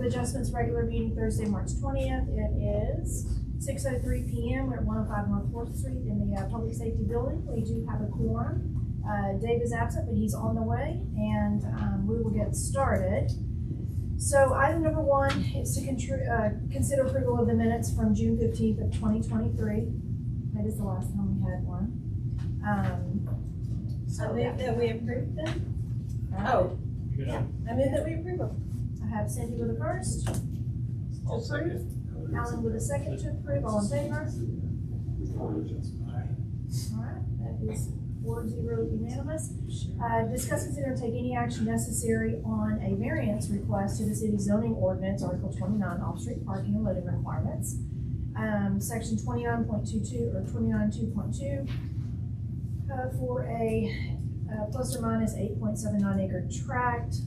of Adjustments regular meeting Thursday, March 20th. It is 6:03 p.m. We're at 105 North 4th Street in the Public Safety Building. We do have a quorum. Dave is absent, but he's on the way, and we will get started. So item number 1 is to consider approval of the minutes from June 15th of 2023. That is the last time we had one. I move that we approve them. Oh, yeah. I move that we approve them. I have Cindy with a first. I'll second. Alan with a second to approve. All in favor? All right, that is 4-0 unanimous. Discuss, consider, and take any action necessary on a variance request to the city zoning ordinance, Article 29, off-street parking and loading requirements. Section 29.22 or 29.2.2 for a plus or minus 8.79 acre tract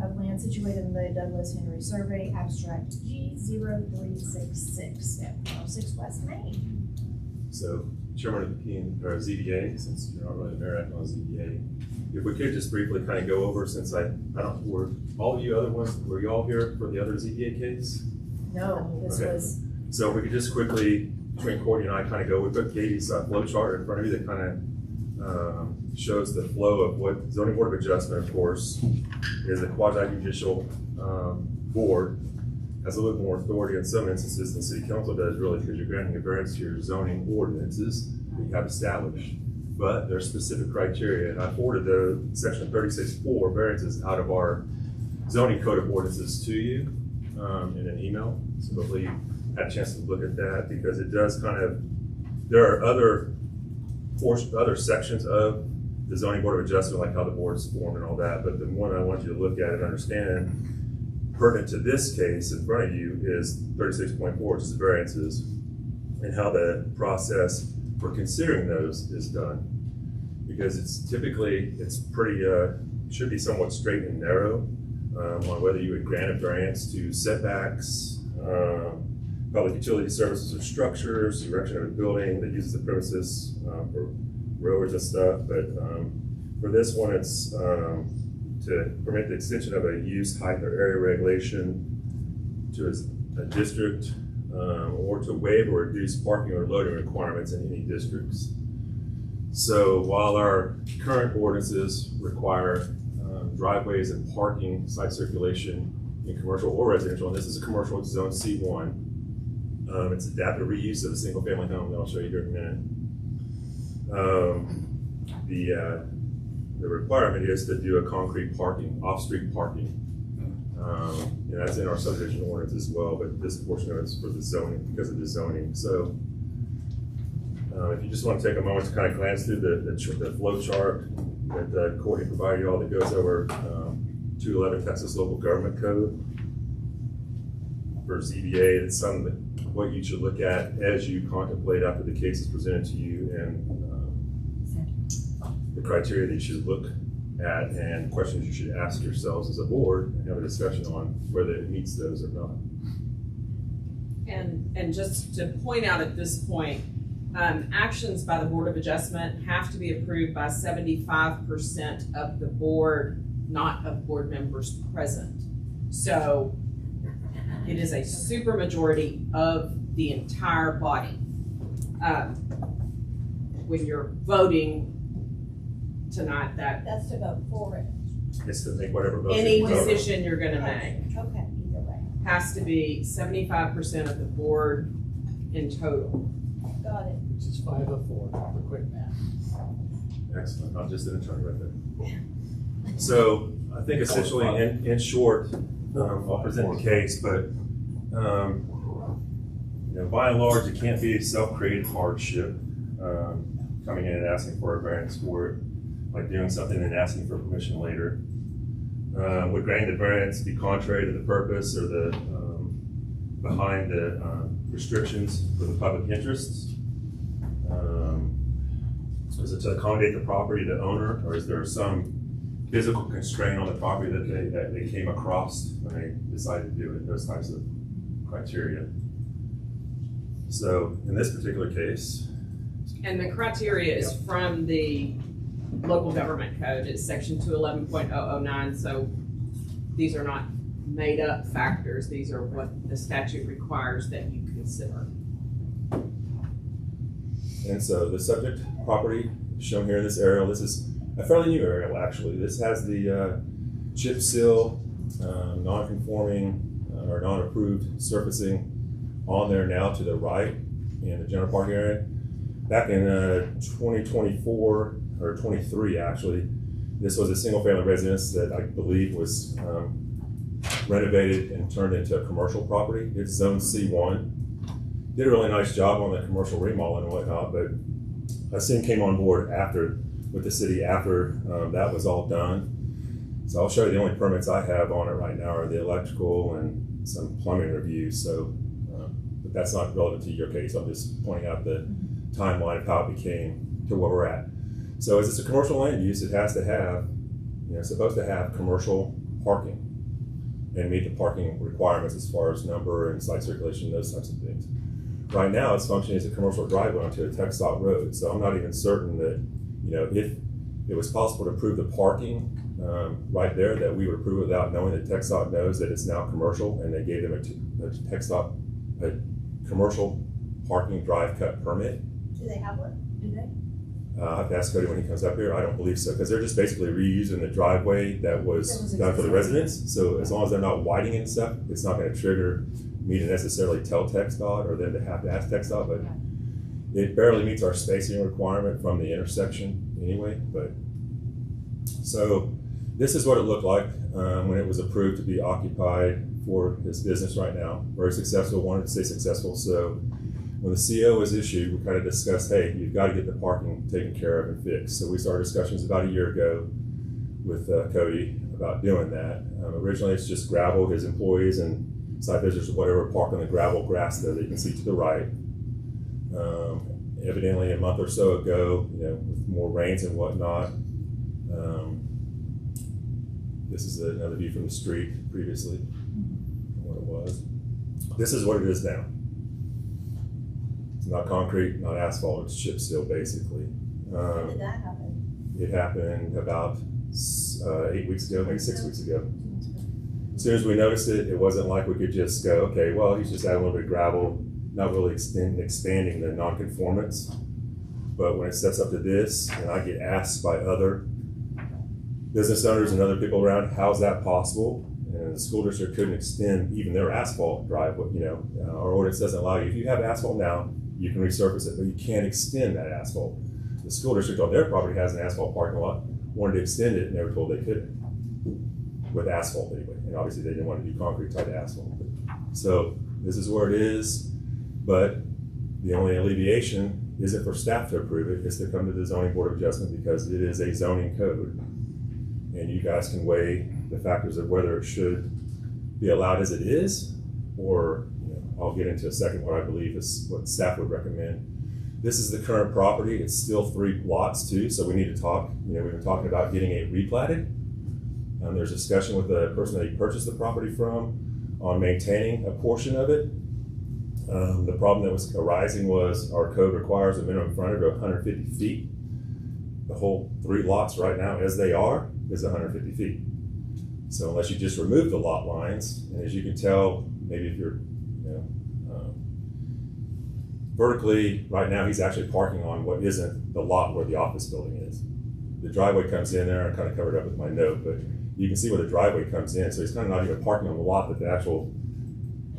of land situated in the Douglas Henry Survey, abstract G0366 at 106 West Main. So, Chairman of the ZBA, since you're not really the mayor acting on ZBA, if we could just briefly kind of go over, since were all of you other ones, were you all here for the other ZBA case? No, this was. So if we could just quickly, between Courtney and I, kind of go, we put Katie's flow chart in front of you that kind of shows the flow of what zoning board of adjustment, of course, is a quasi-judicial board, has a little more authority in some instances than city council does, really, because you're granting a variance to your zoning ordinances that you have established. But there's specific criteria, and I forwarded the section 36.4 variances out of our zoning code of ordinances to you in an email. So hopefully you had a chance to look at that, because it does kind of, there are other sections of the zoning board of adjustment, like how the board's formed and all that, but the one I want you to look at and understand pertinent to this case in front of you is 36.4, which is the variances, and how the process for considering those is done. Because it's typically, it's pretty, should be somewhat straight and narrow on whether you would grant a variance to setbacks, public utility services or structures, erection of a building that uses the premises for roads and stuff. But for this one, it's to permit the extension of a use, height, or area regulation to a district, or to waive or reduce parking or loading requirements in any districts. So while our current ordinances require driveways and parking, site circulation in commercial or residential, and this is a commercial, it's zone C1. It's adaptive reuse of a single family home that I'll show you here in a minute. The requirement is to do a concrete parking, off-street parking. And that's in our subdivision ordinance as well, but this portion of it's for the zoning, because of the zoning. So if you just want to take a moment to kind of glance through the flow chart that Courtney provided you all, that goes over 211 Texas Local Government Code for ZBA. It's some of what you should look at as you contemplate after the case is presented to you, and the criteria that you should look at and questions you should ask yourselves as a board and have a discussion on whether it meets those or not. And just to point out at this point, actions by the Board of Adjustment have to be approved by 75% of the board, not of board members present. So it is a supermajority of the entire body. When you're voting tonight, that's to vote for it. It's to make whatever vote. Any decision you're going to make Okay, either way. has to be 75% of the board in total. Got it. Which is 5 of 4 for quick math. Excellent. Not just an attorney right there. So I think essentially, in short, I'll present the case, but by and large, it can't be a self-created hardship coming in and asking for a variance for it, like doing something and asking for permission later. Would granting the variance be contrary to the purpose or the behind the restrictions for the public interests? Is it to accommodate the property, the owner, or is there some physical constraint on the property that they came across when they decided to do it? Those types of criteria. So in this particular case, and the criteria is from the local government code. It's section 211.009. So these are not made up factors. These are what the statute requires that you consider. And so the subject property shown here in this aerial, this is a fairly new aerial actually. This has the chip seal, non-conforming or non-approved surfacing on there now to the right in the general parking area. Back in 2024 or 23 actually, this was a single family residence that I believe was renovated and turned into a commercial property. It's zone C1. Did a really nice job on the commercial remodel and whatnot, but I soon came on board with the city after that was all done. So I'll show you the only permits I have on it right now are the electrical and some plumbing reviews. So, but that's not relevant to your case. I'm just pointing out the timeline of how it became to where we're at. So as it's a commercial land use, it has to have, it's supposed to have commercial parking and meet the parking requirements as far as number and site circulation, those types of things. Right now, it's functioning as a commercial driveway onto a TxDOT road. So I'm not even certain that, if it was possible to approve the parking right there, that we would approve without knowing that TxDOT knows that it's now commercial and they gave them a TxDOT a commercial parking drive cut permit. Do they have one? Do they? I have to ask Cody when he comes up here. I don't believe so, because they're just basically reusing the driveway that was done for the residents. So as long as they're not widening and stuff, it's not going to trigger me to necessarily tell TxDOT or them to have to ask TxDOT, but it barely meets our spacing requirement from the intersection anyway. But so this is what it looked like when it was approved to be occupied for this business right now. Very successful, wanted to stay successful. So when the CO was issued, we kind of discussed, hey, you've got to get the parking taken care of and fixed. So we started discussions about a year ago with Cody about doing that. Originally, it's just gravel. His employees and site visitors or whatever park on the gravel grass there that you can see to the right. Evidently, a month or so ago, with more rains and whatnot, this is another view from the street previously, what it was. This is what it is now. It's not concrete, not asphalt, it's chip seal basically. When did that happen? It happened about 8 weeks ago, maybe 6 weeks ago. As soon as we noticed it, it wasn't like we could just go, okay, well, he's just adding a little bit of gravel, not really expanding the non-conformance. But when it steps up to this, and I get asked by other business owners and other people around, how's that possible? And the school district couldn't extend even their asphalt driveway. Our ordinance doesn't allow you. If you have asphalt now, you can resurface it, but you can't extend that asphalt. The school district on their property has an asphalt parking lot, wanted to extend it, and they were told they couldn't, with asphalt anyway. And obviously they didn't want to do concrete tied to asphalt. So this is where it is, but the only alleviation isn't for staff to approve it, it's to come to the zoning board of adjustment because it is a zoning code. And you guys can weigh the factors of whether it should be allowed as it is, or I'll get into a second what I believe is what staff would recommend. This is the current property. It's still 3 lots too, so we need to talk. We've been talking about getting it replatted. There's discussion with the person that he purchased the property from on maintaining a portion of it. The problem that was arising was our code requires a minimum frontage of 150 feet. The whole 3 lots right now, as they are, is 150 feet. So unless you just remove the lot lines, and as you can tell, maybe if you're vertically, right now he's actually parking on what isn't the lot where the office building is. The driveway comes in there, I kind of covered up with my note, but you can see where the driveway comes in. So he's kind of not even parking on the lot that the actual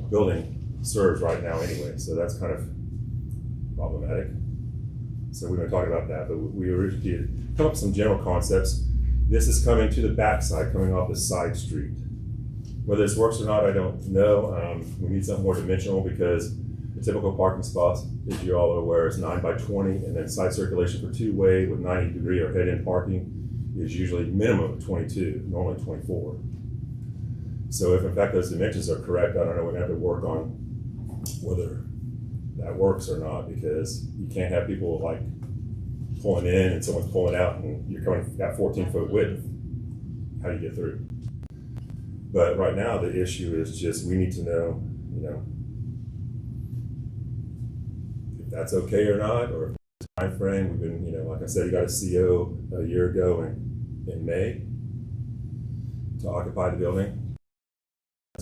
building serves right now anyway. So that's kind of problematic. So we've been talking about that, but we originally come up with some general concepts. This is coming to the backside, coming off the side street. Whether this works or not, I don't know. We need something more dimensional because the typical parking spots, as you all are aware, is 9 by 20, and then side circulation for 2-way with 90-degree or head-in parking is usually minimum of 22, normally 24. So if in fact those dimensions are correct, I don't know, we're gonna have to work on whether that works or not, because you can't have people like pulling in and someone's pulling out and you're coming at 14-foot width. How do you get through? But right now the issue is just we need to know, if that's okay or not, or if it's a time frame. We've been, like I said, you got a CO a year ago in May to occupy the building.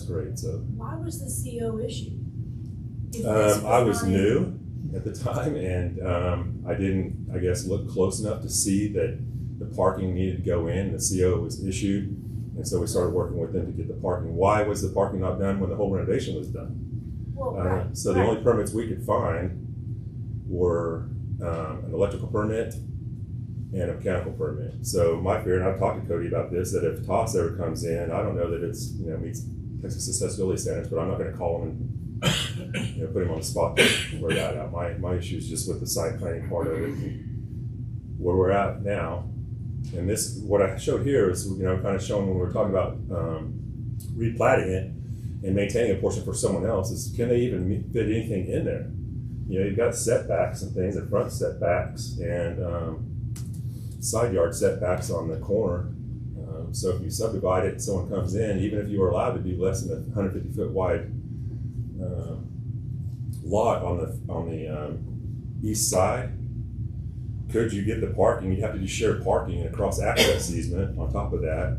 great, so. Why was the CO issued? If this I was not in- new at the time, and I didn't, I guess, look close enough to see that the parking needed to go in. The CO was issued, and so we started working with them to get the parking. Why was the parking not done when the whole renovation was done? Well, right, So the right. only permits we could find were an electrical permit and a mechanical permit. So my fear, and I've talked to Cody about this, that if TOS ever comes in, I don't know that it's, meets Texas accessibility standards, but I'm not gonna call him and, put him on the spot to work that out. My issue is just with the site planning part of it, and where we're at now. And this, what I showed here is, kind of showing when we were talking about replatting it and maintaining a portion for someone else, is can they even fit anything in there? You've got setbacks and things, the front setbacks and side yard setbacks on the corner. So if you subdivide it and someone comes in, even if you were allowed to do less than a 150 foot wide lot on the east side, could you get the parking? You'd have to do shared parking and a cross access easement on top of that.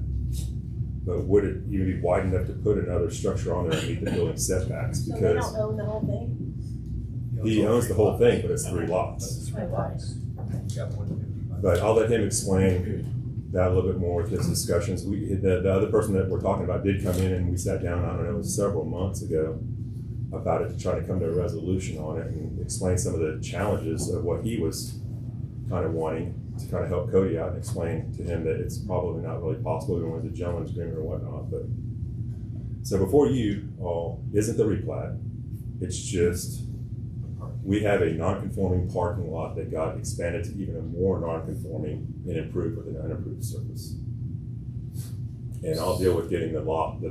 But would it even be wide enough to put another structure on there and meet the building setbacks? So they Because don't own the whole thing? he owns the whole thing, but it's 3 lots. But I'll let him explain that a little bit more with his discussions. The other person that we're talking about did come in and we sat down, I don't know, it was several months ago, about it to try to come to a resolution on it and explain some of the challenges of what he was kind of wanting to kind of help Cody out and explain to him that it's probably not really possible even with the gentleman's agreement or whatnot. But so before you all isn't the replat, it's just we have a non-conforming parking lot that got expanded to even a more non-conforming and improved with an unimproved surface. And I'll deal with getting the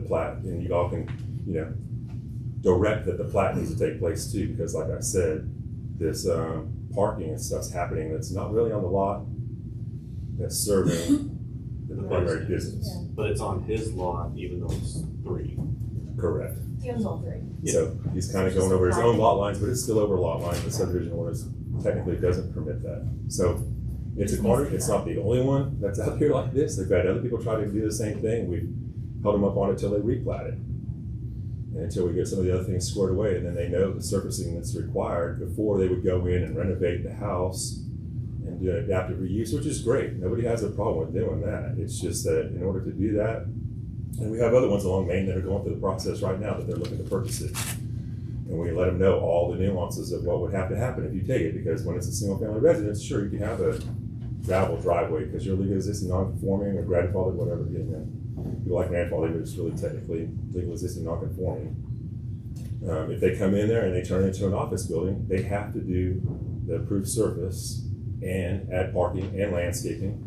plat, and you all can, direct that the plat needs to take place too, because like I said, this parking and stuff's happening that's not really on the lot, that's serving the primary business. Yeah. But it's on his lot, even though it's 3. Correct. He owns all 3. So he's kind of going over his own lot lines, but it's still over lot lines. The subdivision ordinance technically doesn't permit that. So it's a corner. It's not the only one that's out here like this. They've had other people try to do the same thing. We've held them up on it till they replat it. And until we get some of the other things squared away, and then they know the surfacing that's required before they would go in and renovate the house and do an adaptive reuse, which is great. Nobody has a problem with doing that. It's just that in order to do that, and we have other ones along Main that are going through the process right now that they're looking to purchase it. And we let them know all the nuances of what would have to happen if you take it, because when it's a single family residence, sure, you can have a gravel driveway because you're legal existing non-conforming or grandfathered, whatever. People like grandfathered, but it's really technically legal existing non-conforming. If they come in there and they turn it into an office building, they have to do the approved surface and add parking and landscaping.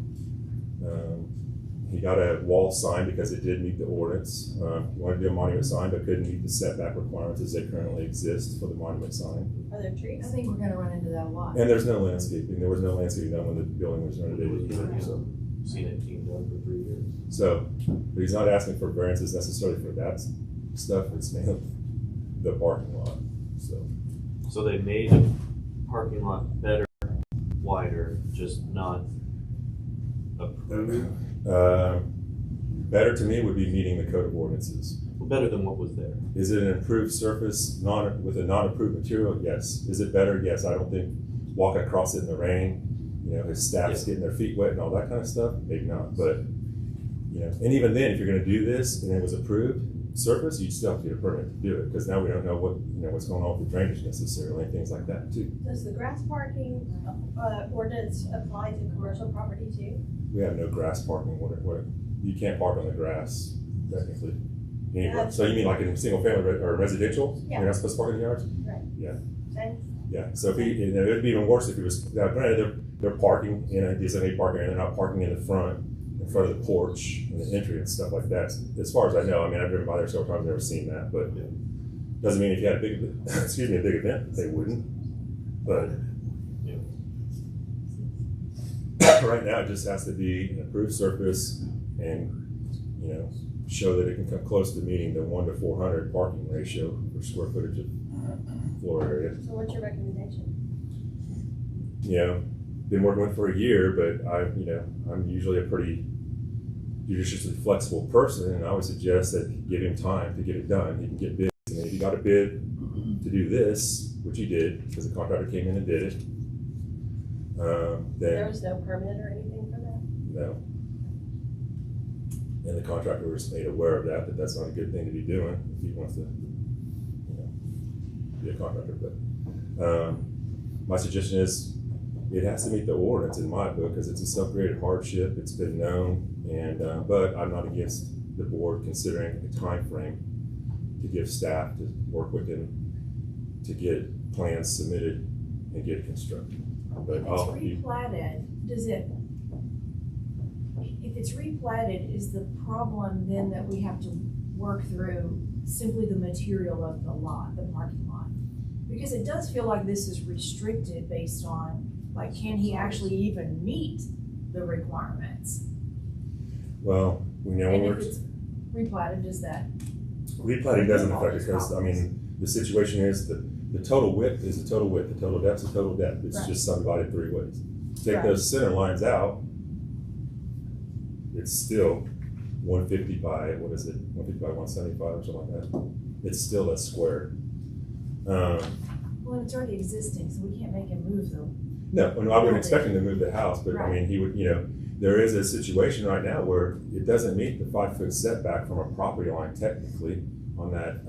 He got a wall sign because it did meet the ordinance. He wanted to do a monument sign, but couldn't meet the setback requirements as they currently exist for the monument sign. Are there I trees? think we're gonna run into that a lot. And there's no landscaping. There was no landscaping done when the building was renovated either. Seen it being done for 3 years. So, but he's not asking for variances necessarily for that stuff. It's mainly the parking lot. So they made the parking lot better, wider, just not approved. Better to me would be meeting the code of ordinances. Better than what was there. Is it an improved surface with a non-approved material? Yes. Is it better? Yes. I don't think walking across it in the rain, his staff's getting their feet wet and all that kind of stuff, maybe not. But, and even then, if you're going to do this and it was approved surface, you'd still have to get a permit to do it, because now we don't know what's going on with the drainage necessarily and things like that too. Does the grass parking ordinance apply to commercial property too? We have no grass parking. You can't park on the grass technically anywhere. So you mean like in single family or residential? Yeah. You're not supposed to park in the yards? Right. Yeah. Same? Yeah. So if it'd be even worse if it was. Now, granted, they're parking in a designated parking area. They're not parking in front of the porch and the entry and stuff like that. As far as I know, I mean, I've driven by there several times. Never seen that, but doesn't mean if you had a big, a big event, they wouldn't. But right now, it just has to be an approved surface and show that it can come close to meeting the 1 to 400 parking ratio for square footage of floor area. So what's your recommendation? Been working with it for a year, but I'm usually a pretty you're just a flexible person, and I would suggest that give him time to get it done. He can get bids, and if he got a bid to do this, which he did, because the contractor came in and did it, There then was no permit or anything for that? no. And the contractor was made aware of that that's not a good thing to be doing if he wants to, be a contractor. But my suggestion is it has to meet the ordinance in my book because it's a self-created hardship. It's been known, and but I'm not against the board considering a time frame to give staff to work with him to get plans submitted and get it constructed. But If it's replatted, does it, if it's replatted, is the problem then that we have to work through simply the material of the lot, the parking lot? Because it does feel like this is restricted based on, like, can he actually even meet the requirements? well, we know And we're if it's replatted, does that? replatting doesn't affect it because I mean the situation is that the total width is the total width, the total depth is the total depth. It's Right. just subdivided 3 ways. Take Right. those center lines out, it's still 150 by, what is it, 150 by 175 or something like that. It's still a square. Well, and it's already existing, so we can't make him move them. No, I wouldn't expect him to move the house, but I Right. mean, he would, there is a situation right now where it doesn't meet the 5-foot setback from a property line technically on that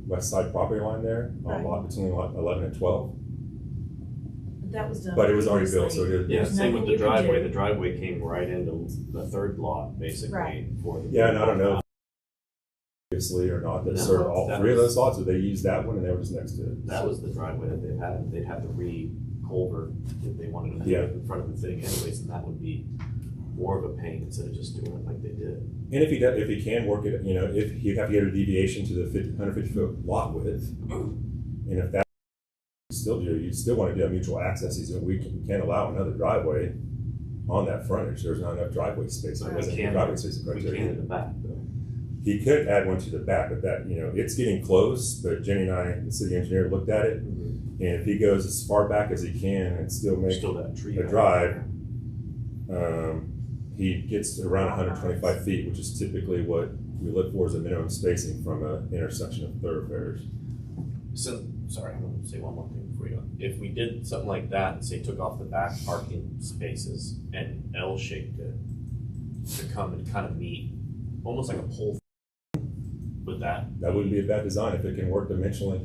west side property line there, on Right. lot between lot 11 and 12. But that was done. But it was already built, so previously. it is. Yeah, There's same with nothing the you can driveway. do. The driveway came right into the third lot, basically, Right. for the. Yeah, and I don't know obviously or not, that No, served all that 3 of was- those lots, or they used that one and they were just next to it. That was the driveway that they've had. They'd have to re-culvert if they wanted to do Yeah. it in front of the thing anyways, and that would be more of a pain instead of just doing it like they did. And if he can work it, if he'd have to get a deviation to the 150-foot lot width, and if that you still want to do a mutual access easement, we can't allow another driveway on that frontage. There's not enough driveway space. It We doesn't meet can- driveway space We criteria. can in the back, though. He could add one to the back, but that, it's getting close, but Jenny and I, the city engineer, looked at it, and if he goes as far back as he can and still make Still that tree. a drive, he gets to around 125 feet, which is typically what we look for as a minimum spacing from an intersection of thoroughfares. So, sorry, I'm gonna say one more thing before you go. If we did something like that and say took off the back parking spaces and L-shaped it to come and kind of meet, almost like a pole with that. That wouldn't be a bad design if it can work dimensionally.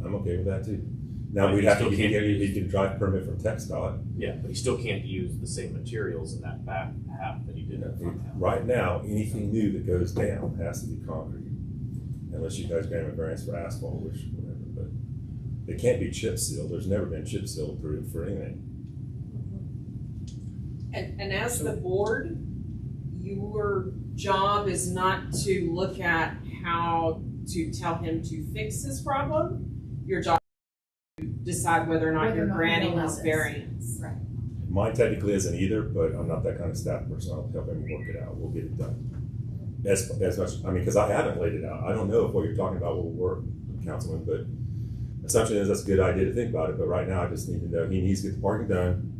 I'm okay with that too. Now But we'd you have to still get can't use- he can drive permit from TxDOT. Yeah, but you still can't use the same materials in that back half that you did in the front half. Right now, anything new that goes down has to be concrete, unless you guys grant him a variance for asphalt, which whatever. But it can't be chip sealed. There's never been chip seal approved for anything. And as the board, your job is not to look at how to tell him to fix this problem. Your job is to decide whether or not Whether or you're not he granting allows this it. variance. Right. Mine technically isn't either, but I'm not that kind of staff person. I'll help him work it out. We'll get it done. As much, because I haven't laid it out. I don't know if what you're talking about will work, Councilman, but assumption is that's a good idea to think about it. But right now, I just need to know he needs to get the parking done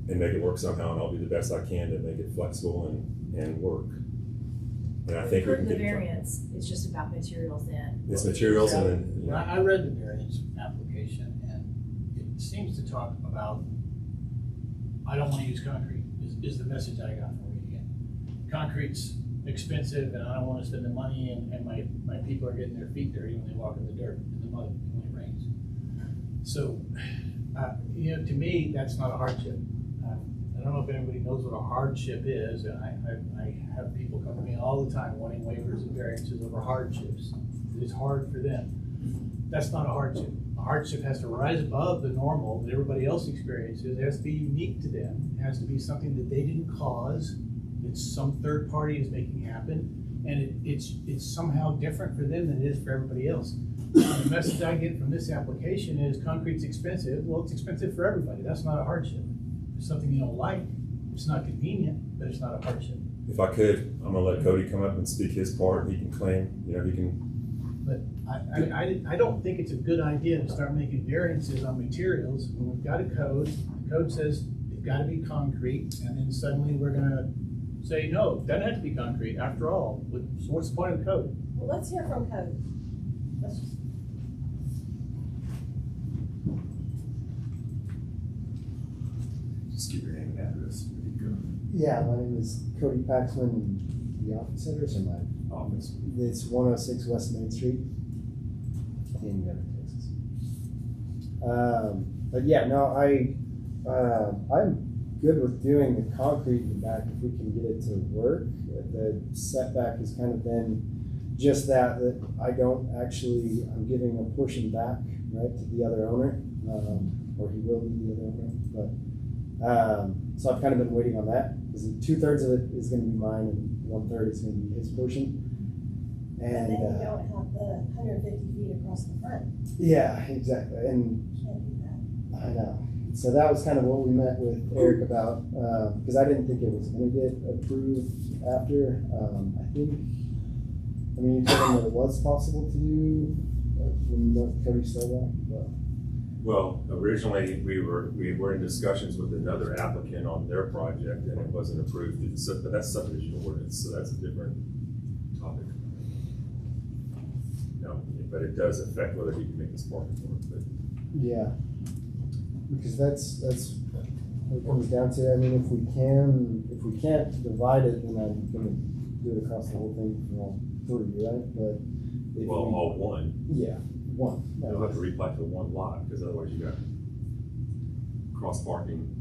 and make it work somehow, and I'll do the best I can to make it flexible and work. And I think we can Approving the get it done. variance, it's just about materials then. It's materials and then, When I read the variance application, and it seems to talk about, I don't want to use concrete, is the message I got from reading it. Concrete's expensive, and I don't want to spend the money, and my people are getting their feet dirty when they walk in the dirt, in the mud, when it rains. So, to me, that's not a hardship. I don't know if anybody knows what a hardship is, and I have people come to me all the time wanting waivers and variances over hardships. It's hard for them. That's not a hardship. A hardship has to rise above the normal that everybody else experiences. It has to be unique to them. It has to be something that they didn't cause. It's some third party is making happen, and it's somehow different for them than it is for everybody else. The message I get from this application is concrete's expensive. Well, it's expensive for everybody. That's not a hardship. It's something you don't like. It's not convenient, but it's not a hardship. if I could, I'm gonna let Cody come up and speak his part. He can claim, he can. But I don't think it's a good idea to start making variances on materials when we've got a code. The code says they've got to be concrete, and then suddenly we're gonna say, no, doesn't have to be concrete, after all, so what's the point of the code? Well, let's hear from code. Let's just- Just give your name and address. Ready to go. Yeah, my name is Cody Paxman, the office address or my, Office. it's 106 West Main Street in Gunter, Texas. But yeah, no, I'm good with doing the concrete in the back if we can get it to work. The setback has kind of been just that I don't actually, I'm giving a portion back, right, to the other owner, or he will be the other owner, but so I've kind of been waiting on that because 2/3 of it is going to be mine and 1/3 is going to be his portion. And And then you don't have the 150 feet across the front. yeah, exactly. And Can't do that. I know. So that was kind of what we met with Eric about because I didn't think it was going to get approved after. I mean, you told him that it was possible to do when Cody said that, but. Well, originally, we were in discussions with another applicant on their project, and it wasn't approved, but that's subdivision ordinance, so that's a different topic. No, but it does affect whether he can make this parking work, but Yeah, because that's what it comes down to. I mean, if we can't divide it, then I'm gonna do it across the whole thing for all three, right? But if well, we- all one. yeah, one. You'll have to replat to one lot, because otherwise you got cross parking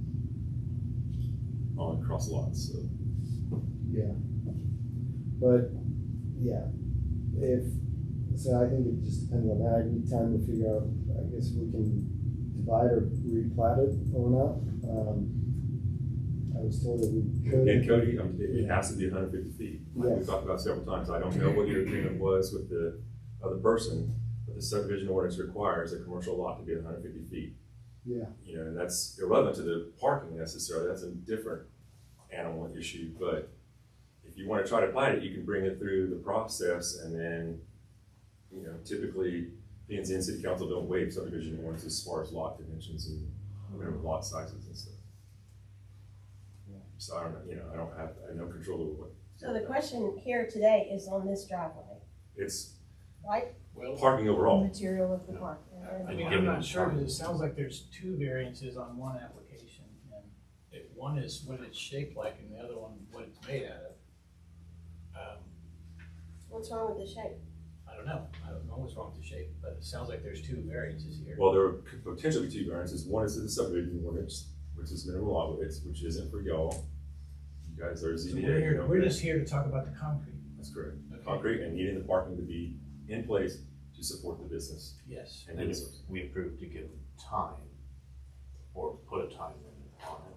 on cross lots, so. Yeah, but yeah, I think it just depends on that. I need time to figure out. I guess we can divide or replat it or not. I was told that we could. And Cody, it has to be 150 feet. Like we Yes. talked about several times. I don't know what your agreement was with the other person, but the subdivision ordinance requires a commercial lot to be 150 feet. Yeah. You know, and that's irrelevant to the parking necessarily. That's a different animal issue. But if you want to try to plat it, you can bring it through the process, and then, you know, typically P&Z and City Council don't waive subdivision ordinance as far as lot dimensions and whatever lot sizes and stuff. So I don't know, you know, I have no control over what. So the question here today is on this driveway, It's right? Well, parking overall. Material of the park. I mean, I'm not sure, because it sounds like there's two variances on one application, and one is what it's shaped like, and the other one, what it's made out of. What's wrong with the shape? I don't know what's wrong with the shape, but it sounds like there's two variances here. Well, there could potentially be two variances. One is the subdivision ordinance, which is minimum lot width, which isn't for y'all. You guys are So ZBA. we're just here to talk about the concrete. That's correct. Okay. Concrete and needing the parking to be in place to support the business. Yes. And And then if we approve to give time, or put a time limit on it,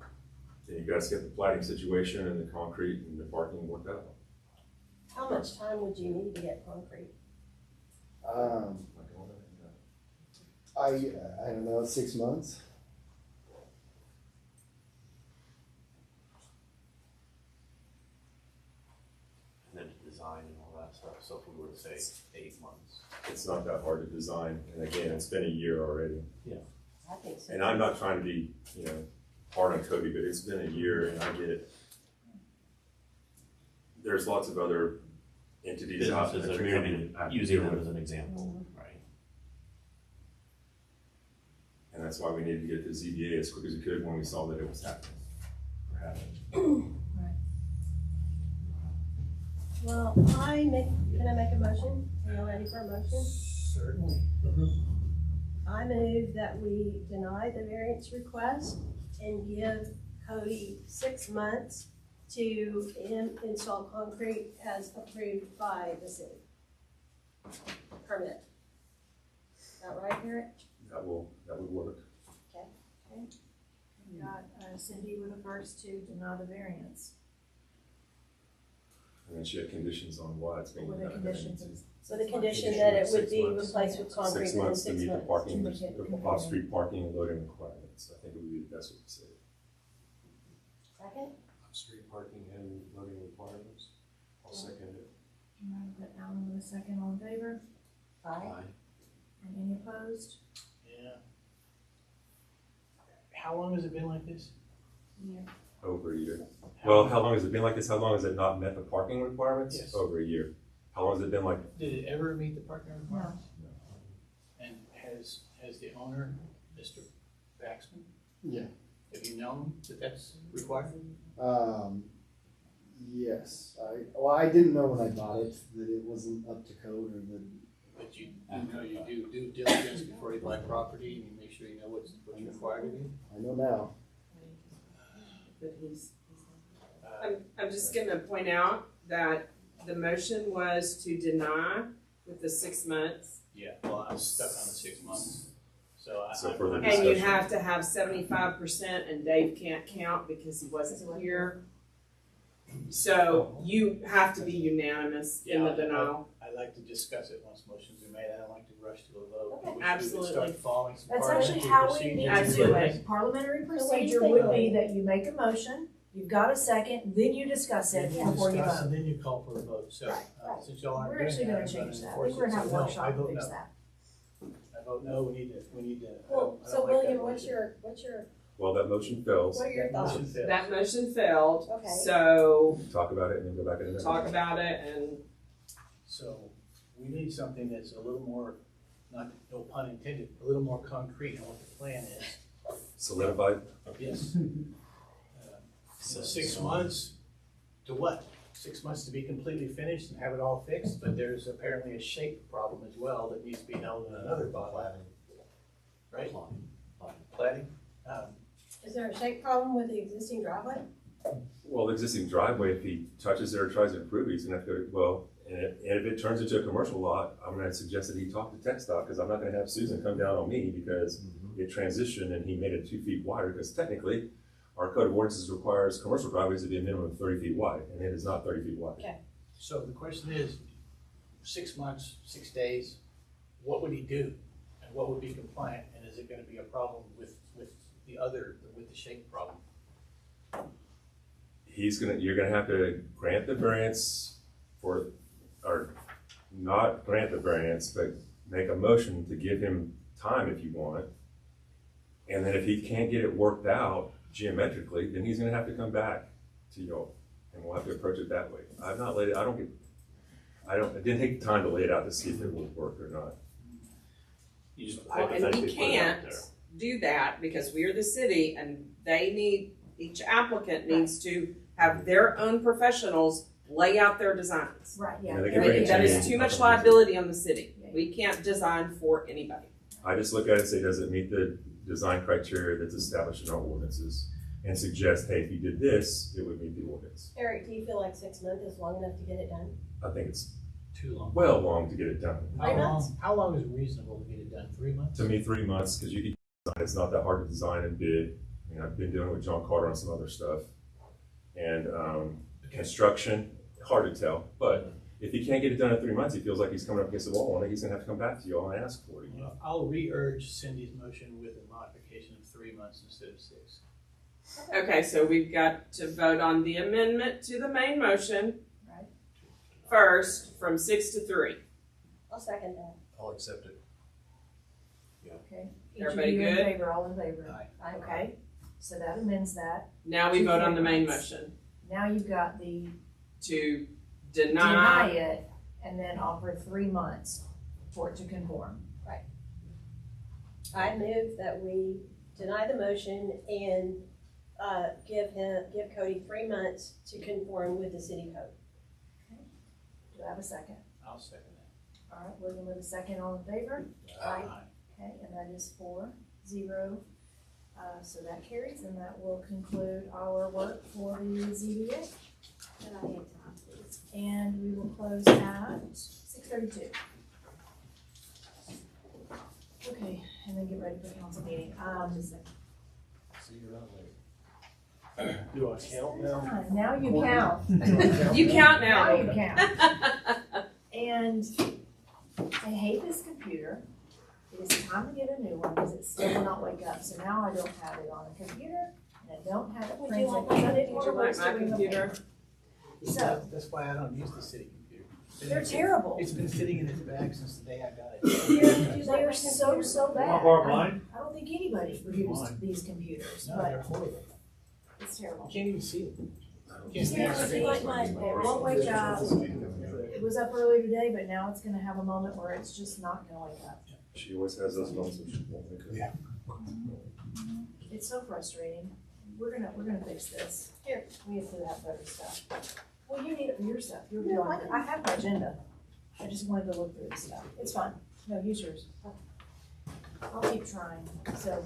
then you guys get the plating situation and the concrete and the parking worked out. How much time would you need to get concrete? I don't know, 6 months. and then to design and all that stuff, so if we were to say 8 months. It's not that hard to design. And again, it's been a year already. I think so. And I'm not trying to be, you know, hard on Cody, but it's been a year and I get, there's lots of other entities out in Businesses the that are community. coming, using them as an example, right? And that's why we needed to get the ZBA as quick as we could when we saw that it was happening. Or happening. Well, can I make a motion? Are you ready for a motion? Certainly. I move that we deny the variance request and give Cody 6 months to install concrete as approved by the city. Permit. Is that right, Eric? That would work. We got Cindy with the first to deny the variance. And then she had conditions on why it's being With the done. conditions. With the condition that it would 6 be months. replaced with concrete 6 within months to 6 meet the months. parking, To make it the off-street parking and loading requirements. I think it would be the best way to say it. Second? Street parking and loading requirements. I'll second it. All right, got Alan with a second, all in favor? Aye. And any opposed? Yeah. How long has it been like this? Yeah. Over a year. Well, how long has it been like this? How long has it not met the parking requirements? Yes. Over a year. How long has it been like? Did it ever meet the parking requirements? And has the owner, Mr. Baxman, Yeah. have you known that that's required? Yes. I didn't know when I bought it that it wasn't up to code or that. But you know you do due diligence before you buy property and you make sure you know what's required of you? I know now. But I'm just gonna point out that the motion was to deny with the 6 months. Yeah, well, I'm stuck on the 6 months, so So for the And you discussion. have to have 75%, and Dave can't count because he wasn't here. So you have to be unanimous in the Yeah, denial. I'd like to discuss it once motions are made. I don't like to rush to a vote. Okay. I wish we would Absolutely. start following some That's actually parliamentary how we procedures. need to do Absolutely. it. Parliamentary what do you procedure think, would be Lily? that you make a motion, you've got a second, then you discuss it Then you before you discuss vote. and then you call for a vote, so, Right. since y'all aren't We're doing actually that, gonna I'm change that. I enforce think we're it. gonna have a So, no, workshop I to vote fix no. that. I vote no, we need to. I Well, don't so like that William, what's motion. your, Well, that motion fails. what are your thoughts? Motion fails. That motion failed, Okay. so Talk about it and then go back in the talk about it and So, we need something that's a little more, not, no pun intended, a little more concrete on what the plan is. Solidified. Yes. So 6 months to what? 6 months to be completely finished and have it all fixed, but there's apparently a shape problem as well that needs to be held in another body. Right? Plating? Is there a shape problem with the existing driveway? Well, the existing driveway, if he touches it or tries to improve it, he's gonna have to go, well, and if it turns into a commercial lot, I'm gonna suggest that he talk to Tech Stop, because I'm not gonna have Susan come down on me because it transitioned and he made it 2 feet wider, because technically, our code of ordinances requires commercial driveways to be a minimum of 30 feet wide, and it is not 30 feet wide. Okay. So the question is, 6 months, 6 days, what would he do? And what would be compliant, and is it gonna be a problem with the shape problem? You're gonna have to grant the variance or not grant the variance, but make a motion to give him time if you want. And then if he can't get it worked out geometrically, then he's gonna have to come back to y'all, and we'll have to approach it that way. I've not laid it, I didn't take the time to lay it out to see if it would work or not. You just Well, and hypothetically we put it out can't there. do that because we are the city and each applicant needs to have their own professionals lay out their designs. Right, yeah. Yeah, they can bring it to That me. is too much liability on the city. We can't design for anybody. I just look at it and say, does it meet the design criteria that's established in our ordinances? And suggest, hey, if you did this, it would meet the ordinance. Eric, do you feel like 6 months is long enough to get it done? I think it's Too long. well long to get it done. How long is reasonable to get it done? 3 months? To me, 3 months, because you can design, it's not that hard to design and bid. I mean, I've been doing it with John Carter on some other stuff. And construction, hard to tell, but if he can't get it done in 3 months, he feels like he's coming up against the wall on it, he's gonna have to come back to you all and ask for it again. I'll re-urge Cindy's motion with a modification of 3 months instead of 6. Okay, so we've got to vote on the amendment to the main motion. Right. First, from 6 to 3. I'll second that. I'll accept it. Okay. Each of Everybody you in good? favor, all in favor? Aye. Okay, so that amends that. Now we To vote on the 3 main months. motion Now you've got the to deny deny. it and then offer 3 months for it to conform. I move that we deny the motion and give Cody 3 months to conform with the city code. Do I have a second? I'll second that. All right, William with a second, all in favor? Aye. Okay, and that is 4-0. So that carries, and that will conclude our work for the ZBA. And I need time, please. And we will close at 6:32. Okay, and then get ready for council meeting. See you around later. Do I count now? Now you count. You count Now now. you count. And I hate this computer. It is time to get a new one because it still will not wake up. So now I don't have it on a computer and I don't have it Would printed you like because I my- didn't Would you want like to my waste it in the computer? paper. So, That's why I don't use the city computer. they're terrible. It's been sitting in its bag since the day I got it. They are so bad. borrow mine? I don't think anybody would use Mine. these computers, No, but they're horrible. It's terrible. Can't even see it. Seriously, like my, it won't wake up. It was up earlier today, but now it's gonna have a moment where it's just not gonna wake up. She always has those moments when she won't wake up. Yeah. It's so frustrating. We're gonna fix this. Here, we have to have better stuff. Well, you need it for your stuff. You're doing it. I have my agenda. I just wanted to look through the stuff. It's fine. No, use yours. I'll keep trying. So,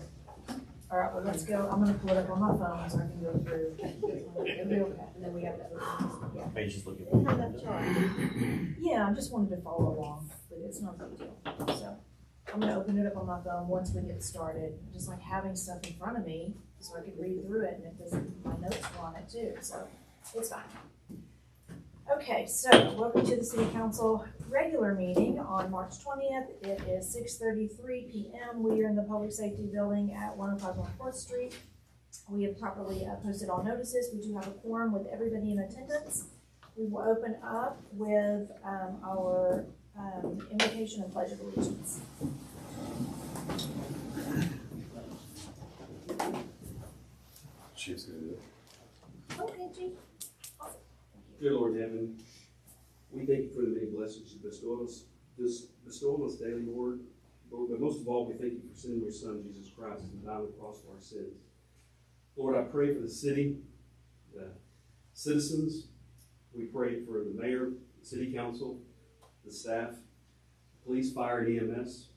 all right, well, let's go. I'm gonna pull it up on my phone so I can go through. It'll be okay. And then we have that. Yeah. Are you just looking for Yeah, I just wanted to follow along, but it's not a big deal. So I'm gonna open it up on my phone once we get started. Just like having stuff in front of me so I could read through it and it doesn't, my notes are on it too, so it's fine. Okay, so welcome to the City Council regular meeting on March 20th. It is 6:33 p.m. We are in the Public Safety Building at 105 North 4th Street. We have properly posted all notices. We do have a quorum with everybody in attendance. We will open up with our invocation and pledge of allegiance. She's gonna do it. Okay, Chief. Awesome. Dear Lord in heaven, we thank you for the many blessings you bestow on us daily, Lord. But most of all, we thank you for sending your Son, Jesus Christ, to die on the cross for our sins. Lord, I pray for the city, the citizens. We pray for the mayor, the city council, the staff, police, fire, and EMS.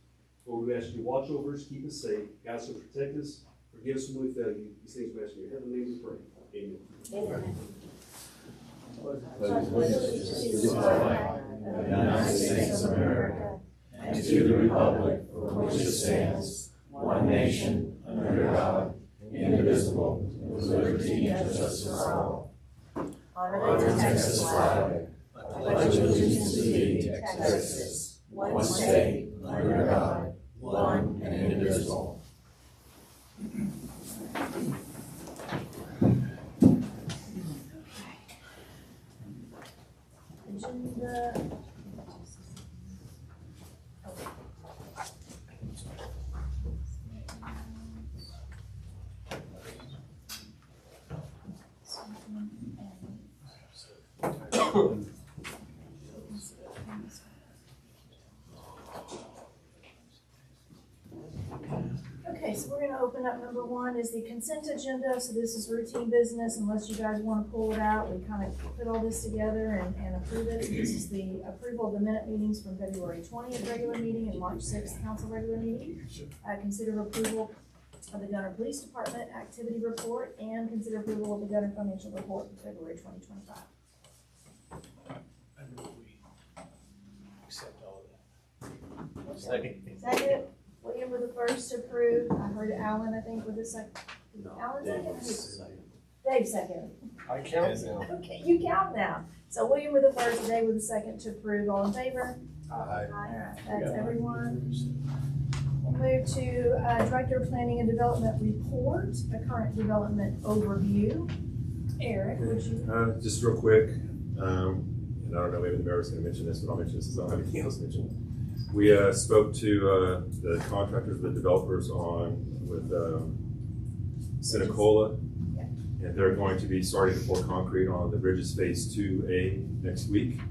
Lord, we ask you to watch over us, keep us safe, guide us and protect us, forgive us when we fail you. These things we ask in your heavenly name we pray. Amen. Amen. of the United States of America, and to the republic for which it stands, one nation, under God, indivisible, with liberty and justice for all. Honor the Texas flag. I pledge allegiance to thee, Texas, one state, under God, one and indivisible. Agenda. Okay, so we're gonna open up number one is the consent agenda. So this is routine business unless you guys wanna pull it out. We kind of put all this together and approve it. This is the approval of the minute meetings from February 20th regular meeting and March 6th council regular meeting. Consider approval of the Gunter Police Department activity report and consider approval of the Gunter financial report for February 2025. I move we accept all of that. Second, William with the first to approve. I heard Alan, I think, with the second. Alan second? Dave second. I count now. Okay, you count now. So William with the first, Dave with the second to approve. All in favor? Aye. Alright, that's everyone. We'll move to Director of Planning and Development report, a current development overview. Eric, would you? Just real quick, and I don't know, maybe the mayor's gonna mention this, but I'll mention this since I don't have anything else to mention. We spoke to the contractors, the developers with Senecola, and they're going to be starting to pour concrete on the bridges phase 2A next week.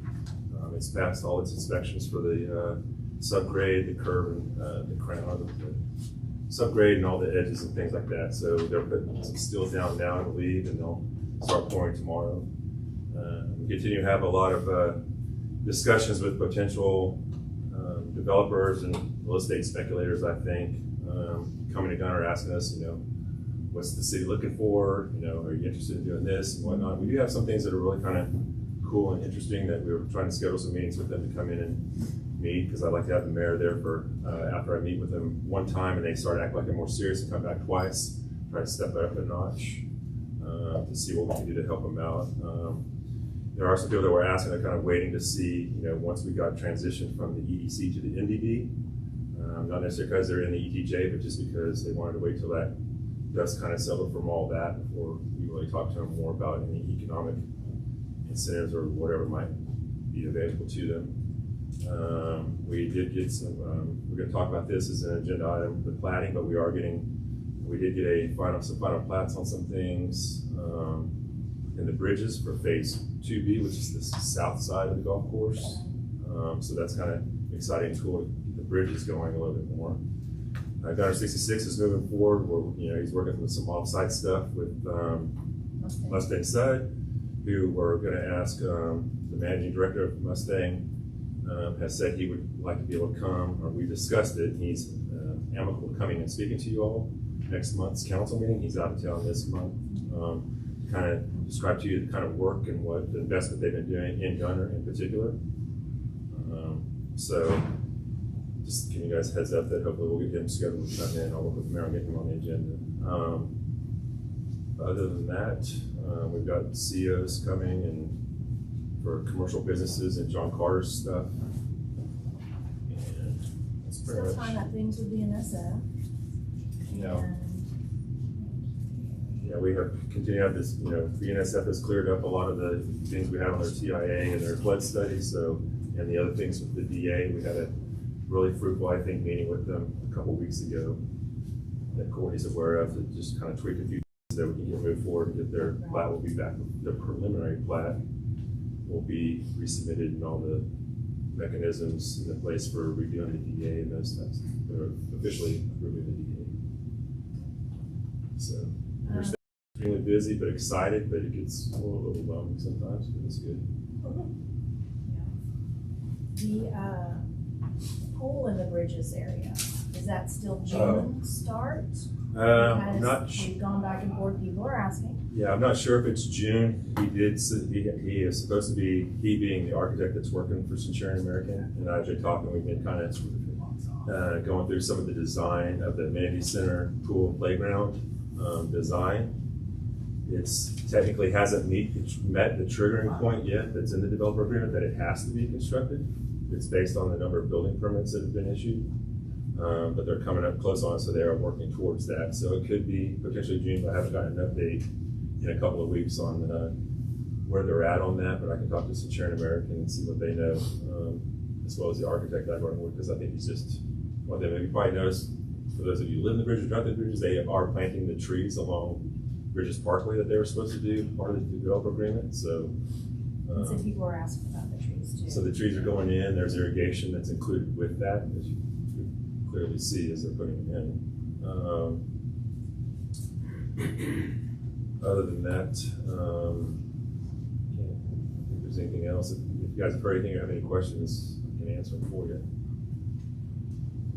It's passed all its inspections for the subgrade, the curve, and the crown, the subgrade, and all the edges and things like that. So they're putting some steel down now, I believe, and they'll start pouring tomorrow. We continue to have a lot of discussions with potential developers and real estate speculators, I think, coming to Gunter asking us, what's the city looking for? Are you interested in doing this and whatnot? We do have some things that are really kind of cool and interesting that we were trying to schedule some meetings with them to come in and meet, because I'd like to have the mayor there for after I meet with them one time and they start acting like they're more serious and come back twice, try to step it up a notch to see what we can do to help them out. There are some people that were asking, they're kind of waiting to see, once we got transitioned from the EDC to the NDD, not necessarily because they're in the ETJ, but just because they wanted to wait till that dust kind of settled from all that before we really talk to them more about any economic incentives or whatever might be available to them. We did get some, we're going to talk about this as an agenda item, the plating, but we are getting We did get some final plats on some things, in the bridges for phase 2B, which is the south side of the golf course. So that's kind of exciting tool to get the bridges going a little bit more. Gunter 66 is moving forward. He's working with some off-site stuff with Mustang Sud, who we're going to ask the managing director of Mustang has said he would like to be able to come, or we discussed it. He's amicable coming and speaking to you all next month's council meeting. He's out of town this month. Kind of describe to you the kind of work and what the investment they've been doing in Gunter in particular. So just giving you guys a heads up that hopefully we'll get him scheduled to come in. I'll work with the mayor on getting him on the agenda. Other than that, we've got CEOs coming and for commercial businesses and John Carter's stuff. And that's pretty Still much. tying up things with BNSF. Yeah. And Yeah, we have continued to have this, BNSF has cleared up a lot of the things we had on their TIA and their flood study, and the other things with the DA. We had a really fruitful, I think, meeting with them a couple weeks ago that Courtney's aware of to just kind of tweak a few things so that we can move forward and get their plat will be back. The preliminary plat will be resubmitted and all the mechanisms in place for redoing the DA and those steps. They're officially approving the DA. So we're extremely busy, but excited, but it gets a little overwhelming sometimes, but it's good. the pool in the bridges area, is that still June start? I'm Because not we've gone back and forth, people are asking. Yeah, I'm not sure if it's June. He is supposed to be, he being the architect that's working for Centurion American, and I've been talking, we've been kind of going through some of the design of the amenity center pool playground design. It's technically hasn't met the triggering point yet that's in the developer agreement that it has to be constructed. It's based on the number of building permits that have been issued. But they're coming up close on it, so they are working towards that. So it could be potentially June, but I haven't gotten an update in a couple of weeks on where they're at on that. But I can talk to Centurion American and see what they know, as well as the architect I'm working with, because I think he's just, well, then you probably noticed, for those of you who live in the bridges, drive the bridges, they are planting the trees along Bridges Parkway that they were supposed to do, part of the developer agreement. So, So people are asking about the trees too. so the trees are going in, there's irrigation that's included with that, as you clearly see as they're putting them in. Other than that, can't think there's anything else. If you guys have heard anything or have any questions, I can answer them for you.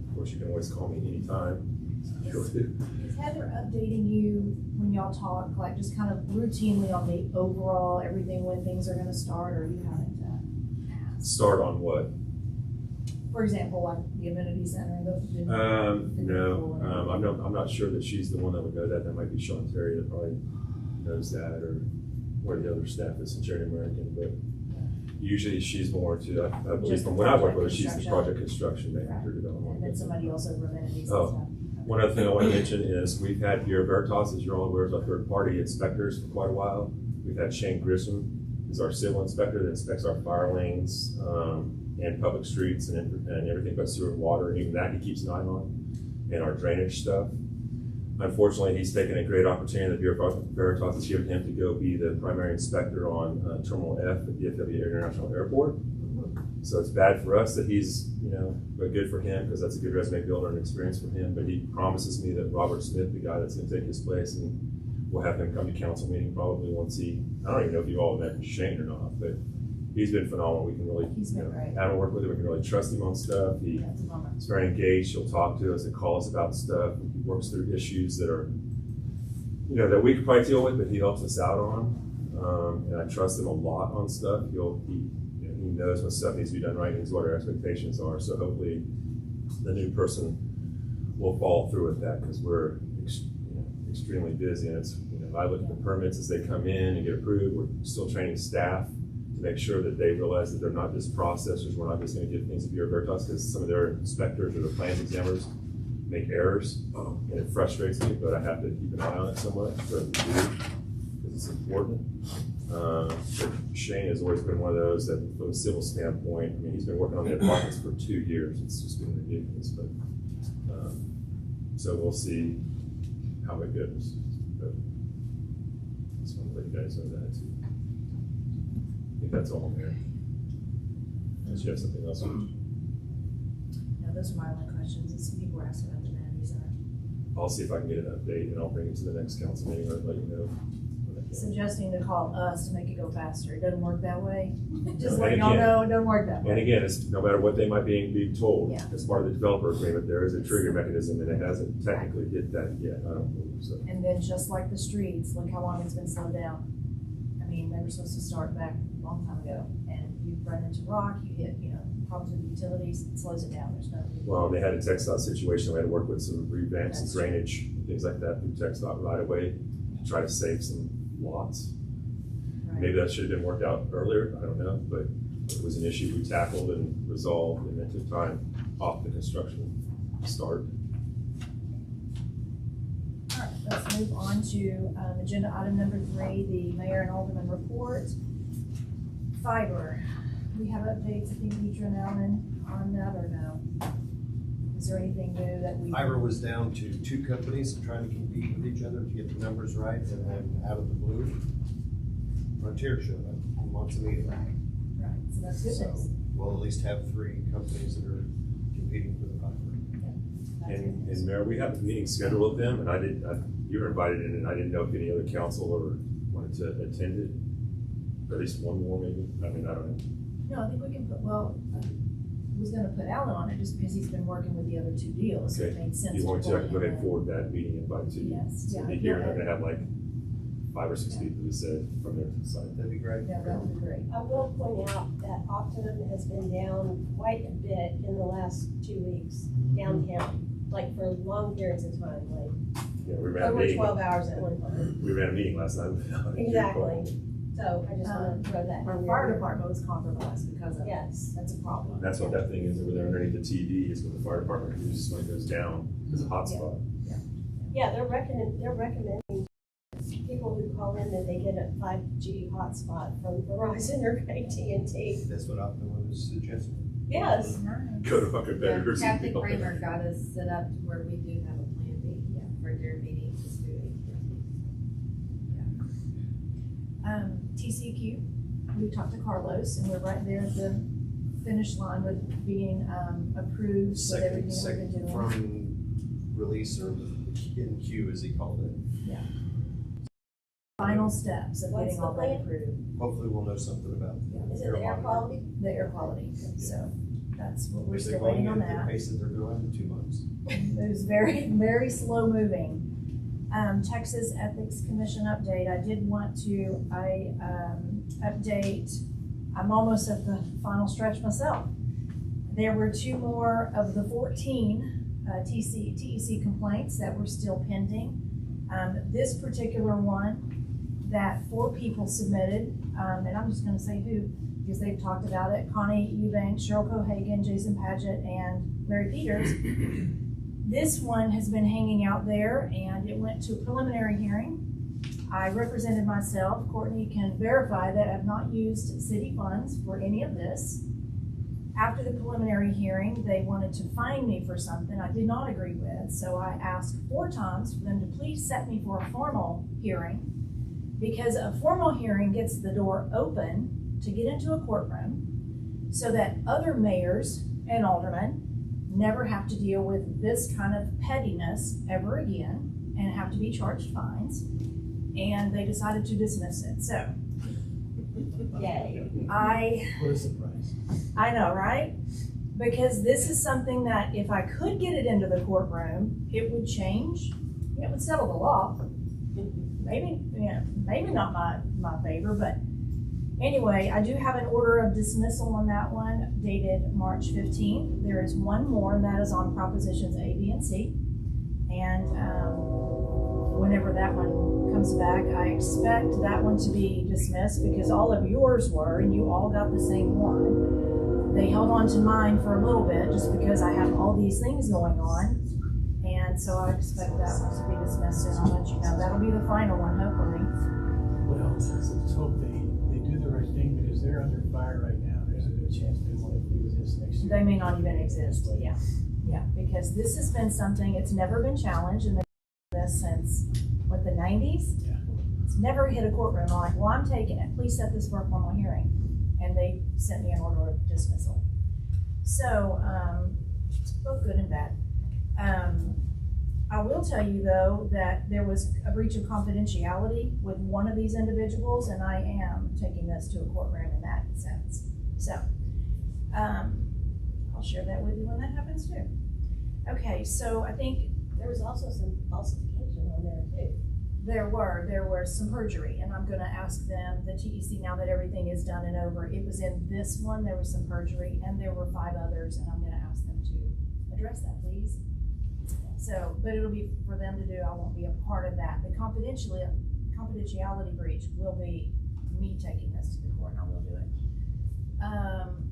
Of course, you can always call me anytime. Is Heather updating you when y'all talk, like just kind of routinely on the overall, everything, when things are gonna start, or you haven't asked? Start on what? For example, like the amenity center, No, I'm not sure that she's the one that would know that. That might be Sean Terry that probably knows that, or where the other staff is, Centurion American, but usually she's more to, I believe Just from the when I work project with her, she's the construction. project construction manager and development. then somebody else over amenities and Oh. stuff. One other thing I want to mention is we've had Bureau Veritas, as you're all aware, as our third-party inspectors for quite a while. We've had Shane Grissom, who's our civil inspector that inspects our fire lanes and public streets and everything but sewer and water. And even that he keeps an eye on, and our drainage stuff. Unfortunately, he's taken a great opportunity that Bureau Veritas has given him to go be the primary inspector on Terminal F at DFW International Airport. So it's bad for us that he's, but good for him because that's a good resume builder and experience for him. But he promises me that Robert Smith, the guy that's going to take his place, and we'll have him come to council meeting probably once I don't even know if you all met Shane or not, but he's been phenomenal. We can really, He's been great. have him work with him. We can really trust him on stuff. That's a bummer. He's very engaged. He'll talk to us and call us about stuff. He works through issues that are, that we could probably deal with, but he helps us out on. And I trust him a lot on stuff. He knows when stuff needs to be done right. He knows what our expectations are. So hopefully the new person will follow through with that because we're extremely busy. And it's, I look at the permits as they come in and get approved. We're still training staff to make sure that they realize that they're not just processors. We're not just going to give things to Bureau Veritas because some of their inspectors or the plans examiners make errors, and it frustrates me, but I have to keep an eye on it somewhat because it's important. Shane has always been one of those that, from a civil standpoint, he's been working on the apartments for 2 years. It's just been ridiculous, but so we'll see how it goes. But just want to let you guys know that too. I think that's all there. Unless you have something else. No, those are my only questions, and some people were asking about the Vanity Center. I'll see if I can get an update and I'll bring it to the next council meeting or let you know. Suggesting to call us to make it go faster. It doesn't work that way. Just And letting y'all again- know, it doesn't work that And way. again, it's no matter what they might be told, Yeah. as part of the developer agreement, there is a trigger mechanism and it hasn't technically hit that yet, I don't believe so. And then just like the streets, look how long it's been slowed down. I mean, they were supposed to start back a long time ago, and you run into rock, you hit, problems with utilities, it slows it down, there's nothing. Well, they had a TxDOT situation, we had to work with some revamps and That's true. drainage, and things like that through TxDOT right away to try to save some lots. Right. Maybe that should have been worked out earlier, I don't know, but it was an issue we tackled and resolved, and it took time off the construction start. All right, let's move on to, agenda item number 3, the mayor and alderman report. Fiber, we have updates, I think, Deidre and Alan, on that, or no? Is there anything new that we? Fiverr was down to 2 companies trying to compete with each other to get the numbers right, and then out of the blue, Frontier showed up and wants a meeting. Right, so that's good So news. we'll at least have 3 companies that are competing for the fiber. That's good And news. Mayor, we have a meeting scheduled with them, and you were invited in, and I didn't know if any other council or wanted to attend it. Or at least one more maybe, I mean, I don't know. No, I think we can put, I was gonna put Alan on it just because he's been working with the other 2 deals, so it Okay. made sense. You want to, I can go pull ahead him and in. forward that meeting invite to you. Yes, So yeah. be here, they're gonna have like 5 or 6 people who said from their side. That'd be great. Yeah, that would be great. I will point out that Optimum has been down quite a bit in the last 2 weeks downtown, like for long periods of time, like Yeah, we ran a over meeting, 12 hours at one time. we ran a meeting last night. Exactly. So I just want to throw that Our in fire there. department was compromised because of it. Yes. That's a problem. That's what that thing is over there underneath the TV is what the fire department uses when it goes down, as a hotspot. Yeah, they're recommending people who call in that they get a 5G hotspot from Verizon or AT&T. That's what Optimum is suggesting. Yes. Go to fucking Yeah, beggars. Kathy Kramer got us set up to where we do have a plan B for their meetings, just do it. TCQ, we talked to Carlos, and we're right there at the finish line with being, approved with everything Second we've been doing. from release or in queue, as he called it. Final steps of What's getting the all that plan? approved, Hopefully we'll know something about. Is it the air quality? the air quality, so that's what we're If they're still going waiting on at the that. pace that they're going in 2 months. It was very, very slow moving. Texas Ethics Commission update, I did want to, update, I'm almost at the final stretch myself. There were 2 more of the 14 TEC complaints that were still pending. This particular one that 4 people submitted, and I'm just gonna say who, because they've talked about it, Connie Eubanks, Cheryl Cohagen, Jason Paget, and Larry Peters. This one has been hanging out there, and it went to a preliminary hearing. I represented myself. Courtney can verify that I've not used city funds for any of this. After the preliminary hearing, they wanted to fine me for something I did not agree with, so I asked 4 times for them to please set me for a formal hearing, because a formal hearing gets the door open to get into a courtroom so that other mayors and aldermen never have to deal with this kind of pettiness ever again and have to be charged fines. And they decided to dismiss it. So Yay. What a surprise. I know, right? Because this is something that if I could get it into the courtroom, it would change. It would settle the law. Maybe, maybe not my favor, but anyway, I do have an order of dismissal on that one dated March 15th. There is one more, and that is on propositions A, B, and C. And whenever that one comes back, I expect that one to be dismissed because all of yours were, and you all got the same one. They held on to mine for a little bit just because I have all these things going on. And so I expect that one to be dismissed, and I'll let you know. That'll be the final one, hopefully. Well, let's hope they do the right thing because they're under fire right now. There's a good chance they want to do this next year. They may not even exist, yeah. Yeah, because this has been something, it's never been challenged, and this since, what, the nineties? Yeah. It's never hit a courtroom. I'm like, well, I'm taking it. Please set this for a formal hearing. And they sent me an order of dismissal. So, both good and bad. I will tell you though, that there was a breach of confidentiality with one of these individuals, and I am taking this to a courtroom in that sense. So, I'll share that with you when that happens too. Okay, so I think There was also some falsification on there too. there were some perjury, and I'm gonna ask them, the TEC, now that everything is done and over, it was in this one, there was some perjury, and there were 5 others, and I'm gonna ask them to address that, please. So, but it'll be for them to do, I won't be a part of that. The confidentiality breach will be me taking this to the court, and I will do it.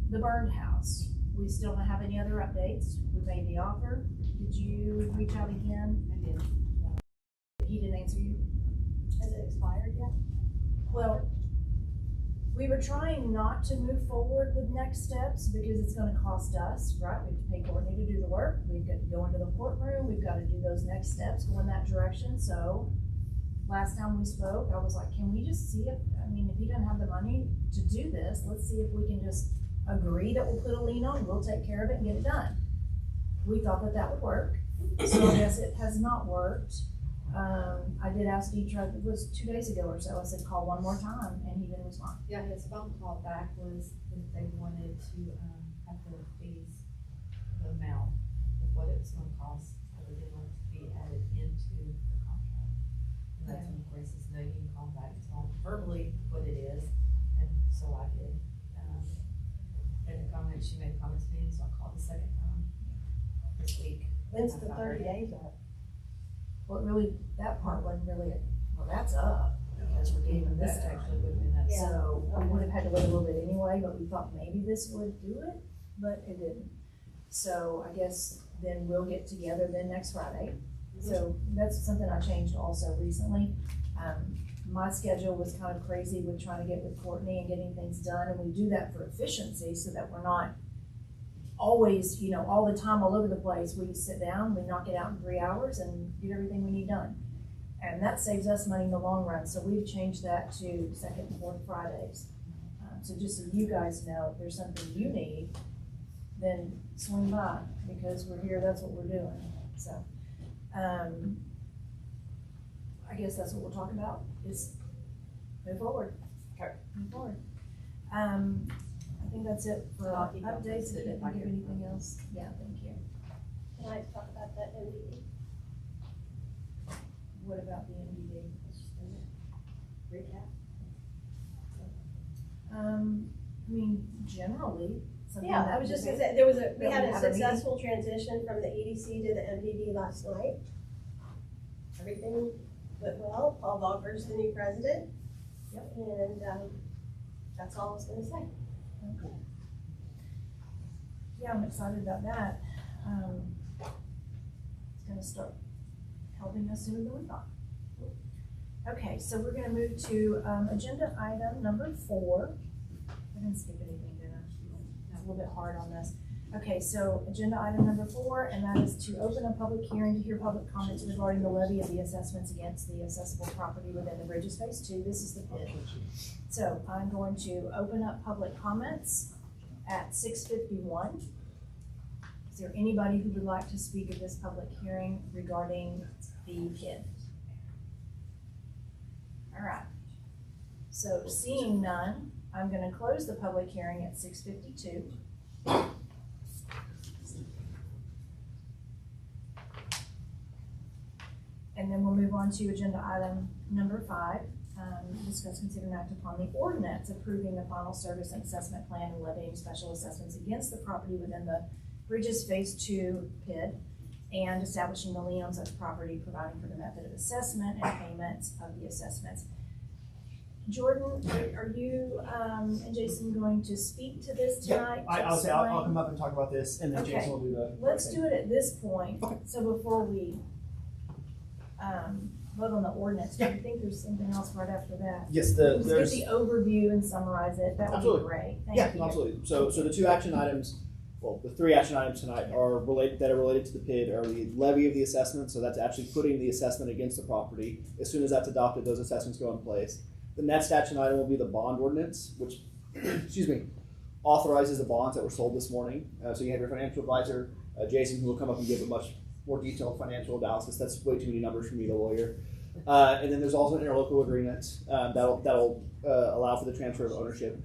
The burned house, we still don't have any other updates. We made the offer. Did you reach out again? I did. He didn't answer you? Has it expired yet? Well, we were trying not to move forward with next steps because it's gonna cost us, right? We have to pay Courtney to do the work. We've got to go into the courtroom. We've got to do those next steps, go in that direction. So last time we spoke, I was like, can we just see if he doesn't have the money to do this, let's see if we can just agree that we'll put a lien on, we'll take care of it and get it done. We thought that that would work. So I guess it has not worked. I did ask Detroit, it was 2 days ago or so, I said, call one more time, and he didn't respond. Yeah, his phone call back was that they wanted to, have the fees, the amount of what it was gonna cost, so they wanted to be added into the contract. And that's when, of course, he says, no, you can call back and tell them verbally what it is, and so I did. And the comment, she made comments to me, so I called the second time this week. When's the 30 days up? Well, really, that part wasn't really, well, that's up, because we're getting this That time. actually would have been that. Yeah. So we would have had to wait a little bit anyway, but we thought maybe this would do it, but it didn't. So I guess then we'll get together then next Friday. So that's something I changed also recently. My schedule was kind of crazy with trying to get with Courtney and getting things done, and we do that for efficiency so that we're not always, all the time all over the place. We sit down, we knock it out in 3 hours and get everything we need done. And that saves us money in the long run, so we've changed that to second and fourth Fridays. So just so you guys know, if there's something you need, then swing by, because we're here, that's what we're doing, so. I guess that's what we'll talk about, is move forward. Okay. Move forward. I think that's it for I'll keep updates. updated If you if I think of hear anything else, yeah, thank you. Can I talk about that MDD? What about the MDD? Recap? Generally, something Yeah, that I was just gonna we- say, we that had we a have a meeting. successful transition from the EDC to the MDD last night. Everything went well. Paul Volker's the new president. Yep. And, that's all I was gonna say. Okay. Yeah, I'm excited about that. It's gonna start helping us sooner than we thought. Okay, so we're gonna move to, agenda item number 4. I didn't skip anything, did I? It's a little bit hard on this. Okay, so agenda item number 4, and that is to open a public hearing to hear public comments regarding the levy of the assessments against the accessible property within the Bridges Phase 2. This is the bid. So I'm going to open up public comments at 6:51. Is there anybody who would like to speak at this public hearing regarding the PID? All right. So seeing none, I'm gonna close the public hearing at 6:52. And then we'll move on to agenda item number 5. Discuss, consider, and act upon the ordinance approving the final service and assessment plan and levying special assessments against the property within the Bridges Phase 2 PID, and establishing the lien on such property, providing for the method of assessment and payments of the assessments. Jordan, are you and Jason going to speak to this tonight? I'll say I'll come up and talk about this, and then Okay. Jason will do the. Let's do it at this point. So before we vote on the ordinance, do you think there's something else right after that? Yes, Let's there's. get the overview and summarize it. That would be Absolutely. great. Thank Yeah, you. absolutely. So the 2 action items well, the three action items tonight are related to the PID are the levy of the assessment, so that's actually putting the assessment against the property. As soon as that's adopted, those assessments go in place. The next action item will be the bond ordinance, which, excuse me, authorizes the bonds that were sold this morning. So you have your financial advisor, Jason, who will come up and give a much more detailed financial analysis. That's way too many numbers for me, the lawyer. And then there's also an interlocal agreement that'll allow for the transfer of ownership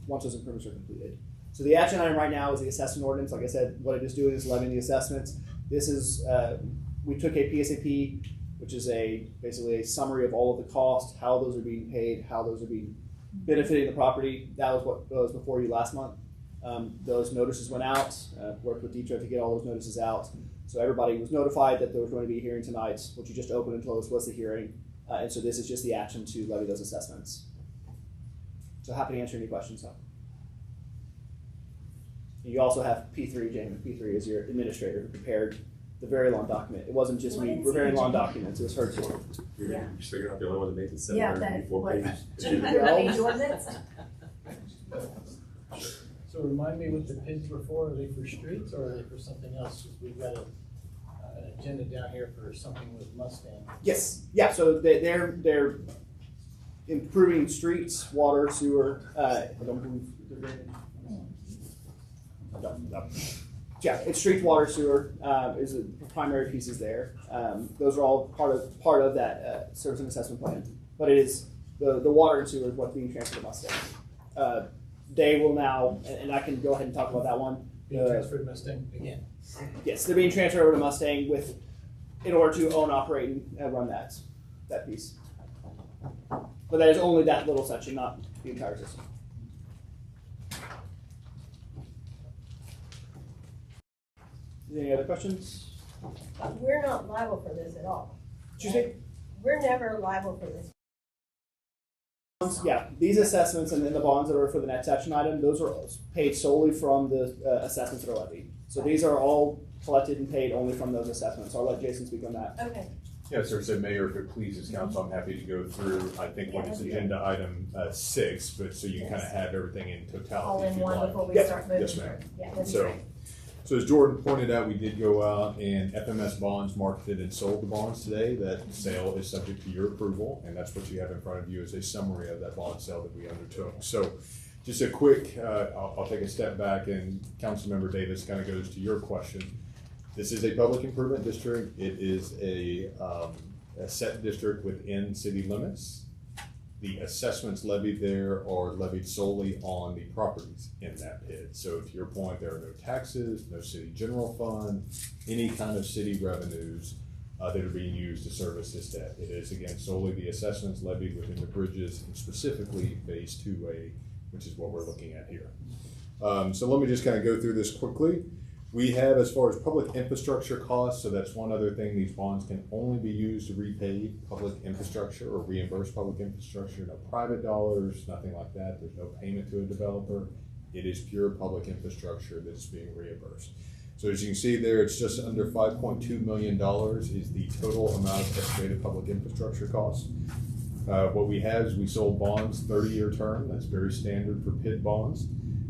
once those improvements are completed. So the action item right now is the assessment ordinance. Like I said, what it is doing is levying the assessments. This is, we took a PSAP, which is basically a summary of all of the costs, how those are being paid, how those are being benefiting the property. That was what was before you last month. Those notices went out, worked with Detroit to get all those notices out. So everybody was notified that there was going to be a hearing tonight, which you just opened and told us was the hearing. And so this is just the action to levy those assessments. So happy to answer any questions. You also have P3, Jamie. P3 is your administrator who prepared the very long document. It wasn't just me preparing long documents, it was her too. Yeah. So you're not the only one that made the Yeah, 784 pages. 200-page ordinance. So remind me what the PIDs were for. Are they for streets or are they for something else? 'Cause we've got an agenda down here for something with Mustang. Yes, yeah. So they're improving streets, water, sewer. I don't believe they're drainage. No. Yeah, it's streets, water, sewer is the primary pieces there. Those are all part of that service and assessment plan. But it is the water and sewer is what's being transferred to Mustang. They will now, and I can go ahead and talk about that one. Being transferred to Mustang again. Yes, they're being transferred over to Mustang in order to own, operate, and run that piece. But that is only that little section, not the entire system. Any other questions? We're not liable for this at all. Excuse me? We're never liable for this. Yeah, these assessments and then the bonds that are for the next action item, those are paid solely from the assessments that are levied. So these are all collected and paid only from those assessments. So I'll let Jason speak on that. Okay. Yes, sir. So Mayor, if it pleases council, I'm happy to go through, I think what is agenda item 6, but so you can kind of have everything in totality. All in if you one like. before we Yep. start moving. Yes, ma'am. Yeah, that'd be So, great. so as Jordan pointed out, we did go out and FMS Bonds marketed and sold the bonds today. That sale is subject to your approval, and that's what you have in front of you is a summary of that bond sale that we undertook. So just a quick, I'll take a step back, and Councilmember Davis kind of goes to your question. This is a public improvement district. It is a set district within city limits. The assessments levied there are levied solely on the properties in that PID. So to your point, there are no taxes, no city general fund, any kind of city revenues that are being used to service this debt. It is again solely the assessments levied within the bridges and specifically phase 2A, which is what we're looking at here. So let me just kind of go through this quickly. We have, as far as public infrastructure costs, so that's one other thing, these bonds can only be used to repay public infrastructure or reimburse public infrastructure, no private dollars, nothing like that. There's no payment to a developer. It is pure public infrastructure that's being reimbursed. So as you can see there, it's just under $5.2 million is the total amount of estimated public infrastructure costs. What we have is we sold bonds 30-year term. That's very standard for PID bonds.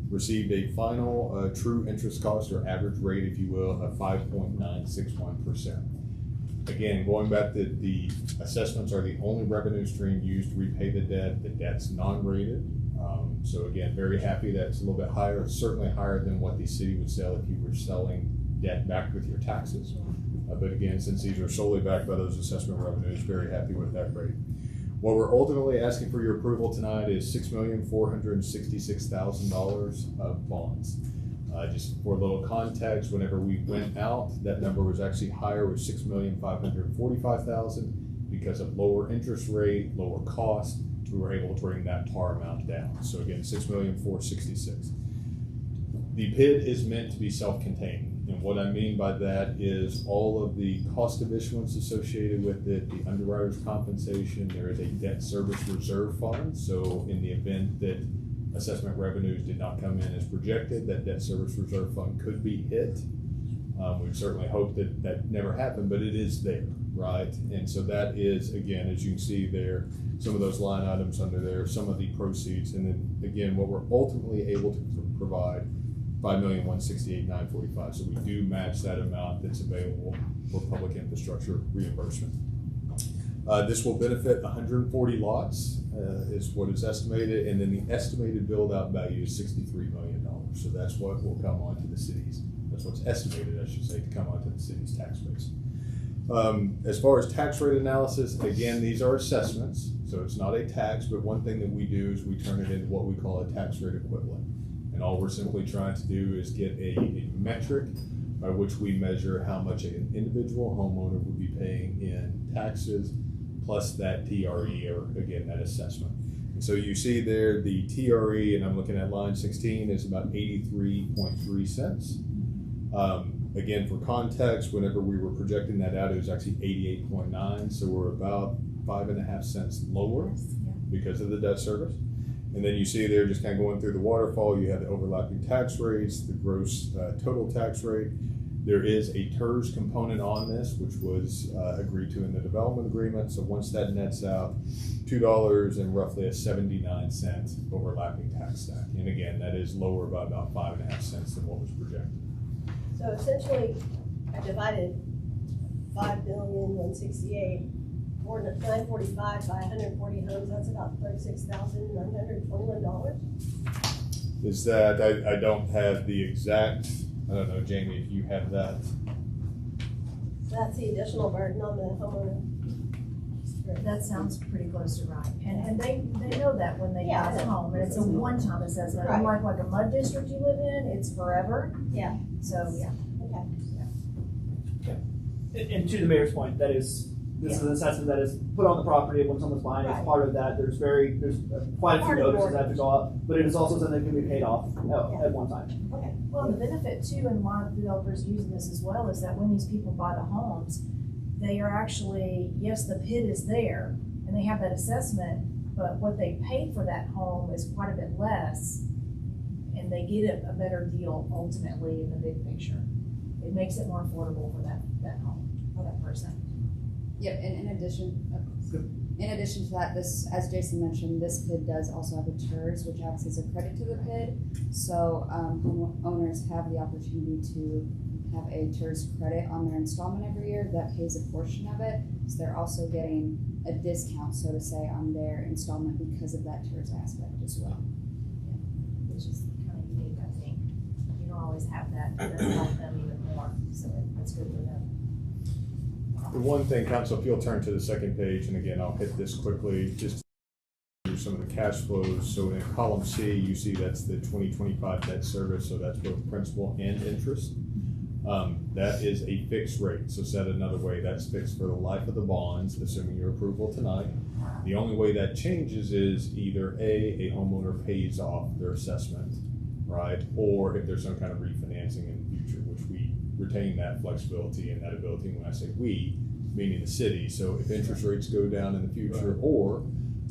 Received a final true interest cost or average rate, if you will, of 5.961%. Again, going back to the assessments are the only revenue stream used to repay the debt. The debt's non-rated. So again, very happy that it's a little bit higher. It's certainly higher than what the city would sell if you were selling debt backed with your taxes. But again, since these are solely backed by those assessment revenues, very happy with that rate. What we're ultimately asking for your approval tonight is $6,466,000 of bonds. Just for a little context, whenever we went out, that number was actually higher with $6,545,000 because of lower interest rate, lower cost. We were able to bring that TAR amount down. So again, $6,466,000. The PID is meant to be self-contained. And what I mean by that is all of the cost of issuance associated with it, the underwriter's compensation, there is a debt service reserve fund. So in the event that assessment revenues did not come in as projected, that debt service reserve fund could be hit. We certainly hope that that never happened, but it is there, right? And so that is, again, as you can see there, some of those line items under there, some of the proceeds. And then again, what we're ultimately able to provide $5,168,945. So we do match that amount that's available for public infrastructure reimbursement. This will benefit 140 lots, is what is estimated, and then the estimated build-out value is $63 million. So that's what will come onto the city's, that's what's estimated, I should say, to come onto the city's tax base. As far as tax rate analysis, again, these are assessments, so it's not a tax, but one thing that we do is we turn it into what we call a tax rate equivalent. And all we're simply trying to do is get a metric by which we measure how much an individual homeowner would be paying in taxes plus that TRE, or again, that assessment. And so you see there the TRE, and I'm looking at line 16, is about 83.3 cents. Again, for context, whenever we were projecting that out, it was actually 88.9, so we're about 5.5 cents lower because of the debt service. And then you see there, just kind of going through the waterfall, you have the overlapping tax rates, the gross total tax rate. There is a TERS component on this, which was agreed to in the development agreement. So once that nets out, $2 and roughly a 79-cent overlapping tax stack. And again, that is lower by about 5.5 cents than what was projected. So essentially, I divided 5,168,945 by 140 homes. That's about $36,921. Is that, I don't have the exact, I don't know, Jamie, if you have that. So that's the additional burden on the homeowner. That sounds pretty close to right. And they know that when they buy the home, and it's a one-time assessment. Right. Unlike like a mud district you live in, it's forever. Yeah. So, yeah. Okay. And to the mayor's point, that is, this is an assessment that is put on the property when someone's buying. It's part of that. There's quite a few notices that have to go up, but it is also something that can be paid off at one time. Okay. Well, the benefit too, and why developers use this as well, is that when these people buy the homes, they are actually, yes, the PID is there, and they have that assessment, but what they paid for that home is quite a bit less, and they get a better deal ultimately in the big picture. It makes it more affordable for that home, for that person. Yep, and in addition to that, this, as Jason mentioned, this PID does also have a TERS, which acts as a credit to the PID. So homeowners have the opportunity to have a TERS credit on their installment every year that pays a portion of it. So they're also getting a discount, so to say, on their installment because of that TERS aspect as well. Yeah. Which is kind of unique, I think. You don't always have that, but that'll help them even more. So that's good for them. The one thing, Council, if you'll turn to the second page, and again, I'll hit this quickly, just through some of the cash flows. So in column C, you see that's the 2025 debt service, so that's both principal and interest. That is a fixed rate. So said another way, that's fixed for the life of the bonds, assuming your approval tonight. The only way that changes is either a homeowner pays off their assessment, right? Or if there's some kind of refinancing in the future, which we retain that flexibility and that ability. When I say we, meaning the city. So if interest rates go down in the future, or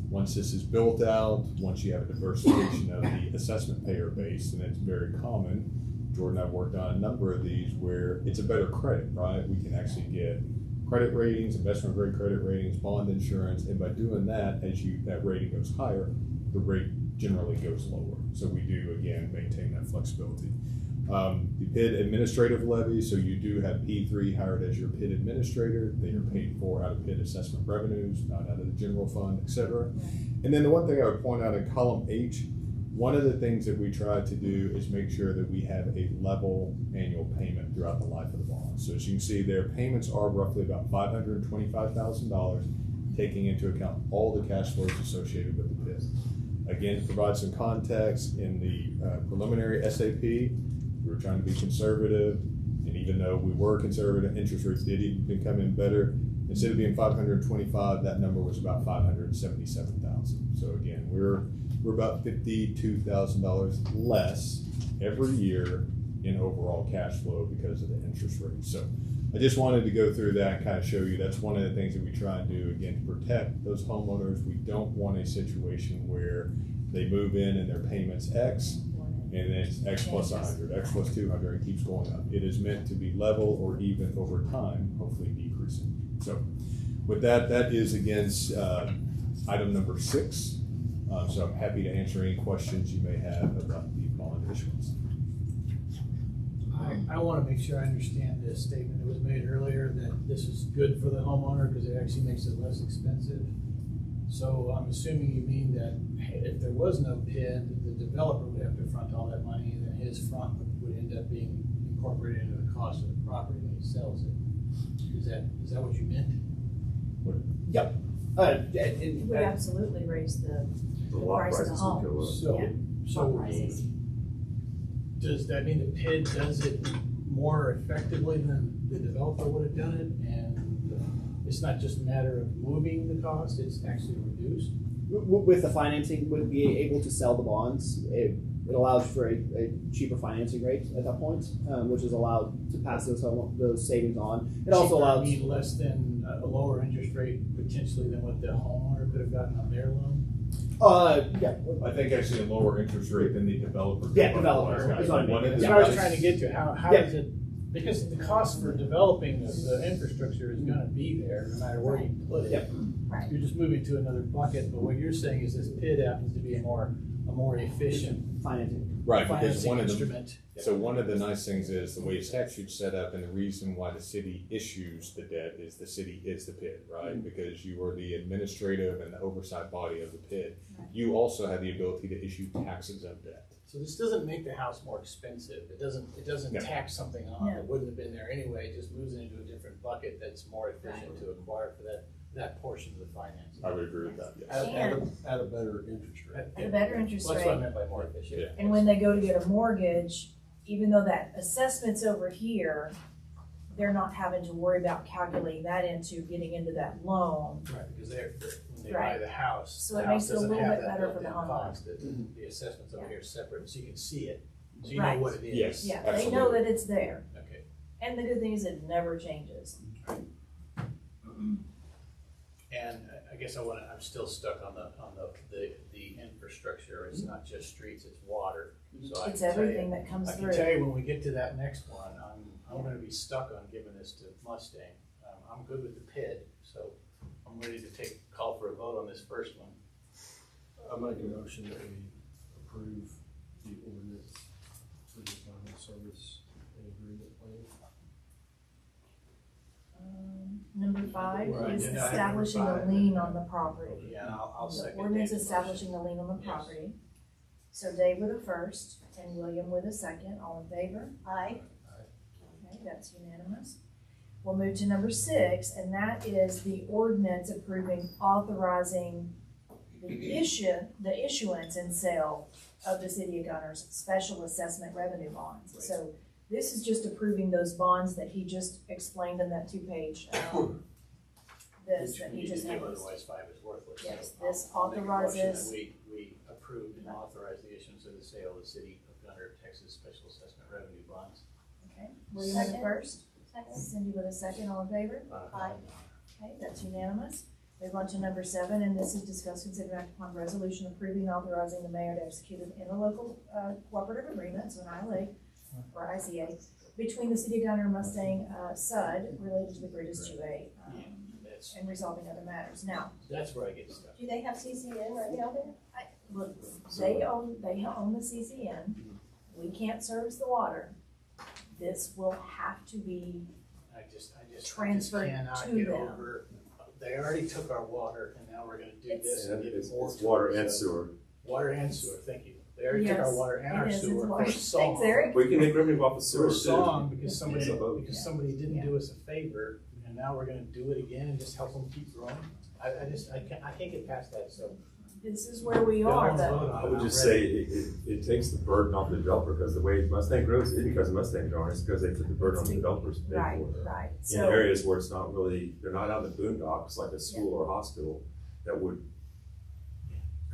once this is built out, once you have a diversification of the assessment payer base, and it's very common, Jordan and I've worked on a number of these where it's a better credit, right? We can actually get credit ratings, investment grade credit ratings, bond insurance, and by doing that, as that rating goes higher, the rate generally goes lower. So we do, again, maintain that flexibility. The PID administrative levy, so you do have P3 hired as your PID administrator. They are paid for out of PID assessment revenues, not out of the general fund, etc. And then the one thing I would point out in column H, one of the things that we try to do is make sure that we have a level annual payment throughout the life of the bond. So as you can see, their payments are roughly about $525,000, taking into account all the cash flows associated with the PID. Again, to provide some context, in the preliminary SAP, we were trying to be conservative, and even though we were conservative, interest rates did even come in better. Instead of being 525, that number was about 577,000. So again, we're about $52,000 less every year in overall cash flow because of the interest rate. So I just wanted to go through that and kind of show you that's one of the things that we try and do, again, to protect those homeowners. We don't want a situation where they move in and their payment's X, and then it's X plus 100, X plus 200, and keeps going up. It is meant to be level or even over time, hopefully decreasing. So with that, that is against item number 6. So I'm happy to answer any questions you may have about the bond issuance. I wanna make sure I understand this statement that was made earlier, that this is good for the homeowner because it actually makes it less expensive. So I'm assuming you mean that if there was no PID, the developer would have to front all that money, and then his front would end up being incorporated into the cost of the property when he sells it. Is that what you meant? Yep. It would absolutely raise the lot price of the prices would home. go up. So, Yeah. so Prices. does that mean the PID does it more effectively than the developer would have done it? And it's not just a matter of moving the cost, it's actually reduced? With the financing, would be able to sell the bonds. It allows for a cheaper financing rate at that point, which is allowed to pass those savings on. It also Cheaper, allows mean less than a lower interest rate potentially than what the homeowner could have gotten on their loan? Yeah. I think actually a lower interest rate than the developer. Yeah, developer. That's That's what I mean. That's what I was trying to get to. How does it, because the cost for developing the infrastructure is gonna be there no matter where you put it. Yep. Right. You're just moving to another bucket, but what you're saying is this PID happens to be a more efficient financing. Right, because financing one of the, instrument. so one of the nice things is the way statute's set up, and the reason why the city issues the debt is the city is the PID, right? Because you are the administrative and the oversight body of the PID. You also have the ability to issue taxes of debt. So this doesn't make the house more expensive. It doesn't No. tax something on No. that wouldn't have been there anyway. It just moves it into a different bucket that's more efficient to acquire for that portion of the financing. I would agree with that, yes. At a better interest rate. At a better interest Well, that's what I rate. meant by more efficient. Yeah. And when they go to get a mortgage, even though that assessment's over here, they're not having to worry about calculating that into getting into that loan. Right, because when they buy Right. the house, So the it house makes it a doesn't little have bit that better for the built-in homeowner. cost. The assessment's over here separate, so you can see it, so you know Right. what it is. Yes. Yeah, they know Absolutely. that it's there. Okay. And the good thing is it never changes. And I guess I'm still stuck on the infrastructure. It's not just streets, it's water. So I It's can tell you- everything that comes I can through. tell you when we get to that next one, I'm gonna be stuck on giving this to Mustang. I'm good with the PID, so I'm ready to call for a vote on this first one. I make a motion that we approve the ordinance for the final service and agreement plan. Number 5 Right, is yeah, no, establishing number a 5. lien on the property. Yeah, and I'll The second ordinance Dave's establishing motion. a lien on the Yes. property. So Dave with a first and William with a second, all in favor? Aye. Okay, that's unanimous. We'll move to number 6, and that is the ordinance authorizing the issuance and sale of the city of Gunter's special assessment revenue bonds. So this is just approving those bonds that he just explained in that 2-page, this Which that we he need to just do, handed. otherwise 5 is worthless. Yes, So this I'll make a motion that authorizes- We approved and authorized the issuance of the sale of the city of Gunter, Texas Special Assessment Revenue Bonds. Okay, William with a Second. first, Second. Cindy with a second, all in favor? Aye. Okay, that's unanimous. Move on to number 7, and this is discuss, consider, and act upon resolution approving, authorizing the mayor to execute an interlocal cooperative agreement, so an ILA, or ICA, between the city of Gunter and Mustang SUD related to the Bridges 2A, That's, and resolving other matters. Now, that's where I get stuck. Do they have CCN right now there? look, they own the CCN. We can't service the water. This will have to be, I just Transferred cannot to get them. over, they already took our water and now we're gonna do It's- this and give It's more to water it, and so- sewer. Water and sewer, thank you. They already took our Yes, water and our it is, it's sewer for water. a song. Thanks, Eric. We can make revenue off of For sewer a too. song because somebody, It's a vote. because somebody didn't do us a favor and now we're gonna do it again and just help them keep growing. I can't get past that, so. this is where we Don't are, wanna though. vote on I it, would I'm just ready. say it takes the burden off the developer, because the way Mustang grows isn't because of Mustang growing, it's because they took the burden on the developers to pay Right, for it. right. In So, areas where it's not really, they're not out in the boondocks like a school or a hospital that would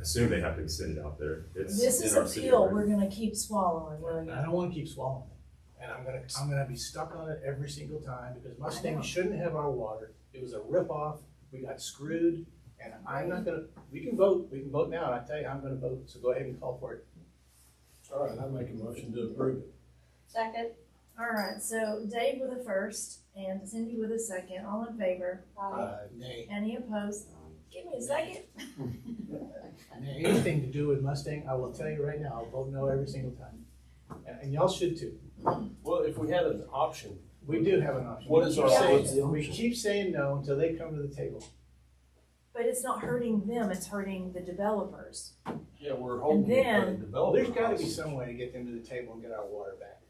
assume they have to extend it out there. It's this in is our a city pill already. we're gonna keep swallowing, William. I don't wanna keep swallowing it. And I'm gonna be stuck on it every single time because Mustang shouldn't have our water. It was a ripoff. We got screwed. And I'm not gonna, we can vote now, and I tell you, I'm gonna vote, so go ahead and call for it. All right, I make a motion to approve it. Second. All right, so Dave with a first and Cindy with a second, all in favor. Nay. Any opposed? Give me a second. Anything to do with Mustang, I will tell you right now, I'll vote no every single time. And y'all should too. Well, if we had an option, We do have an option. What is We our- keep saying- what's the We option? keep saying no until they come to the table. But it's not hurting them, it's hurting the developers. yeah, we're holding then- the developer. There's gotta be costs. some way to get them to the table and get our water back.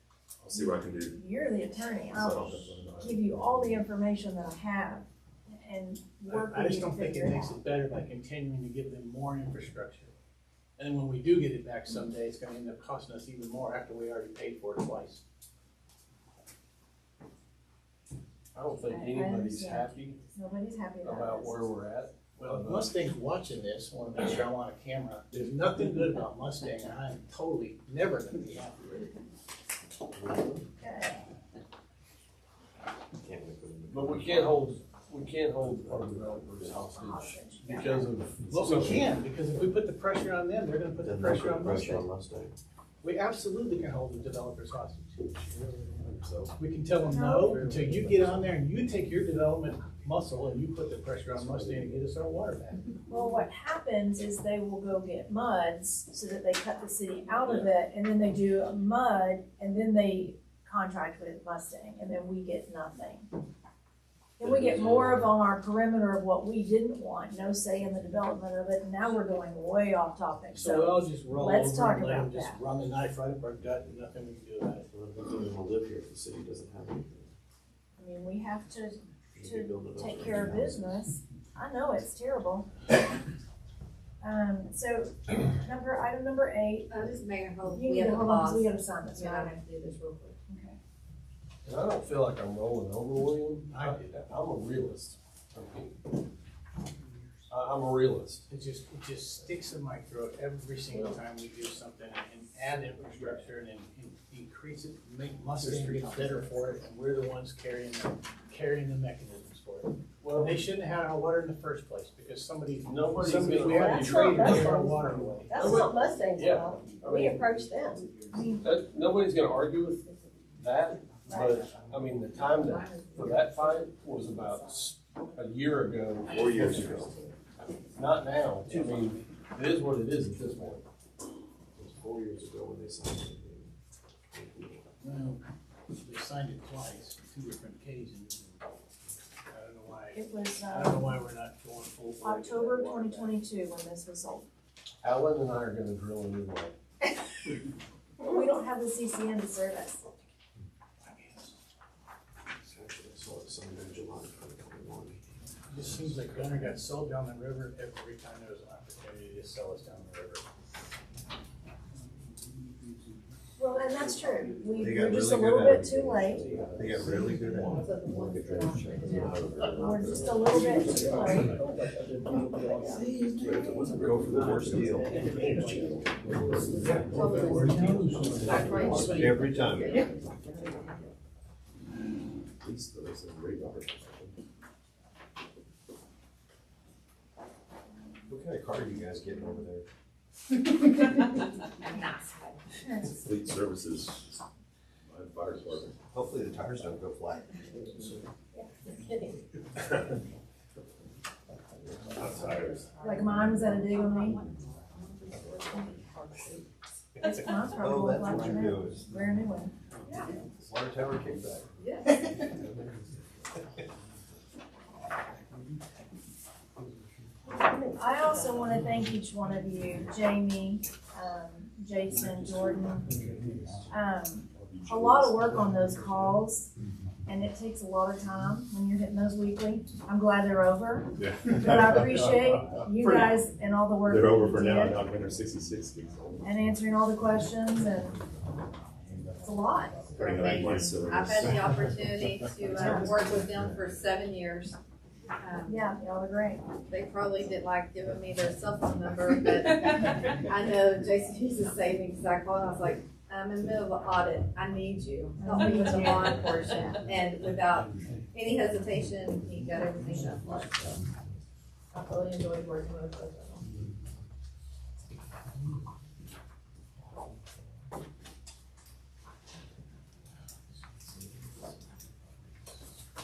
I'll see what I can do. You're the attorney, I will So, give you all the information that I have and work I with just you to don't think figure it it makes out. it better by continuing to give them more infrastructure. And when we do get it back someday, it's gonna end up costing us even more after we already paid for it twice. I don't think I anybody's understand. happy Nobody's happy about about this. where we're at. Well, if Mustang's watching this, I wanna make sure I'm on camera, there's nothing good about Mustang, and I'm totally never gonna be happy with it. Okay. Can't wait for them to But come. we can't hold our developers hostage because of. Well, we can, because if we put the pressure on them, they're gonna put the Then pressure put on pressure on Mustang. Mustang. We absolutely can hold the developers hostage. So we can tell them no until you get on there and you take your development muscle and you put the pressure on Mustang to get us our water back. Well, what happens is they will go get MUDs so that they cut the city out of it, and then they do a MUD, and then they contract with Mustang, and then we get nothing. And we get more of on our perimeter of what we didn't want, no say in the development of it, and now we're going way off topic, So so. I'll just roll let's over talk and let them about just that. run the knife right up our gut and nothing we can do about it. Well, if they want to live here if the city doesn't have anything. I mean, we have to Maybe build it take over care of 100 business. I know it's terrible. So, item number 8, Just Mayor, hold, you we need have to a hold on, because pause. we gotta sign this, Yeah, I right? have to do this real quick. Okay. And I don't feel like I'm rolling over, William. I did. I'm a realist. I'm a realist. It just sticks in my throat every single time we do something and add infrastructure and increase it, make Mustang get better for it, and we're the ones carrying the mechanisms for it. Well, They shouldn't have had our water in the first place because Nobody's we gonna had argue. to trade to give our water away. That's not Mustang's Yeah. fault. I We mean, approached them. nobody's gonna argue with that, but, I mean, the time for that fight was about a year ago. 4 years ago. Not now. I mean, it is what it is at this point. It was 4 years ago when they signed it. Well, they signed it twice, 2 different occasions. I don't know why, It was, I don't know why we're not going full. force. October 2022 when this was sold. Alan and I are gonna drill a new line. We don't have the CCN to serve us. Actually, I saw it signed in July 2021. It just seems like Gunter got sold down the river every time there was an opportunity to sell us down the river. Well, and that's true. They We're got just a really little good at bit too late. They got really good at it. So the ones that are- We're just a little bit too late. Go for the worst deal. Every time. At least there's a great water. What kind of car are you guys getting over there? Fleet services, fire department. Hopefully the tires don't go flat. Not tires. Like mine was at a dig on me. It's mine's Oh, probably that's like what that. you do is Brand new one. water tower kickback. I also want to thank each one of you, Jamie, Jason, Jordan. A lot of work on those calls, and it takes a lot of time when you're hitting those weekly. I'm glad they're over, Yeah. but I appreciate you guys and all the work They're that over you for now, did, not 166 weeks old. and answering all the questions, and it's a lot. Bring it back once, so I've had the opportunity to work with them for 7 years. Yeah, y'all are great. They probably didn't like giving me their cell phone number, but I know Jason uses savings. I called and I was like, I'm in the middle of an audit. I need you. Help me with the bond portion. And without any hesitation, he got everything done for us. So I really enjoyed working with both of them.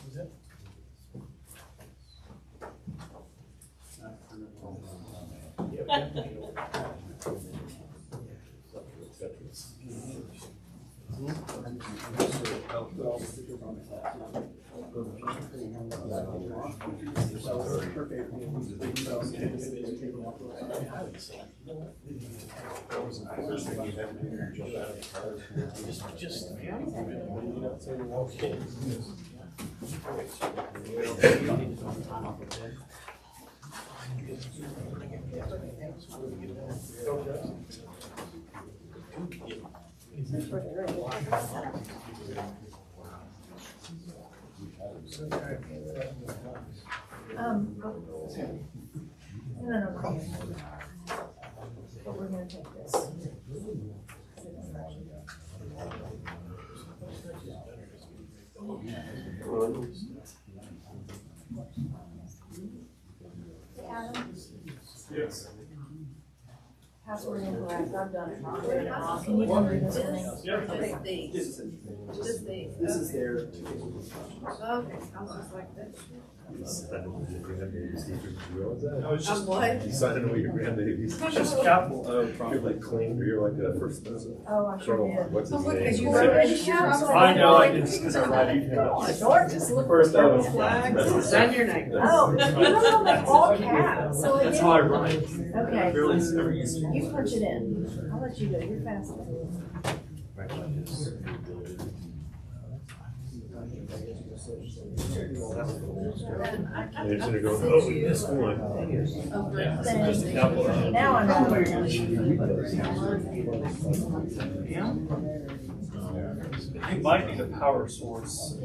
Was it? Yep, definitely. No, not yet. But we're gonna take this. Hey, Adam. Yes. Password incorrect, I've done it wrong. Can you come read this for me? Just these. Just these. This is their. Okay, I was just like that. I'm what? You signed away your grandbabies. Just capital O, You're probably. like clean, you're like a first person. Oh, I sure did. What's his Oh, look, name? as you wrote it I know, I did, because I read it. Short, just look. First O. Sign your name. Oh, you don't like all caps, so it That's is. how I write. Okay, Really, never used to. you punch it in. I'll let you go, you're fast. And it's gonna go, oh, this one. Just a capital O. Now I know. It might be the power source.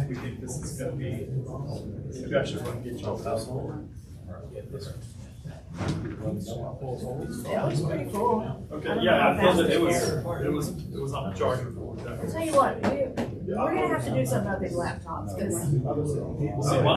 We think this is gonna be, maybe I should run get you a power. It looks pretty cool. Okay, yeah, I feel that it was on the charger for I'll that. tell you what, we're gonna have to do something about these laptops, cause So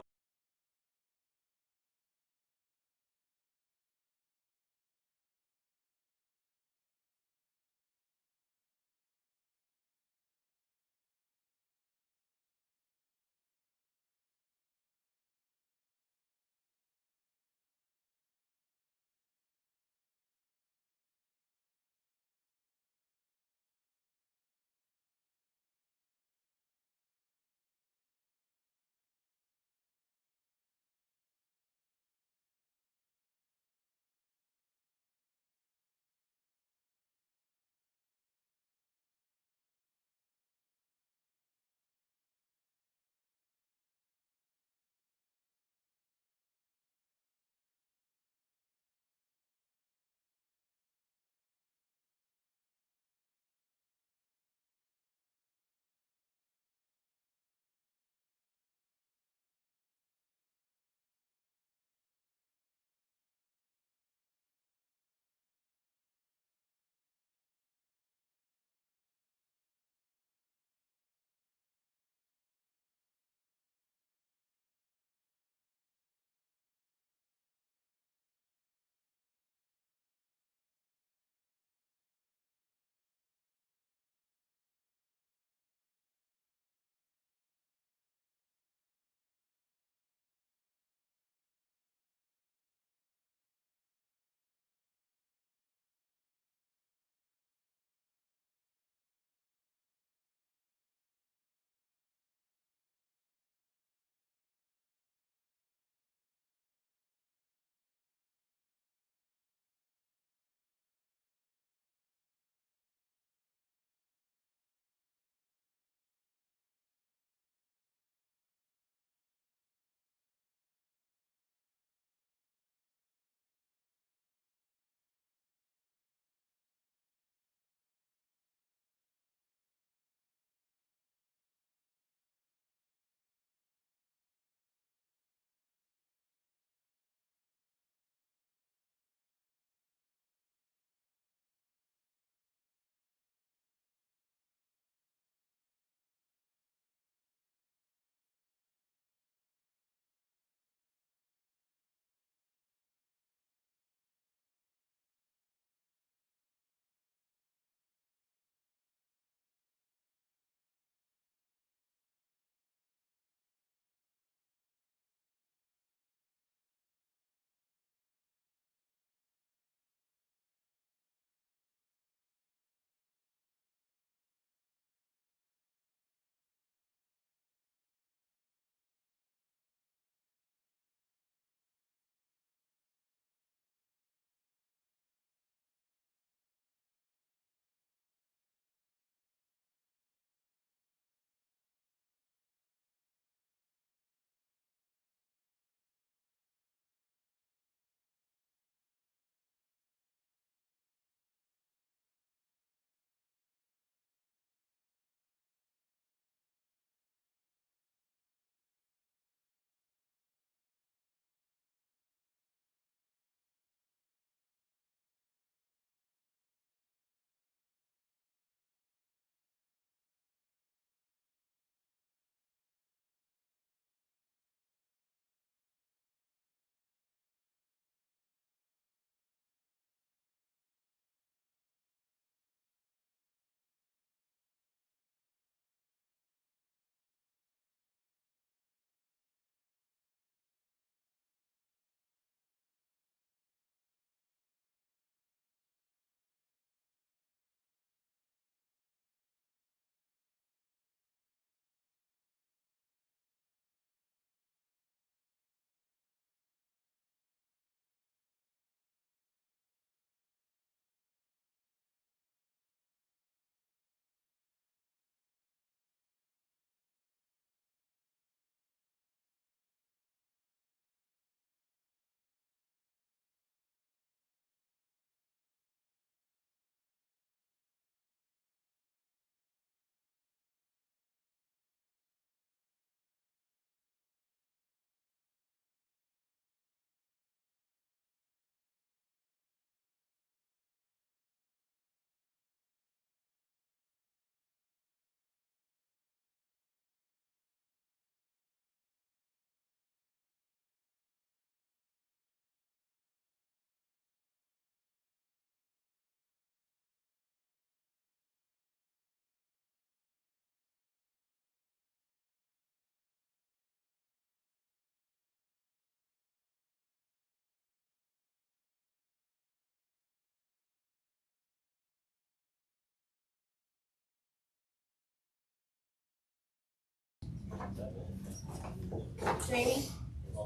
Jamie?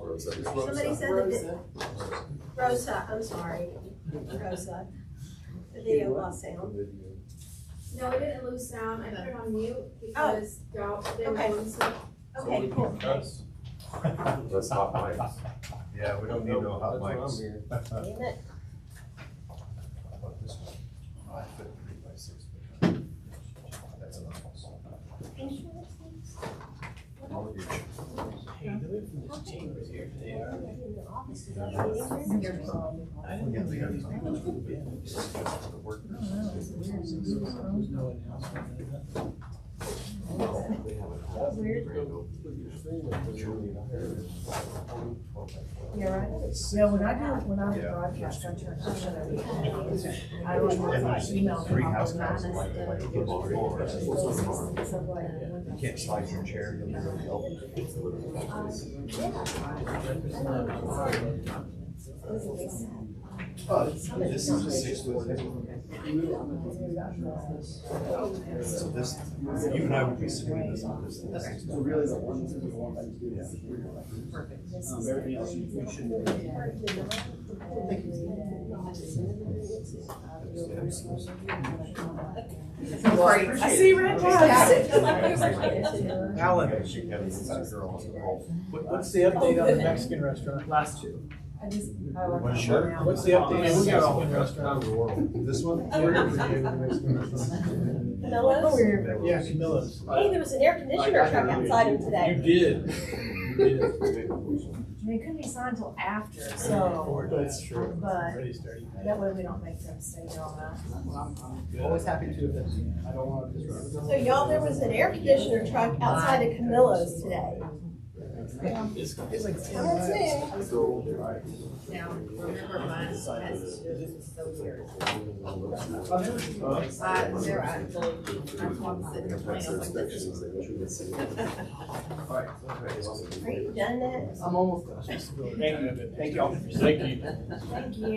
Rosa. Somebody said that, Rosa, I'm sorry, Rosa. The video lost sound. No, it didn't lose sound. I put it on mute because y'all, they were Okay. doing stuff. Okay, cool. That's hot mics. Yeah, we don't need no hot That's what I'm mics. hearing. Damn it. How about this one? Oh, I fit 3x6, but that's enough. Mortgage. Hey, the way from this chamber here, they are. I didn't know they had these people who have been. There's no announcement, nothing. That was weird. Yeah, right. No, when I broadcast, I turn it. I was email. Three houses, like, football floor. You can't slide your chair, you'll never help. This is a 6-foot. So this, you and I would be sitting in this office. So really the ones that we want to do is. Perfect. Everything else we should. I see red flags. Alan. What's the update on the Mexican restaurant? Last two. One shirt. What's the update on the Mexican restaurant? This one? Camilla's? Yeah, Camilla's. Hey, there was an air conditioner truck outside him You today. did. You did. I mean, it couldn't be signed till after, so, That's true. but Ready, steady. that way we don't make them stay there all night. Always happy to if it's, I don't want to disrupt. So y'all, there was an air conditioner truck outside of Camilla's today. It's like. Now, remember mine has so weird. They're I was sitting there playing, I was like, this is. Are you done that? I'm almost done. Thank you. Thank y'all. Thank you. Thank you.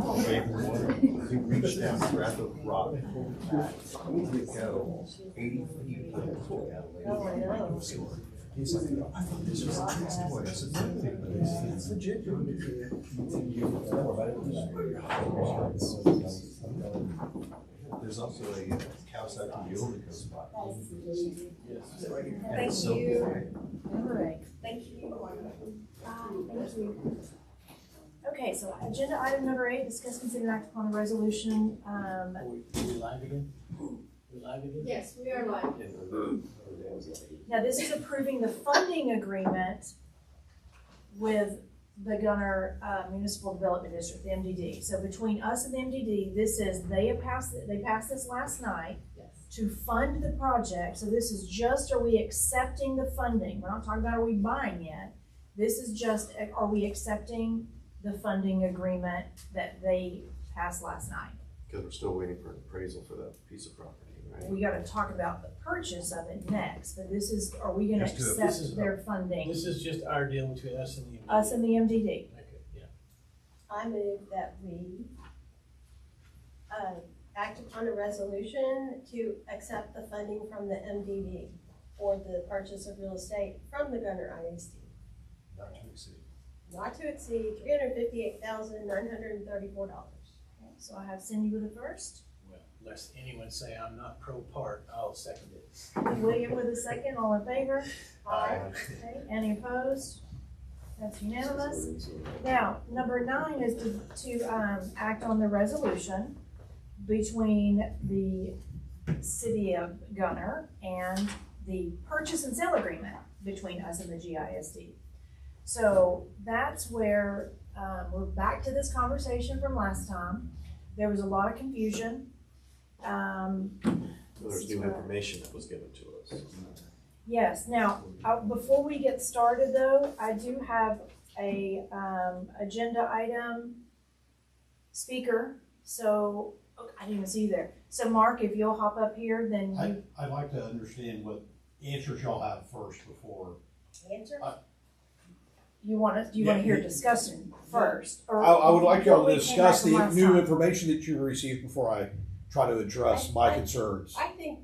He reached down, grabbed a rock, would go 80 feet. He's like, I thought this was a kid's toy. I said, "No, it's legit. There's also a Kawasaki Mule that goes by. Thank you. All right. Thank you. Thank you. Okay, so agenda item number 8, discuss, consider, and act upon a resolution, Are we live again? We live again? Yes, we are live. now this is approving the funding agreement with the Gunter Municipal Development District, the MDD. So between us and the MDD, this is, they passed this last night Yes. to fund the project. So this is just, are we accepting the funding? We're not talking about are we buying yet. This is just, are we accepting the funding agreement that they passed last night? Because we're still waiting for an appraisal for that piece of property, right? We gotta talk about the purchase of it next, but this is, are we gonna Just do it. This is- accept their funding? This is just our deal between us and the. Us and the MDD. Okay, yeah. I move that we act upon a resolution to accept the funding from the MDD for the purchase of real estate from the Gunter ISD. Not to exceed. Not to exceed $358,934. So I have Cindy with the first, Well, lest anyone say I'm not pro part, I'll second it. William with the second, all in favor? Aye. Okay, any opposed? That's unanimous. Now, number 9 is to act on the resolution between the city of Gunter and the purchase and sale agreement between us and the GISD. So that's where we're back to this conversation from last time. There was a lot of confusion. So there's new information that was given to us. Yes, now, before we get started though, I do have a agenda item speaker. So I didn't even see you there. So Mark, if you'll hop up here, then you, I'd like to understand what answers y'all have first before. Answer? you want to hear discussion first? Or I would like y'all what to we came back discuss from the last new time? information that you received before I try to address my concerns. I think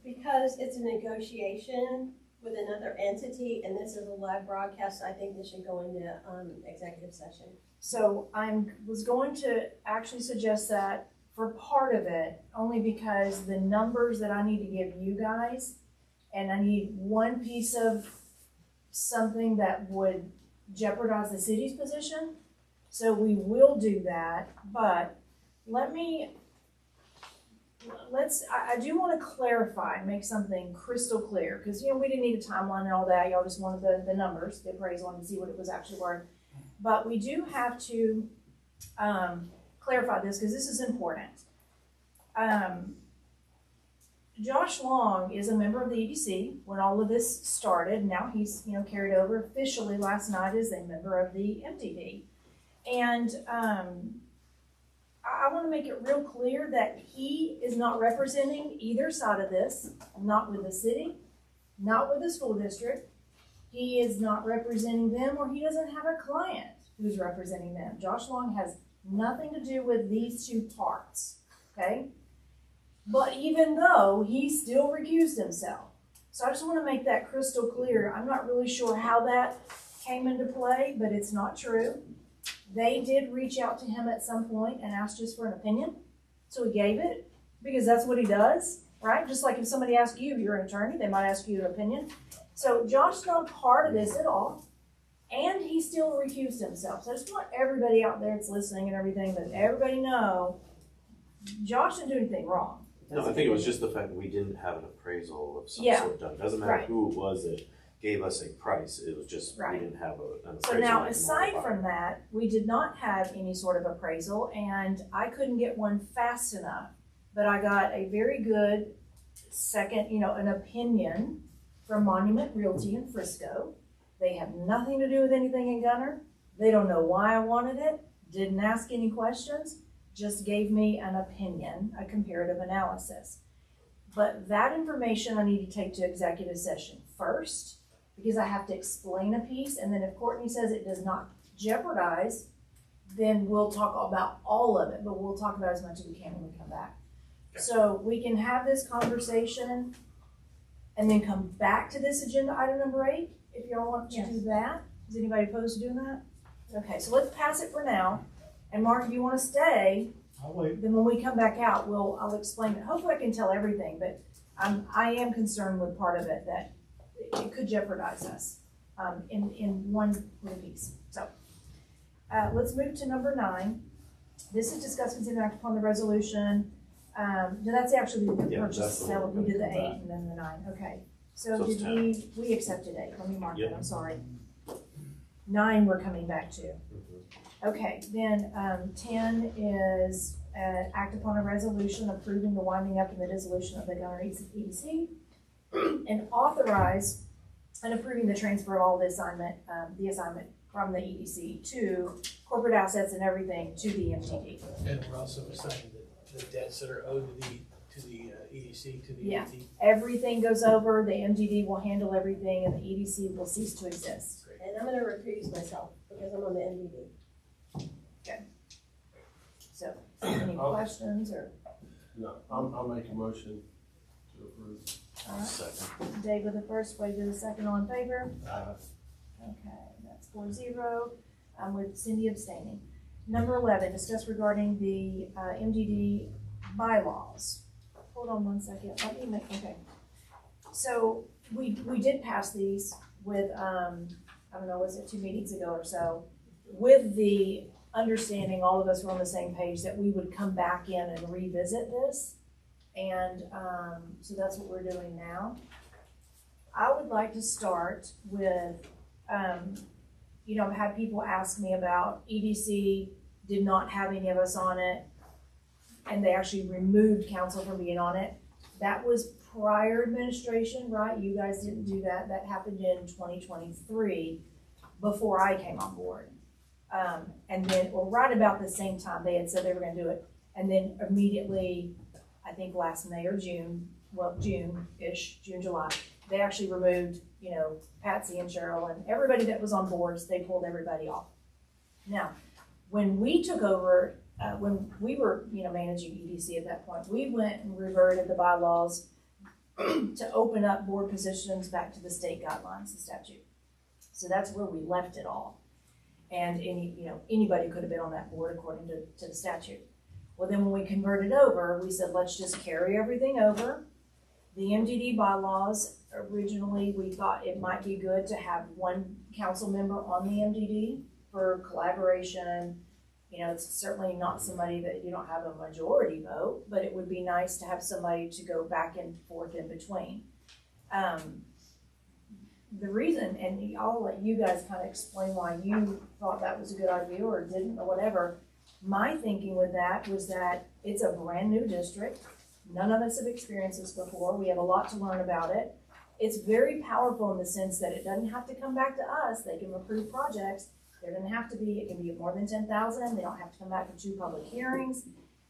because it's a negotiation with another entity and this is a live broadcast, I think this should go into executive session. So was going to actually suggest that for part of it, only because the numbers that I need to give you guys, and I need one piece of something that would jeopardize the city's position. So we will do that, but I do want to clarify, make something crystal clear, because, we didn't need a timeline and all that. Y'all just wanted the numbers, the appraisal, and to see what it was actually worth. But we do have to clarify this, because this is important. Josh Long is a member of the EDC when all of this started. Now he's, carried over officially last night as a member of the MTD. And I want to make it real clear that he is not representing either side of this, not with the city, not with the school district. He is not representing them, or he doesn't have a client who's representing them. Josh Long has nothing to do with these two parts, okay? But even though he still recused himself. So I just want to make that crystal clear. I'm not really sure how that came into play, but it's not true. They did reach out to him at some point and asked just for an opinion. So he gave it, because that's what he does, right? Just like if somebody asks you, you're an attorney, they might ask you an opinion. So Josh's not part of this at all, and he still recused himself. So I just want everybody out there that's listening and everything, that everybody know Josh didn't do anything wrong. No, I think it was just the fact that we didn't have an appraisal of some Yeah. sort done. Doesn't matter Right. who it was that gave us a price, it was just, Right. we didn't have an appraisal. So now, that aside modified. from that, we did not have any sort of appraisal, and I couldn't get one fast enough. But I got a very good second, an opinion from Monument Realty in Frisco. They have nothing to do with anything in Gunter. They don't know why I wanted it, didn't ask any questions, just gave me an opinion, a comparative analysis. But that information I need to take to executive session first, because I have to explain a piece, and then if Courtney says it does not jeopardize, then we'll talk about all of it, but we'll talk about as much as we can when we come back. So we can have this conversation and then come back to this agenda item number 8, if y'all want to do that. Is anybody opposed to doing that? Okay, so let's pass it for now. And Mark, if you want to stay, I'll wait. then when we come back out, I'll explain it. Hopefully I can tell everything, but I am concerned with part of it that it could jeopardize us in one little piece. So let's move to number 9. This is discuss, consider, and act upon the resolution. No, that's actually the Yeah, purchase that's the sale. one We did the we're 8 gonna and then the 9. Okay. So So it's did we accepted 8? Let me mark Yep. that. I'm sorry. 9 we're coming back to. Mhm. Okay, then 10 is act upon a resolution approving the winding up and the dissolution of the Gunter EDC, and authorize and approving the transfer of all the assignment from the EDC to corporate assets and everything to the MTD. And we're also assigning the debts that are owed to the EDC, to the Yeah. EDT. Everything goes over, the MTD will handle everything, and the EDC will cease to exist. And I'm gonna recuse myself because I'm on the MDD. So, any questions or, No, I'll make a motion to approve. all right, Second. Dave with the first, Wade with the second, all in favor? Uh, Okay, that's 4-0, with Cindy abstaining. Number 11, discuss regarding the MDD bylaws. Hold on one second, let me make, okay. So, we did pass these with, I don't know, was it 2 meetings ago or so, with the understanding, all of us were on the same page, that we would come back in and revisit this. And so that's what we're doing now. I would like to start with, I've had people ask me about EDC, did not have any of us on it, and they actually removed council from being on it. That was prior administration, right? You guys didn't do that. That happened in 2023, before I came on board. And then, or right about the same time, they had said they were gonna do it. And then immediately, I think last May or June, well, June-ish, June, July, they actually removed, Patsy and Cheryl and everybody that was on boards, they pulled everybody off. Now, when we took over, when we were, managing EDC at that point, we went and reverted the bylaws to open up board positions back to the state guidelines and statute. So that's where we left it all. And anybody could have been on that board according to the statute. Well, then when we converted over, we said, let's just carry everything over. The MDD bylaws, originally, we thought it might be good to have one council member on the MDD for collaboration. It's certainly not somebody that you don't have a majority vote, but it would be nice to have somebody to go back and forth in between. The reason, and I'll let you guys kind of explain why you thought that was a good idea or didn't or whatever. My thinking with that was that it's a brand new district. None of us have experienced this before. We have a lot to learn about it. It's very powerful in the sense that it doesn't have to come back to us. They can approve projects. There doesn't have to be, it can be more than 10,000. They don't have to come back for 2 public hearings.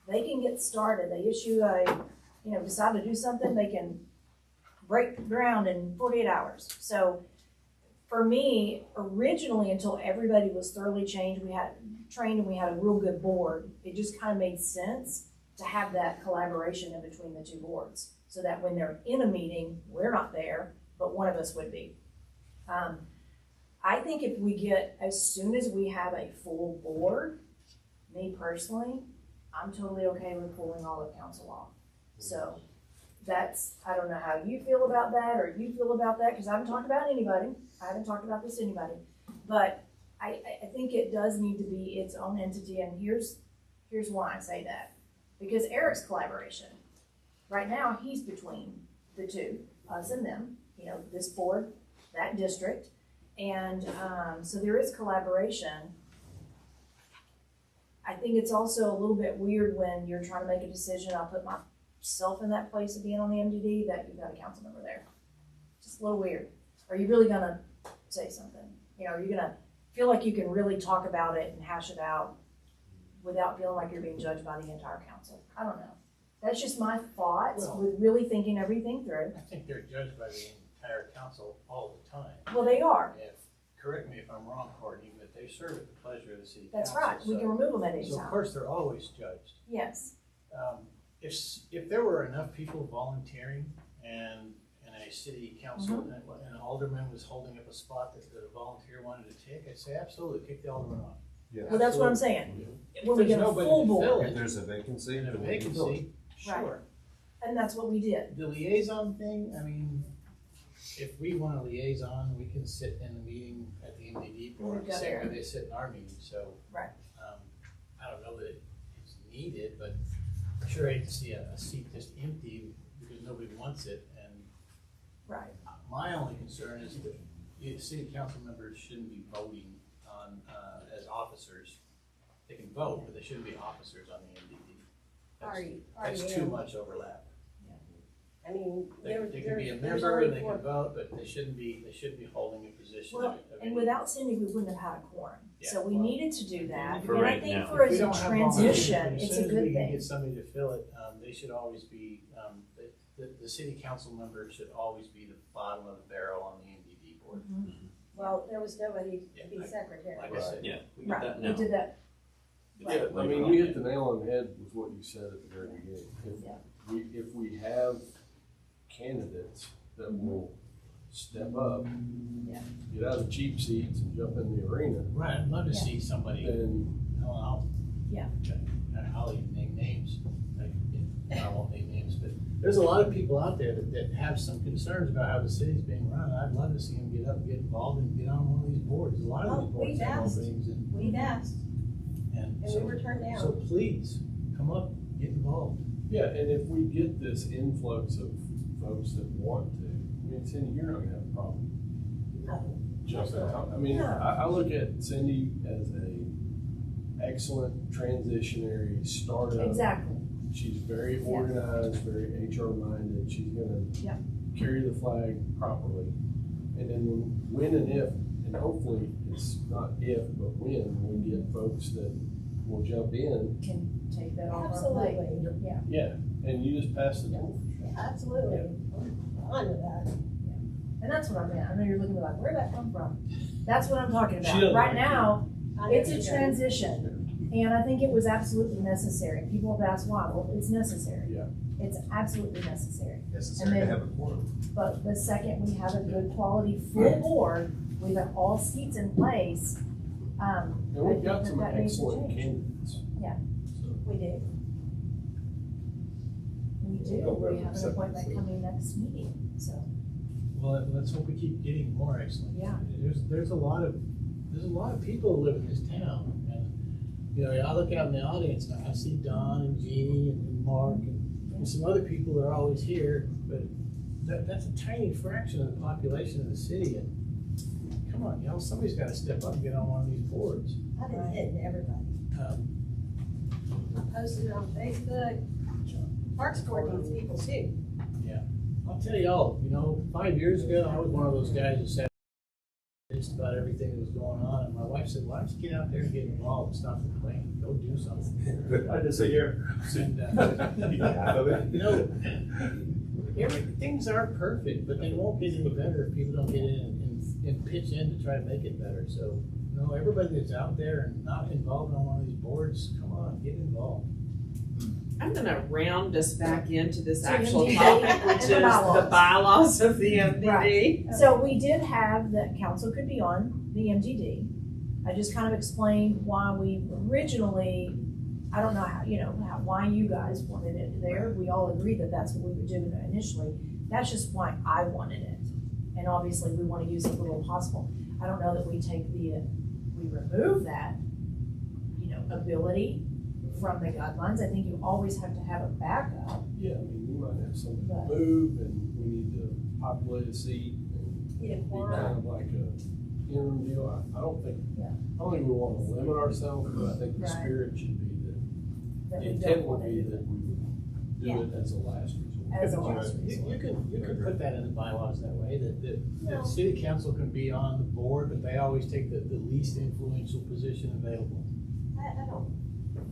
They can get started. They issue decide to do something, they can break ground in 48 hours. So for me, originally, until everybody was thoroughly trained and we had a real good board, it just kind of made sense to have that collaboration in between the 2 boards so that when they're in a meeting, we're not there, but one of us would be. I think if we get, as soon as we have a full board, me personally, I'm totally okay with pulling all of council off. So I don't know how you feel about that or you feel about that, because I haven't talked about anybody. I haven't talked about this to anybody. But I think it does need to be its own entity, and here's why I say that. Because Eric's collaboration, right now he's between the 2, us and them, this board, that district. And so there is collaboration. I think it's also a little bit weird when you're trying to make a decision. I'll put myself in that place of being on the MDD, that you've got a council member there. Just a little weird. Are you really gonna say something? Are you gonna feel like you can really talk about it and hash it out without feeling like you're being judged by the entire council? I don't know. That's just my thoughts with really thinking everything through. I think they're judged by the entire council all the time. Well, they are. Correct me if I'm wrong, Courtney, but they serve at the pleasure of the city council. That's right. We can remove them at any So time. of course, they're always judged. Yes. If there were enough people volunteering and a city council and an alderman was holding up a spot that a volunteer wanted to take, I'd say absolutely kick the alderman off. Yeah. Well, that's what I'm saying. When we There's get a nobody full to fill board. it. If there's a vacancy, In a then we can fill it. vacancy, sure. And that's what we did. The liaison thing, I mean, if we want a liaison, we can sit in the meeting at the MDD board We've the got same way Aaron. they sit in our meeting, so. Right. I don't know that it's needed, but I sure hate to see a seat just empty because nobody wants it, and Right. my only concern is that the city council members shouldn't be voting on, as officers. They can vote, but they shouldn't be officers on the MDD. That's too much overlap. I mean, They can be a there's member, only and they four. can vote, but they shouldn't be holding a position Well, of and any. without Cindy, we wouldn't have had a quorum. So we needed to do that. For And I right think now. for If we as a don't have volunteers, transition, but it's as a soon as good we can thing. get somebody to fill it, they should always be, the city council member should always be the bottom of the barrel on the MDD board. Well, there was nobody to Yeah, be secretary. Like I said. Yeah, we get Right, that we now. did that. Yeah, I mean, you hit the nail on the head with what you said at the very beginning. Yeah. If we have candidates that will step up, get out of the cheap seats and jump in the arena, Right, I'd love to Yeah. see somebody, then Yeah. I'll even name names, I won't name names, but there's a lot of people out there that have some concerns about how the city's being run. I'd love to see them get up, and get involved, and get on one of these boards. A lot of these boards we've have asked. openings, We've asked, and and so, we were turned down. so please, come up, get involved. yeah, and if we get this influx of folks that want to, I mean, Cindy, you're not gonna have a problem. No. Jumping out. I mean, No. I look at Cindy as a excellent transitionary startup. Exactly. She's very organized, very HR minded. She's gonna Yep. carry the flag properly. And then when and if, and hopefully it's not if, but when we get folks that will jump in, Can take that off our Absolutely. plate. Yeah. Yeah, and you just pass the torch. Absolutely. I'm fine with that. And that's what I meant. I know you're looking at me like, where'd that come from? That's what I'm talking She about. doesn't Right like now, I it's know a you don't. transition. And I think it was absolutely necessary. People have asked why. Well, it's necessary. Yeah. It's absolutely necessary. Necessary to then- have a quorum. But the second we have a good quality full board with all seats in place, And I we've think got some that needs to excellent change. candidates. Yeah. So, We do. We do. We have an appointment coming next meeting, so, Well, let's hope we keep getting more excellent. yeah. There's a lot of people who live in this town, and you know, I look out in the audience and I see Don and Jeannie and Mark and some other people that are always here, but that's a tiny fraction of the population of the city. And come on, y'all, somebody's got to step up and get on one of these boards. I've been hitting everybody. I posted it on Facebook. Parks Board needs people too. I'll tell y'all, you know, 5 years ago, I was one of those guys that sat just about everything that was going on, and my wife said, "Why don't you get out there and get involved and stop complaining? Go do something." I disagree. And, Half of it. you know, things aren't perfect, but they won't get any better if people don't get in and pitch in to try to make it better. So, you know, everybody that's out there and not involved on one of these boards, come on, get involved. I'm gonna round us back into this So actual MDD topic, which and is the the bylaws. bylaws of the MDD. So we did have that council could be on the MGD. I just kind of explained why we originally, I don't know how, why you guys wanted it there. We all agreed that that's what we would do initially. That's just why I wanted it. And obviously, we want to use it where possible. I don't know that we remove that, ability from the guidelines. I think you always have to have a backup. yeah, I mean, you might have something But- to move and we need to populate a seat and Get a be quorum. kind of like a interim deal. I don't think we want to limit ourselves, but I think the Right. spirit should be that, That the we intent don't would want be to that we would do Yeah. it as a last resort. As a But last resort. you can put that in the bylaws that way, that No. the city council can be on the board, but they always take the least influential position available. I don't.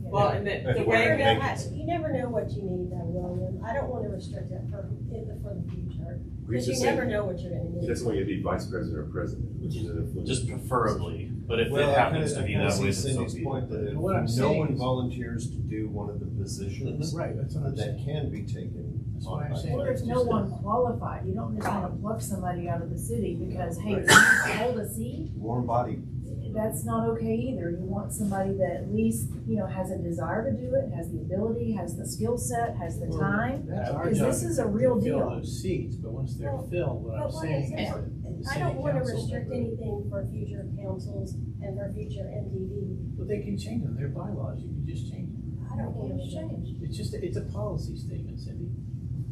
Well, and the That's way where that, You never know what you need though, William. I don't want to restrict it for the future. We Because you just never say, know what you're gonna he need. doesn't want you to be vice president or president, which is an influence. Just preferably, but if Well, it I happens to be kinda that way, see then so Cindy's be point it. that if What I'm no saying one is- volunteers to do one of the positions, Right, that's what I'm that saying. can be taken That's on what I'm by saying. Or if It's no just one qualified, you don't just want to pluck somebody out of the city because, hey, Right. you hold a seat. warm body. That's not okay either. You want somebody that at least, has a desire to do it, has the ability, has the skill set, has the time. That's our Because job this to is a real fill deal. those seats, but once they're Well, filled, what I'm But like I saying is said, that the I city don't want to council restrict member- anything for future councils and for future MDD. But they can change them, they're bylaws, you can just change them. I don't want to change. It's a policy statement, Cindy.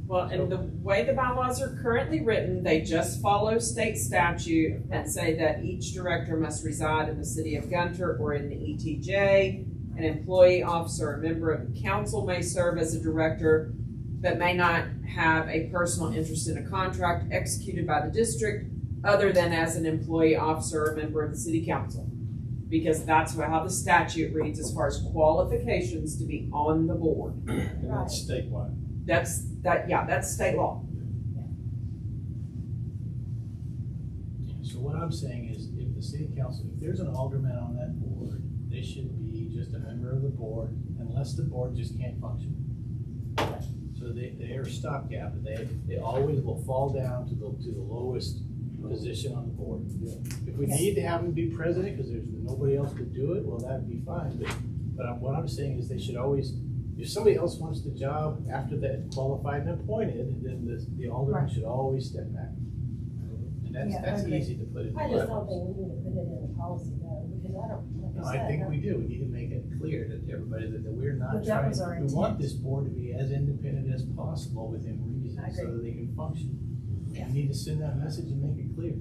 well, and the way the bylaws are currently written, they just follow state statute and say that each director must reside in the city of Gunter or in the ETJ. An employee, officer, or member of the council may serve as a director, but may not have a personal interest in a contract executed by the district other than as an employee, officer, or member of the city council. Because that's how the statute reads as far as qualifications to be on the board. And that's statewide. That's state law. So what I'm saying is, if the city council, if there's an alderman on that board, they should be just a member of the board, unless the board just can't function. So they are stopgap, but they always will fall down to the lowest position on the board. If we need to have them be president, because there's nobody else to do it, well, that'd be fine, but what I'm saying is they should always, if somebody else wants the job after that qualified and appointed, then the alderman Right. should always step back. And Yeah, that's I agree. easy to put in. I just don't think we need to put it in the policy though, because I don't, like No, I said. I think we do. We need to make it clear to everybody that we're not But that trying, was our we want intent. this board to be as independent as possible within reason, I so agree. that they can function. Yeah. We need to send that message and make it clear.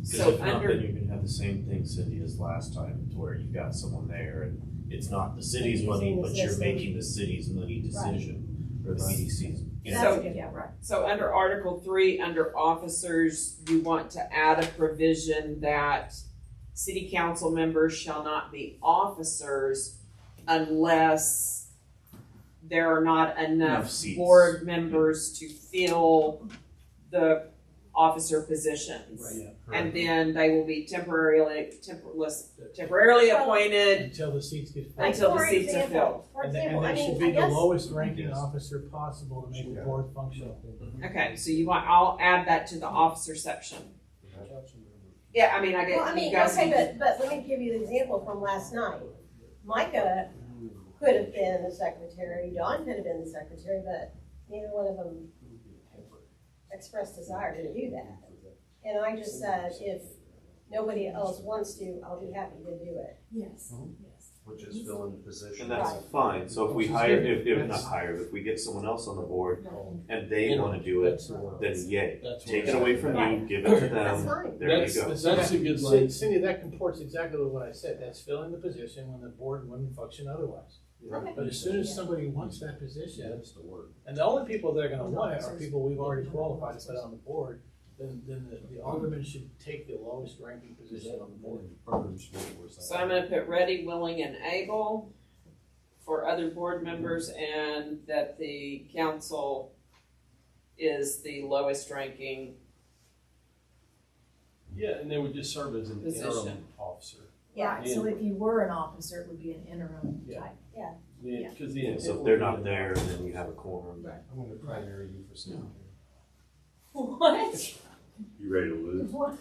Because So if not, under, then you're gonna have the same thing, Cindy, as last time, to where you've got someone there and it's not the city's money, Using the but you're system. making the city's money decision, or the EDC's. you know. That's So- a good, yeah, right. so under Article 3, under officers, you want to add a provision that city council members shall not be officers unless there are not Enough enough seats. board members to fill the officer positions. And then they will be temporarily appointed Until the seats get filled. until the For seats are example- filled. For And they, example, and I they should mean, be I the guess, lowest ranking officer possible to make the board functional. Okay, so I'll add that to the officer section. Yeah, I mean, I well, I get, mean, you guys. okay, but let me give you the example from last night. Micah could have been the secretary, Don could have been the secretary, but neither one of them expressed desire to do that. And I just said, if nobody else wants to, I'll be happy to do it. Yes, Which is filling the position. And that's Right. fine, so if we hire, if not hire, if we get someone else on the board and they wanna do it, then yay. Take it away from you, give it to That's them, fine. there you go. That's a good Cindy, line. Cindy, that comports exactly with what I said. That's filling the position when the board wouldn't function otherwise. Okay. But as soon as somebody wants that position, That's the word. and the only people that are gonna want it are people we've already qualified to put on the board, then the alderman should take the lowest ranking position on the board. So I'm gonna put ready, willing, and able for other board members, and that the council is the lowest ranking. Yeah, and they would just serve as an interim Position. officer. right, so if you were an officer, it would be an interim Yeah. type. Yeah, because the So intent if they're would be not there, then you have a quorum. I'm gonna primary you for secretary. What? You ready to lose? What?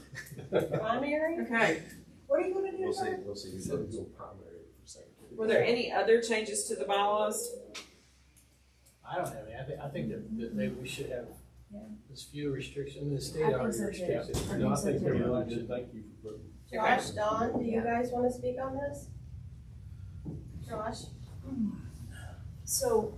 Primary? Okay, What are you gonna do We'll see, first? we'll see. You're gonna go primary for secretary. were there any other changes to the bylaws? I don't have any. I think that we should have Yeah. as few restrictions, the state I think already so too. restricts it. I No, I think think so they're too. really good. Thank you for putting. Josh, Don, do you guys wanna speak on this? Josh? So,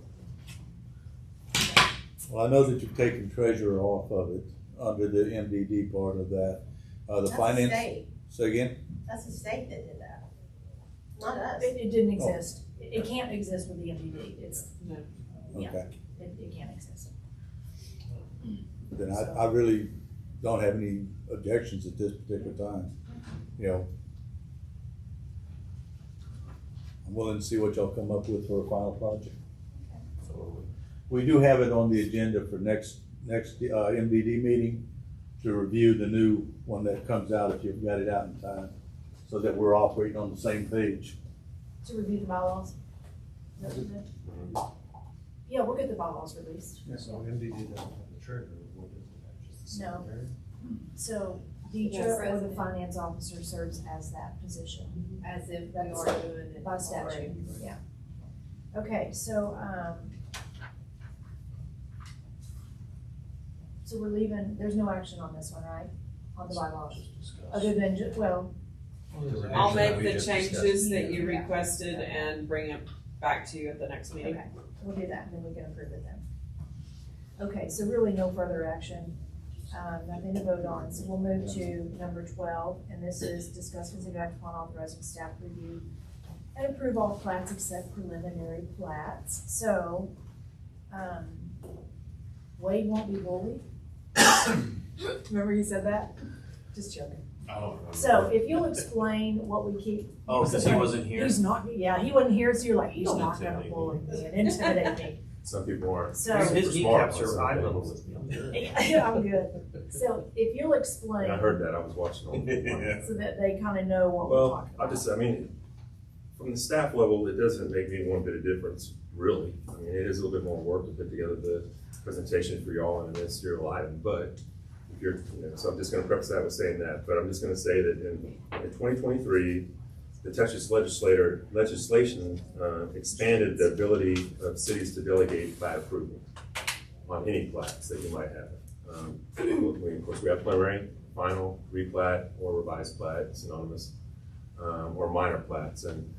Well, I know that you've taken treasurer off of it, under the MDD part of that. The That's finance, the state. say again? That's the state that did that, not us. it didn't exist. It can't exist with the MDD. It's, Yeah. Okay. it can't exist. Then I really don't have any objections at this particular time. You know, I'm willing to see what y'all come up with for a final project. We do have it on the agenda for next MDD meeting to review the new one that comes out, if you've got it out in time, so that we're operating on the same page. To review the bylaws. Is that what you meant? Yeah, we'll get the bylaws released. Yeah, so MDD doesn't have the treasurer, what is it, just the No. secretary? So, Yes. Deidre or the finance officer serves as that position. As if we That's are doing it by statute, already. yeah. Okay, so we're leaving, there's no action on this one, right? On the bylaws, Just discuss. other than, well, I'll make We the just changes discussed. that you requested and bring it back to you at the next meeting. okay, we'll do that, and then we can approve it then. Okay, so really no further action, nothing to vote on, so we'll move to number 12, and this is discuss consider act upon authorizing staff review and approve all plats except preliminary plats. So, Wade won't be bullied. Remember you said that? Just joking. I don't remember. So if you'll explain what we keep. Oh, because he wasn't here? He's not, yeah, he wasn't here, so you're like, he's Don't not gonna intimidate bully me and intimidate me. Some people aren't. So, His Smart kneecaps ones, are eye some level things. with me. I'm good. yeah, I'm good. So if you'll explain. I heard that, I was watching all the So that they kind of know what we're Well, talking about. I mean, from the staff level, it doesn't make me one bit of difference, really. I mean, it is a little bit more work to put together the presentation for y'all on a ministerial item, but if you're, so I'm just gonna preface that with saying that, but I'm just gonna say that in 2023, the Texas legislation expanded the ability of cities to delegate plat approval on any plats that you might have. Of course, we have preliminary, final, replat, or revised plat, synonymous, or minor plats. And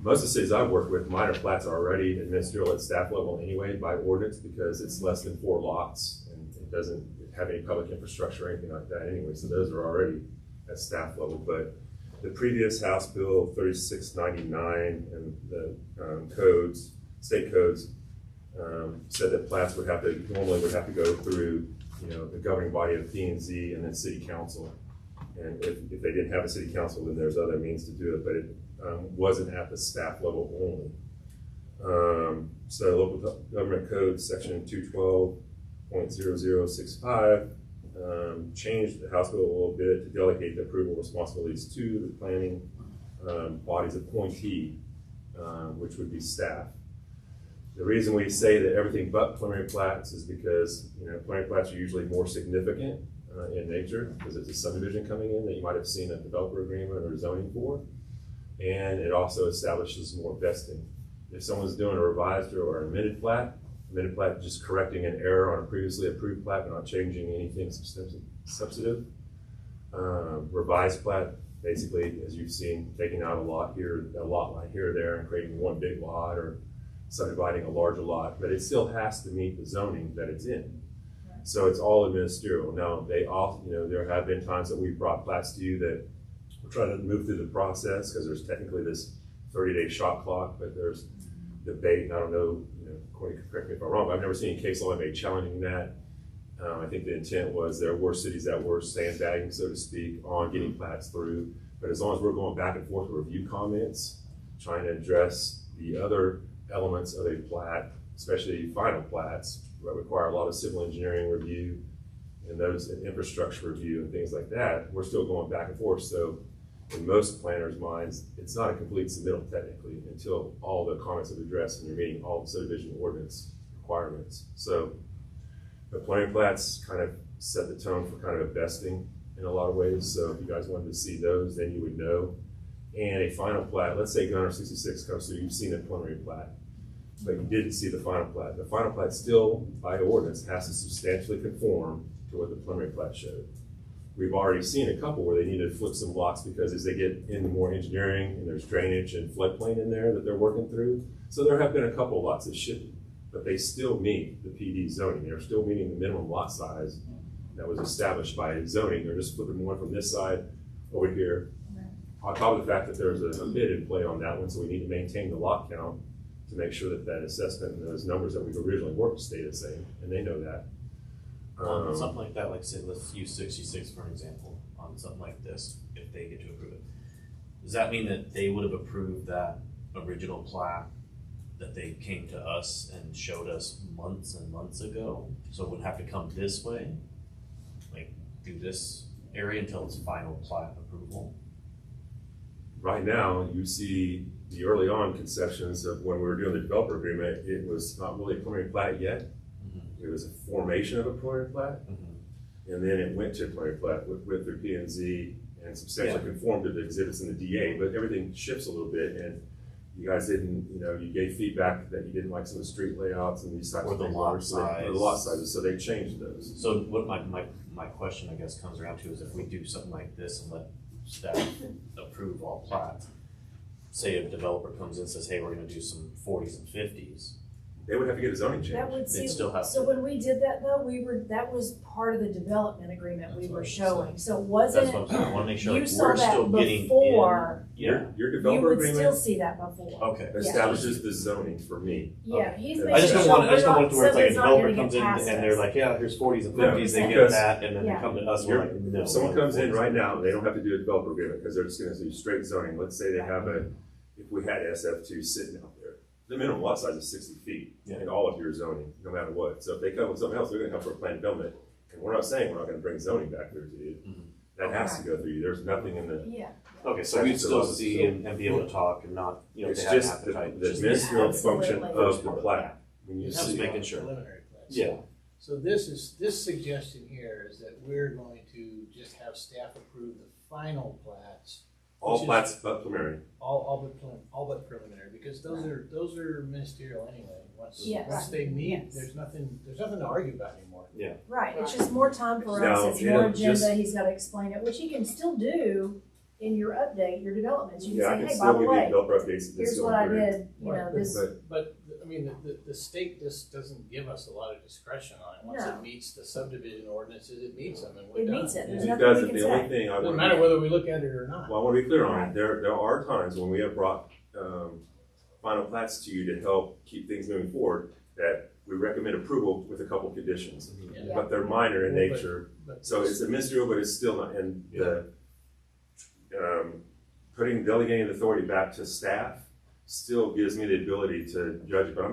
most of the cities I've worked with, minor plats are already administered at staff level anyway by ordinance because it's less than 4 lots and it doesn't have any public infrastructure or anything like that anyway. So those are already at staff level. But the previous House Bill 3699 and the codes, state codes, said that plats normally would have to go through, the governing body of P&Z and then city council. And if they didn't have a city council, then there's other means to do it, but it wasn't at the staff level only. So local government code section 212.0065 changed the House bill a little bit to delegate the approval responsibilities to the planning body's appointee, which would be staff. The reason we say that everything but preliminary plats is because, preliminary plats are usually more significant in nature because it's a subdivision coming in that you might have seen a developer agreement or zoning for. And it also establishes more vesting. If someone's doing a revised or an amended plat just correcting an error on a previously approved plat, but not changing anything substantive. Revised plat, basically, as you've seen, taking out a lot line here or there and creating one big lot or subdividing a larger lot, but it still has to meet the zoning that it's in. So it's all ministerial. Now, there have been times that we've brought plats to you that we're trying to move through the process because there's technically this 30-day shot clock, but there's debate, and I don't know, Corey, correct me if I'm wrong, but I've never seen a case law made challenging that. I think the intent was there were cities that were sandbagging, so to speak, on getting plats through, but as long as we're going back and forth with review comments, trying to address the other elements of a plat, especially final plats, that require a lot of civil engineering review and those infrastructure review and things like that, we're still going back and forth. So in most planners' minds, it's not a complete submittal technically until all the comments have addressed and you're meeting all the subdivision ordinance requirements. So the preliminary plats kind of set the tone for kind of a vesting in a lot of ways. So if you guys wanted to see those, then you would know. And a final plat, let's say Gunter 66 comes through, you've seen a preliminary plat, but you didn't see the final plat. The final plat still, by ordinance, has to substantially conform to what the preliminary plat showed. We've already seen a couple where they need to flip some blocks because as they get into more engineering and there's drainage and floodplain in there that they're working through. So there have been a couple of lots that shifted, but they still meet the PD zoning. They're still meeting the minimum lot size that was established by zoning. They're just flipping one from this side over here. On top of the fact that there's a bid in play on that one, so we need to maintain the lot count to make sure that that assessment and those numbers that we've originally worked stay the same, and they know that. Something like that, like say, let's use 66 for an example, on something like this, if they get to approve it. Does that mean that they would have approved that original plat that they came to us and showed us months and months ago? So it would have to come this way, like through this area until it's final plat approval? Right now, you see the early on conceptions of when we were doing the developer agreement, it was not really a preliminary plat yet. It was a formation of a preliminary plat, and then it went to a preliminary plat with their P&Z and substantially conformed to the exhibits in the DA, but everything shifts a little bit, and you guys didn't, you gave feedback that you didn't like some of the street layouts and these types of things. Or the lot sizes, so they changed those. So what my question, I guess, comes around to is if we do something like this and let staff approve all plats, say a developer comes in and says, hey, we're gonna do some 40s and 50s, they would have to get a zoning change. That would They'd still have so to. when we did that though, that was part of the development agreement we were showing. So it wasn't, That's what I'm saying. I wanna make sure you like, saw we're that still getting before. in. Your You developer would still agreement see that before. Okay. establishes the zoning for me. Yeah, he's I making I just don't sure want it to where it's like a somebody's not developer gonna comes get in past and they're us. like, yeah, here's 40s and No, 50s, they get because that, and then Yeah. they come to us, we're like, no. If someone comes in right now, they don't have to do a developer agreement because they're just gonna do straight zoning. Let's say they have if we had SF2 sitting out there, the minimum lot size is 60 feet in all of your zoning, no matter what. So if they come with something else, they're gonna come for a planned development. And we're not saying we're not gonna bring zoning back there to you. That has to go through you. There's nothing in the. Yeah. Okay, so we'd still see and be able to talk and not, It's they have just appetite. the ministerial function Absolutely. of the plat. When you Just see making sure. Preliminary plats. Yeah. So this suggestion here is that we're going to just have staff approve the final plats. all which is plats but preliminary. All but preliminary, because those are ministerial anyway. Yes. Once they meet, Yes. there's nothing to argue about anymore. Right, it's just more time for Now, us, it's more just- agenda, he's gotta explain it, which he can still do in your update, your developments. You Yeah, I can can say, hey, still by give the you way, developer updates. here's what I did, Right. this, But, I mean, the state just doesn't give us a lot of discretion on it. Once No. it meets the subdivision ordinances, it meets them and we're it done. meets it, there's It nothing does we it. can The only say. thing I Doesn't want matter whether we look at it or not. Well, I want to be clear on Right. it. There are times when we have brought final plats to you to help keep things moving forward that we recommend approval with a couple conditions, Yeah. but they're minor in Well, but- nature. But So it's a ministerial, but it's still not. And the delegating authority back to staff still gives me the ability to judge it, but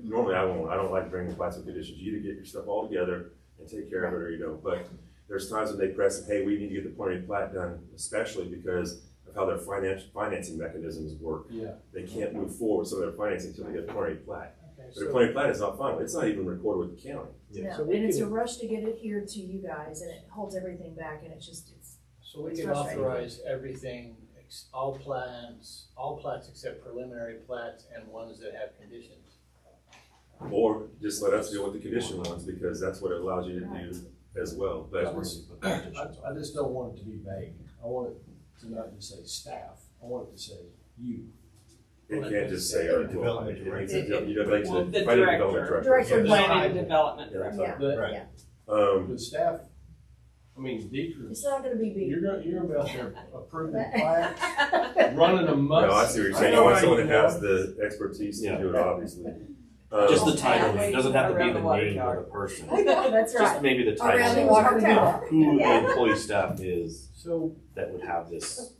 normally I don't like bringing plats with conditions. You either get your stuff all together and take care of it or you don't. But there's times when they press, hey, we need to get the preliminary plat done, especially because of how their financing mechanisms work. Yeah. They can't move forward with some of their financing until they get the preliminary plat. Okay, But the preliminary plat is not final. It's not even recorded with the county. No, So we and it's a can- rush to get it here to you guys, and it holds everything back, and it's So we It's can frustrating. authorize everything, all plats except preliminary plats and ones that have conditions. Or just let us deal with the condition ones because that's what it allows you to do as well. But I just don't want it to be vague. I want it to not just say staff, I want it to say you. it can't just say our development. It needs to, you know, like Well, to the planning director. development director. Director of Planning and development Yeah, director. yeah, But yeah. the staff, I mean, Deidre, It's not gonna be big. you're gonna be out there approving plats, running a must. No, I see what you're saying. You want someone that has the expertise to do it, obviously. Just the Um, title, it doesn't have to be Around the the water name of tower. the person. That's right. Just maybe the Around the title, water of tower. who Yeah. the employee staff is So, that would have this.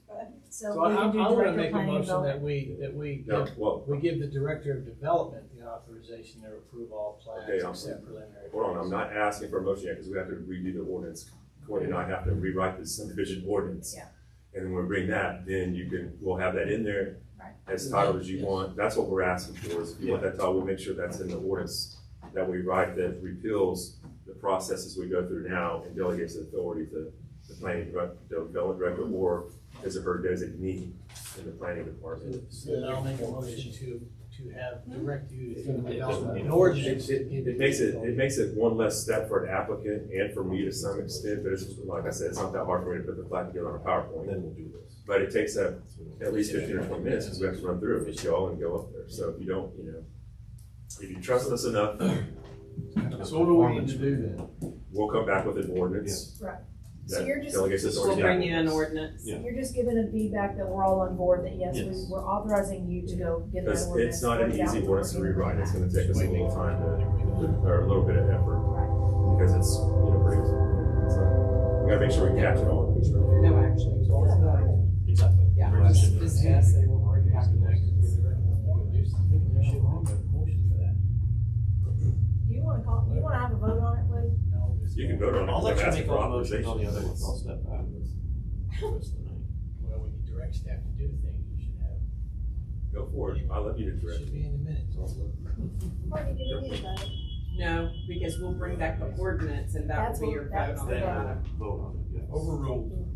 So So we I can do wanna director make a planning motion that development. we No, give, well, we give the director of development the authorization to approve all plats Okay, I'm except preliminary. hold on, I'm plats. not asking for a motion yet because we have to redo the ordinance. Courtney and I have to rewrite the subdivision ordinance. Yeah. And then when we bring that, then we'll have that in there Right. as titled as you want. That's what we're asking for, is if you want that title, we'll make sure that's in the ordinance that we write that repeals the processes we go through now and delegates the authority to the planning development director or his or her designee in the planning department. So then I'll make a motion to have, direct you to develop an It, ordinance. it makes it one less step for an applicant and for me to some extent, but it's, like I said, it's not that hard for me to put the plat together on a PowerPoint. Then we'll do this. But it takes at least 15 or 20 minutes because we have to run through it with y'all and go up there. So if you don't, if you trust us enough, so what do we need to do then? we'll come back with an ordinance. Right. So that you're just, delegates We'll authority. bring you an ordinance. Yeah. you're just giving a feedback that we're all on board, that yes, Yes. we're authorizing you to go get that Because ordinance. it's not an worked out. easy ordinance to rewrite. It's going to take us a little time or a little bit of effort because it's, pretty, it's not, we got to make sure we catch it all. Make sure. No action. Exactly. Yeah, we'll just discuss and we'll bring it back. Do you wanna have a vote on it, Lou? You can vote on it. I'll let you Ask make for all the motions on the authorization. other ones, I'll step back. The rest of the night. Well, when you direct staff to do things, you should have, Go for it. I'll let you it direct. should be in the minutes also. Courtney, do we need a vote? No, because we'll bring back the ordinance and that That's will be what- your vote that's on the that. vote. Vote on it, yes. Overruled.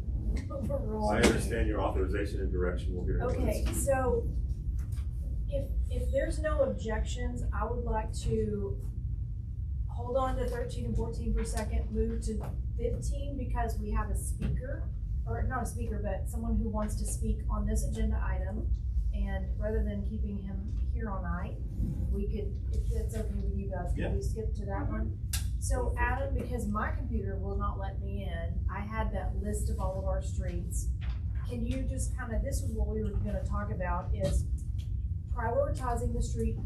Overrule. I understand your authorization and direction. We'll get it. Okay, so if there's no objections, I would like to hold on to 13 and 14 for a second, move to 15 because we have a speaker, or not a speaker, but someone who wants to speak on this agenda item. And rather than keeping him here all night, we could, if it's okay with you guys, Yeah. can we skip to that one? So Adam, because my computer will not let me in, I had that list of all of our streets. Can you just this is what we were gonna talk about, is prioritizing the street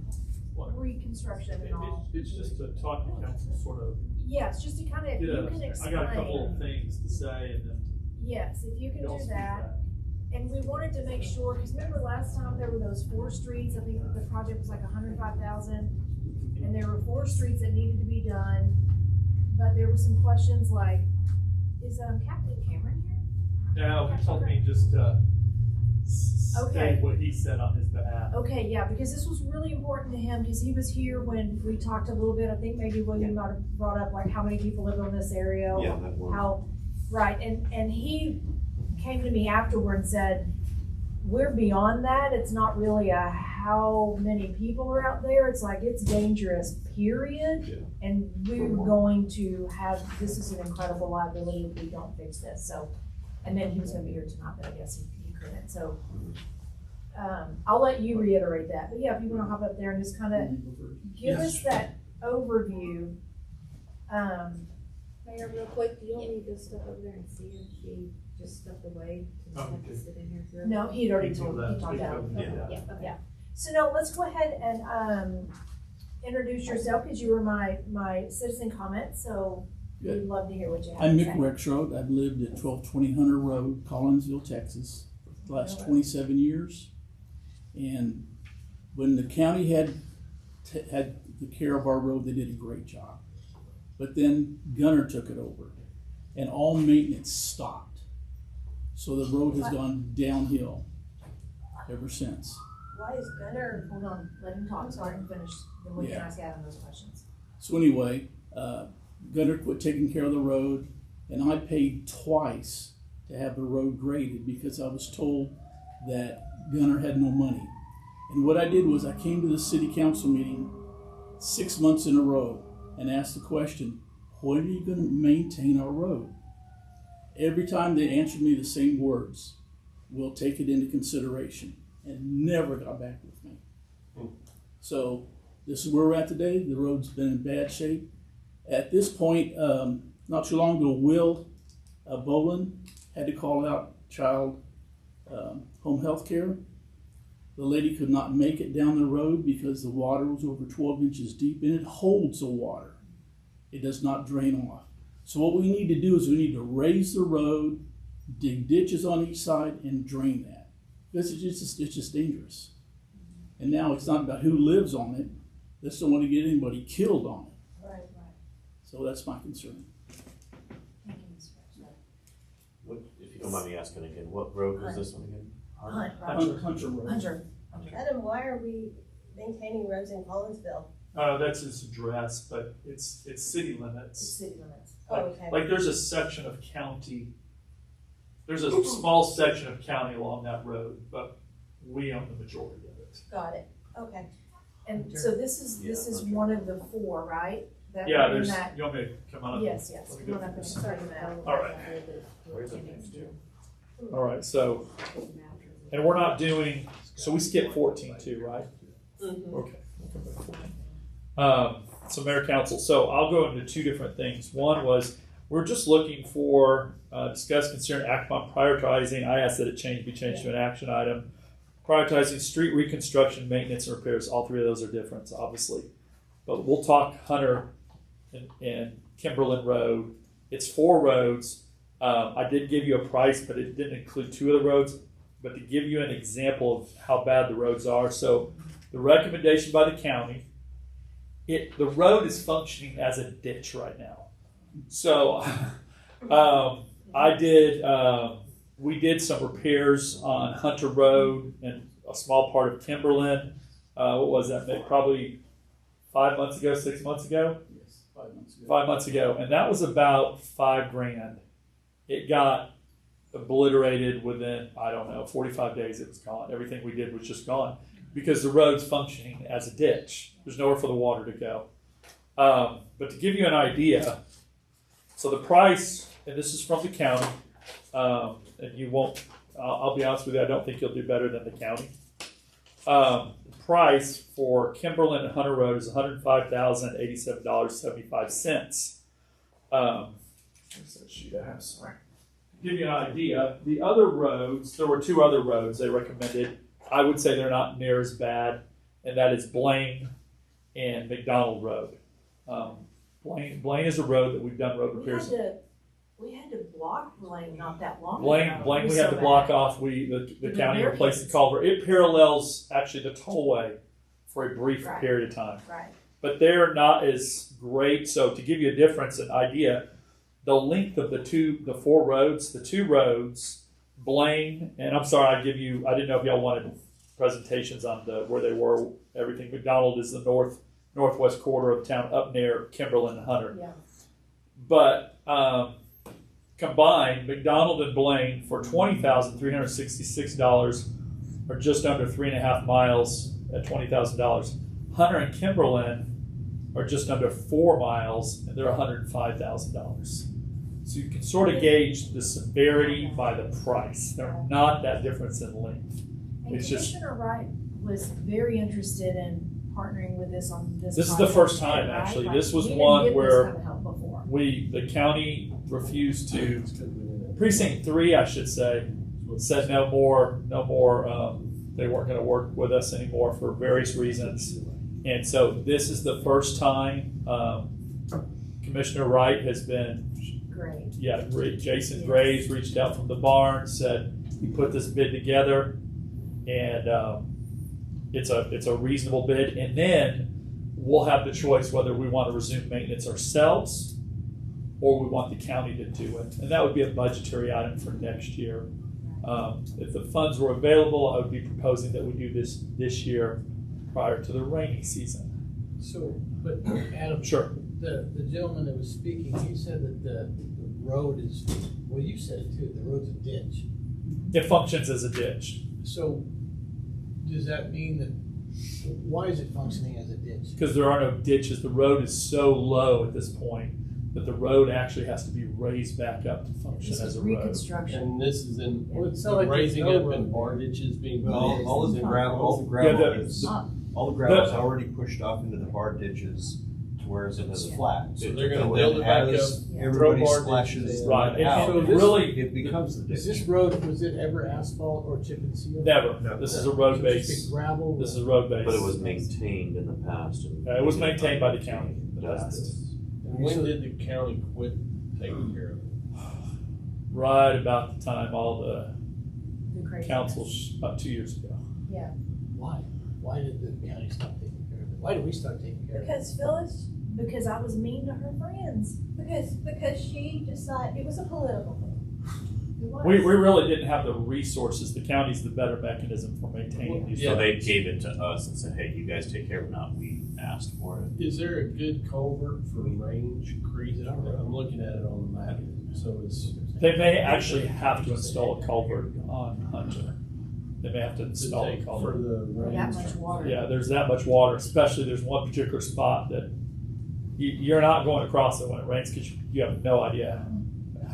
reconstruction and all. It's just to talk to council, sort of. Yeah, it's just to if you can explain. I got a couple of things to say and then. Yes, if you can y'all do speak that. And we wanted to make sure, because remember last time there were those 4 streets, I think the project was like 105,000. And there were 4 streets that needed to be done, but there were some questions like, is Captain Cameron here? No, he told me just to Okay. state what he said on his behalf. Okay, yeah, because this was really important to him, because he was here when we talked a little bit, I think maybe William might have brought up like how many people live in this area. Yeah, that one. How, right, and he came to me afterward and said, we're beyond that, it's not really a how many people are out there, it's like, it's dangerous, period. Yeah. And we're going to have, this is an incredible liability if we don't fix this, so, and then he was gonna be here tonight, but I guess he couldn't, so. I'll let you reiterate that, but yeah, if you wanna hop up there and just give us that overview. Mayor, real quick, do you want me to step over there and see if she just stepped away? To have to sit in here for a No, minute? he'd already told, he talked out. Yeah, okay. Yeah, so no, let's go ahead and, introduce yourself, because you were my citizen comment, so we'd love to hear what you have I'm to Mick say. Rexroad. I've lived at 1220 Hunter Road, Collinsville, Texas, for the last 27 years. And when the county had the care of our road, they did a great job. But then Gunter took it over, and all maintenance stopped. So the road has gone downhill ever since. Why is Gunter? Hold on, let him talk so I can finish, then we can ask Adam those questions. So anyway, Gunter quit taking care of the road, and I paid twice to have the road graded because I was told that Gunter had no money. And what I did was I came to the city council meeting 6 months in a row and asked the question, when are you going to maintain our road? Every time they answered me the same words, we'll take it into consideration, and never got back with me. So this is where we're at today. The road's been in bad shape. At this point, not too long ago, Will Bolin had to call out child home health care. The lady could not make it down the road because the water was over 12 inches deep, and it holds the water. It does not drain off. So what we need to do is we need to raise the road, dig ditches on each side, and drain that. Because it's just dangerous. And now it's not about who lives on it. They just don't want to get anybody killed on it. Right. So that's my concern. Thank you, Mr. President. What, if you don't mind me asking again, what road was this one again? Hunter Road. Hunter. Adam, why are we maintaining roads in Collinsville? That's his address, but it's city limits. It's city limits. Oh, okay. Like there's a section of county, there's a small section of county along that road, but we own the majority of it. Got it. Okay. And so this is one of the four, right? That Yeah, were in there's, that. you want me to come on up? Yes. Let me Come go on up and through start this. them out. All right. Where's the next two? All right, so, and we're not doing, so we skipped 14 too, right? Mm-hmm. Okay. We'll come back to 14. So Mayor Council, so I'll go into two different things. One was, we're just looking for, discuss, consider, and act upon prioritizing, I asked that it be changed to an action item. Prioritizing street reconstruction, maintenance, and repairs. All three of those are different, obviously. But we'll talk Hunter and Kimberlin Road. It's 4 roads. I did give you a price, but it didn't include 2 of the roads. But to give you an example of how bad the roads are, so the recommendation by the county, the road is functioning as a ditch right now. So we did some repairs on Hunter Road and a small part of Kimberlin. What was that? Maybe probably 5 months ago, 6 months ago? Yes, 5 months ago. 5 months ago. And that was about $5,000. It got obliterated within, 45 days it was gone. Everything we did was just gone because the road's functioning as a ditch. There's nowhere for the water to go. But to give you an idea, so the price, and this is from the county, and you won't, I'll be honest with you, I don't think you'll do better than the county. The price for Kimberlin and Hunter Road is $105,087.75. Where's that sheet I have? Sorry. To give you an idea, the other roads, there were 2 other roads they recommended. I would say they're not near as bad, and that is Blaine and McDonald Road. Blaine is a road that we've done road repairs. We had to block Blaine not that long Blaine, ago. we had to block off. The county replaced the culvert. It parallels actually the tollway for a brief period of time. Right. But they're not as great. So to give you a difference, an idea, the length of the 4 roads, the 2 roads, Blaine, and I'm sorry, I didn't know if y'all wanted presentations on where they were, everything. McDonald is the northwest quarter of town up near Kimberlin and Hunter. Yeah. But combined, McDonald and Blaine for $20,366 are just under 3.5 miles at $20,000. Hunter and Kimberlin are just under 4 miles, and they're $105,000. So you can sort of gauge the severity by the price. They're not that difference in length. And It's just Commissioner Wright was very interested in partnering with this on this. This is the first time, right? actually. Like, This was we didn't one get where this kind of help before. the county refused to, precinct 3, I should say, said no more. They weren't going to work with us anymore for various reasons. And so this is the first time Commissioner Wright has been great. Yeah, Jason Graves reached out from the barn, said he put this bid together, and it's a reasonable bid, and then we'll have the choice whether we want to resume maintenance ourselves or we want the county to do it. And that would be a budgetary item for next year. If the funds were available, I would be proposing that we do this year prior to the rainy season. So, but Adam, Sure. the gentleman that was speaking, he said that the road is, well, you said it too, the road's a ditch. It functions as a ditch. So does that mean that, why is it functioning as a ditch? Because there are no ditches. The road is so low at this point that the road actually has to be raised back up to function as a road. Reconstruction. And this is in, It's the not like there's raising no up road in there. bar ditches being. All the gravel is, all the gravel is already pushed off into the bar ditches to where it's flat. So they're gonna build it back up, Everybody throw bar splashes ditches in. Right. And out. So this- really, It becomes the Is ditch. this road, was it ever asphalt or chip and seal? never. This is a road Just base. a gravel? This is road base. But it was maintained in the past. And It was maintained by the county in the Does past. this. And when did the county quit taking care of it? Right about the time all the The crazy. councils, about 2 years ago. Yeah. Why? Why did the county stop taking care of it? Why did we start taking care of it? Because Phyllis, Because I was mean to her friends. because she decided, it was a political thing. It was. We really didn't have the resources. The county's the better mechanism for maintaining these So they roads. gave it to us and said, hey, you guys take care of it, not we asked for it. Is there a good culvert for Range Creek? I'm looking at it on the map, so it's. They may actually have to install a culvert on Hunter. They may have to install a For culvert. the range. That much water. Yeah, there's that much water, especially there's one particular spot that you're not going across it when it rains because you have no idea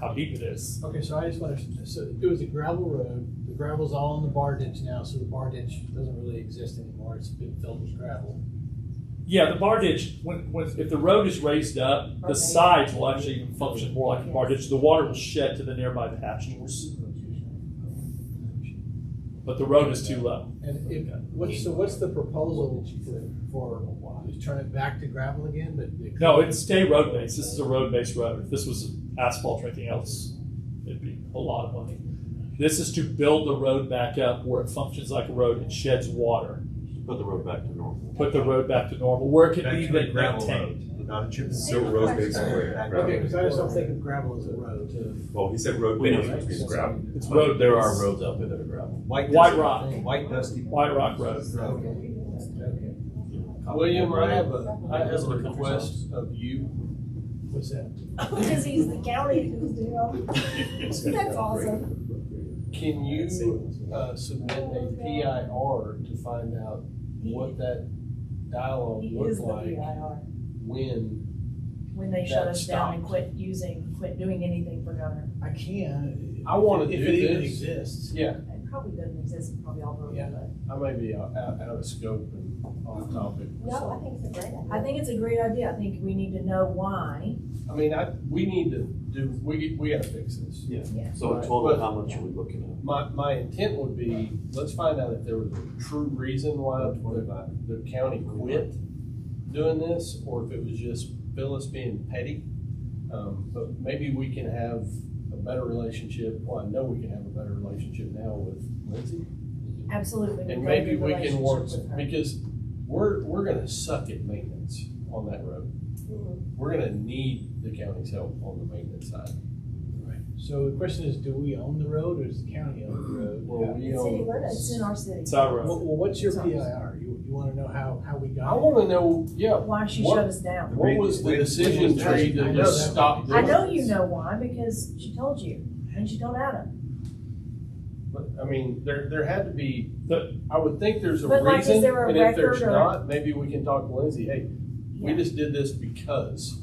how deep it is. Okay, so I just want to, so it was a gravel road, the gravel's all in the bar ditch now, so the bar ditch doesn't really exist anymore, it's been filled with gravel. Yeah, the bar ditch, if the road is raised up, the sides will actually even function more like a bar ditch. The water will shed to the nearby pastures. But the road is too low. And what's the proposal for turn it back to gravel again, but? No, it'd stay road based. This is a road based road. If this was asphalt or anything else, it'd be a lot of money. This is to build the road back up where it functions like a road and sheds water. Put the road back to normal. Put the road back to normal, where it can be Back to the gravel maintained. Not a chip and Still seal. road based. Okay, because I just don't think of gravel as a road. Well, he said road based, which means gravel. It's But road. there based. are roads out there that are gravel. White rock. White dusty. White Rock Road. Okay. William, I have a request of you. What's that? Because he's the county deal. That's awesome. Can you submit a PIR to find out what that dialogue He looked is the like PIR. when They shut that us down and stopped? quit doing anything for Gunter. I can. I want to If do it even this. exists. Yeah, It probably doesn't exist, it's probably all over, Yeah. but. I may be out of scope and off topic. No, I think it's a great idea. I think it's a great idea. I think we need to know why. I mean, we need to do, we gotta fix this. Yeah. Yeah. So in Right. total, But- how much are we looking at? My intent would be, let's find out if there was a true reason why the county quit doing this, or if it was just Phyllis being petty. But maybe we can have a better relationship, well, I know we can have a better relationship now with Lindsay. Absolutely. And we've got a maybe good we can relationship work, with her. because we're gonna suck at maintenance on that road. We're gonna need the county's help on the maintenance side. So the question is, do we own the road or does the county own the road? Well, we It's city own, limits. It's in our city. It's our road. Well, what's your PIR? You want to know how we got I it? wanna know, yeah, Why she What- shut us down. what was the decision tree to I know just that. stop I doing know this? you know why, because she told you, and she told Adam. But, I mean, there had to be, The- I would think there's a But, like, is reason, there a and if there's record or- not, maybe we can talk to Lindsay, hey, we Yeah. just did this because,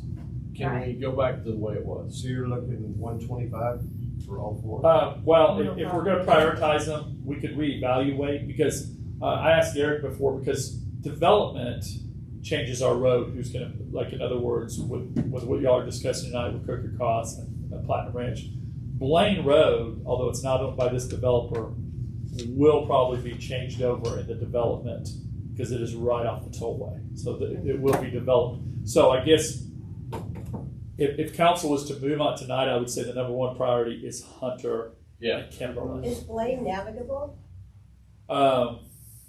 can we go back to the way it was? So you're looking 125 for all four? Well, if we're going to prioritize them, we could reevaluate because I asked Eric before because development changes our road. Who's going to, like, in other words, with what y'all are discussing tonight with Crooked Cross and Platinum Ranch, Blaine Road, although it's not owned by this developer, will probably be changed over in the development because it is right off the tollway. So that it will be developed. So I guess if council was to move on tonight, I would say the number one priority is Hunter Yeah. and Kimberly. Is Blaine navigable?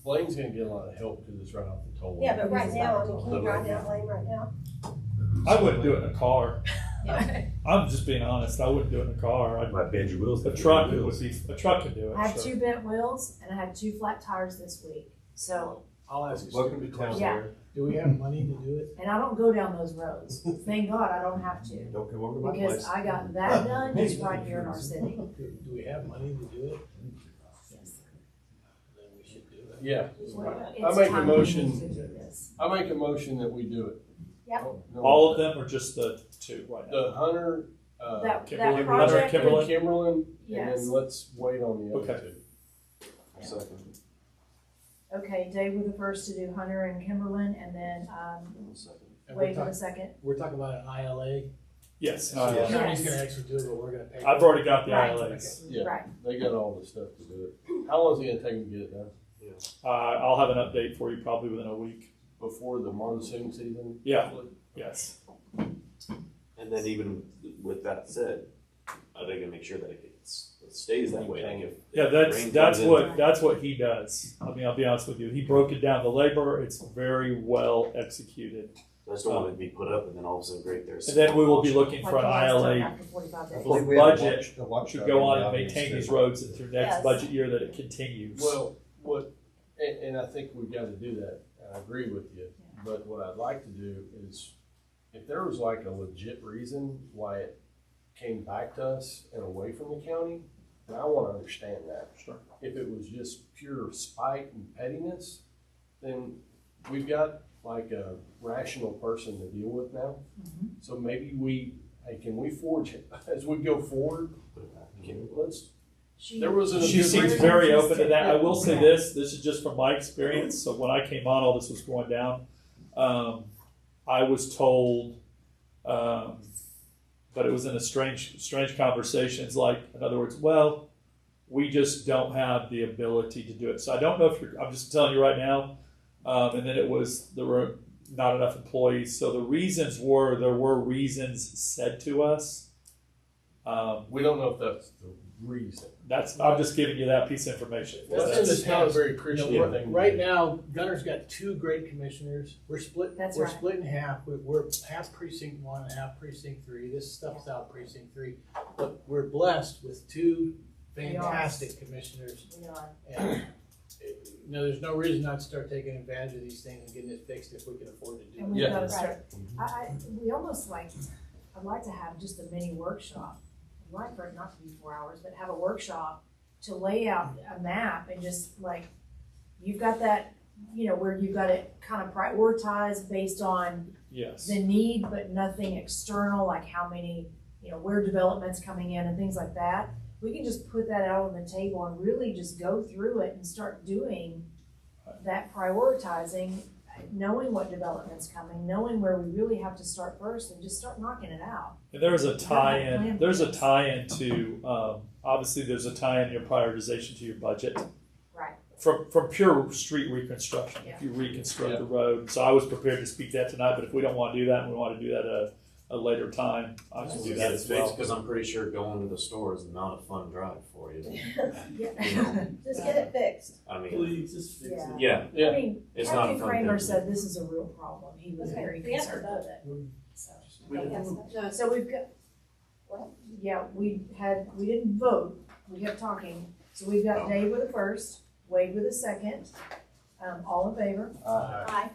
Blaine's gonna get a lot of help because it's right off the toll. Yeah, but right now, I mean, can you drive down Blaine right now? I wouldn't do it in a car. I'm just being honest. I wouldn't do it in a car. I'd Might bend your wheels. A truck would be. A truck can do it. I have sure. 2 bent wheels and I have 2 flat tires this week. So, I'll ask you. Welcome to town, Yeah. Larry. Do we have money to do it? and I don't go down those roads. Thank God I don't have to. Don't come over to my Because place. I got that done just right here in our city. Do we have money to do it? Yes. Then we should do it. Yeah. I It's make a time motion, to do this. I make a motion that we do it. Yep. No, All of them, or just the 2 right now? The Hunter, That Kimberly, project, Kimberly. Kimberlin, and Yes. then let's wait on the other Okay. 2. Second. okay, Dave was the first to do Hunter and Kimberlin, and then, Second. And we're Wade for the talking, second. we're talking about an ILA. Yes. So the Yes. county's gonna actually do it, but we're gonna pay. I've already got the Right. ILAs. Yeah, Right. they got all the stuff to do it. How long is it gonna take them to get it done? I'll have an update for you probably within a week. Before the monsoon season? Yeah. Yes. And then even with that said, are they gonna make sure that it stays that way? Like if Yeah, rain that's comes in- what he does. I mean, I'll be honest with you. He broke it down. The labor, it's very well executed. I just don't want it to be put up and then all of a sudden, great, there's. And then we will be looking for an Like last time ILA after 45 days. I believe for we have a budget watch to dog go in on the and audience, maintain too. these roads and through next Yes. budget year that it continues. Well, and I think we've gotta do that, and I agree with you, but what I'd like to do is, if there was like a legit reason why it came back to us and away from the county, then I wanna understand that. Sure. If it was just pure spite and pettiness, then we've got like a rational person to deal with now. So maybe can we forge, as we go forward, let's, there wasn't a She good seems reason. very open to that. I will say this is just from my experience. So when I came on, all this was going down. I was told, but it was in a strange conversations. Like, in other words, well, we just don't have the ability to do it. So I don't know if I'm just telling you right now. And then there were not enough employees. So the reasons there were reasons said to us. We don't know if that's the reason. I'm just giving you that piece of information. That's not a very Christian You know, thing. right now, Gunter's got 2 great commissioners. We're split. That's we're right. split in half. We're half precinct 1, half precinct 3. This stuff's out precinct 3, but we're blessed with 2 fantastic commissioners. We are. And you know, there's no reason not to start taking advantage of these things and getting it fixed if we can afford to do And it. we've Yeah. got to start, we almost I'd like to have just a mini workshop. I'd like for it not to be 4 hours, but have a workshop to lay out a map and just like, you've got that, where you've got it kind of prioritized based on Yes. the need, but nothing external, like how many, where development's coming in and things like that. We can just put that out on the table and really just go through it and start doing that prioritizing, knowing what development's coming, knowing where we really have to start first and just start knocking it out. And there's a tie-in. plan There's for a this. tie-in to obviously there's a tie-in your prioritization to your budget. Right. From pure street reconstruction. If you reconstruct the road, so I was prepared to speak that tonight. But if we don't want to do that, and we want to do that at a later time, I can do that as well. Because I'm pretty sure going to the store is not a fun drive for you. Just get it fixed. I mean, Please, just fix it. yeah. I mean, It's not a Captain fun Kramer thing. said this is a real problem. He was very We have to concerned vote. with it. So, No, so we've got, yeah, we didn't vote. We kept talking. So we've got Dave with the first, Wade with the second. All in favor? Aye.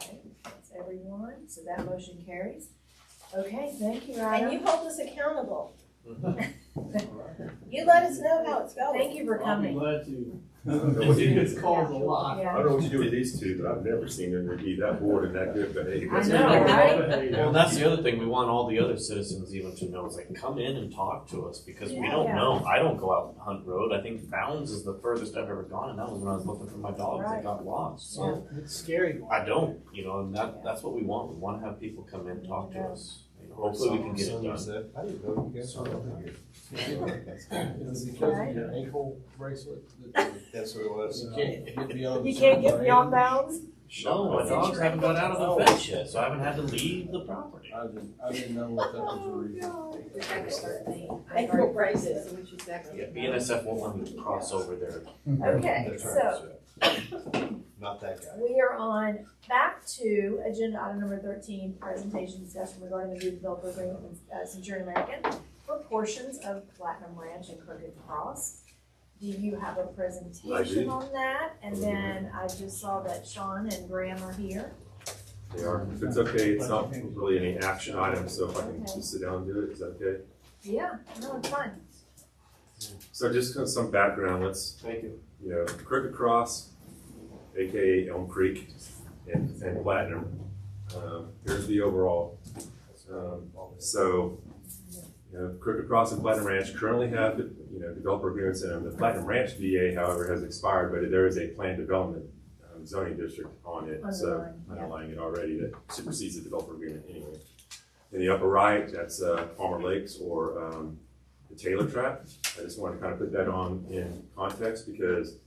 Okay, that's everyone. So that motion carries. Okay, thank you, Adam. And you hold us accountable. You let us know how it's going. Thank you for I'll be coming. glad to. What you do- It's called a lot. I don't know what you do with these 2, but I've never seen them be that bored and that good behaved. I know, right? Well, that's the other thing. We want all the other citizens even to know. It's like, come in and talk to us because we don't Yeah. know. I don't go out and hunt road. I think Bounds is the furthest I've ever gone, and that was when I was looking for my dogs that got lost. So It's scary. I don't, and that's what we want. We want to have people come in and talk to us. Hopefully we can get it done. I didn't know you guys were over here. Is it because of your ankle bracelet? That's what it was. You can't get beyond. You can't get beyond bounds? No, my dogs haven't got out of the fence yet, so I haven't had to leave the property. I didn't know what that was the reason. Ankle braces. Yeah, BNSF won't let me cross over there. Okay, so Not that guy. We are on back to agenda item number 13, presentation discussion regarding the new developer agreement with Centurion American for portions of Platinum Ranch and Crooked Cross. Do you have a presentation on that? And then I just saw that Sean and Graham are here. They are. If it's okay, it's not really any action items, so if I can just sit down and do it, is that okay? Yeah, no, it's fine. So just kind of some background, Thank you. Crooked Cross, AKA Elm Creek, and Platinum. Here's the overall. Crooked Cross and Platinum Ranch currently have, developer agreements in them. The Platinum Ranch DA, however, has expired, but there is a planned development zoning district on it, underlying it already that supersedes the developer agreement anyway. In the upper right, that's Palmer Lakes or the Taylor Trap. I just want to kind of put that on in context because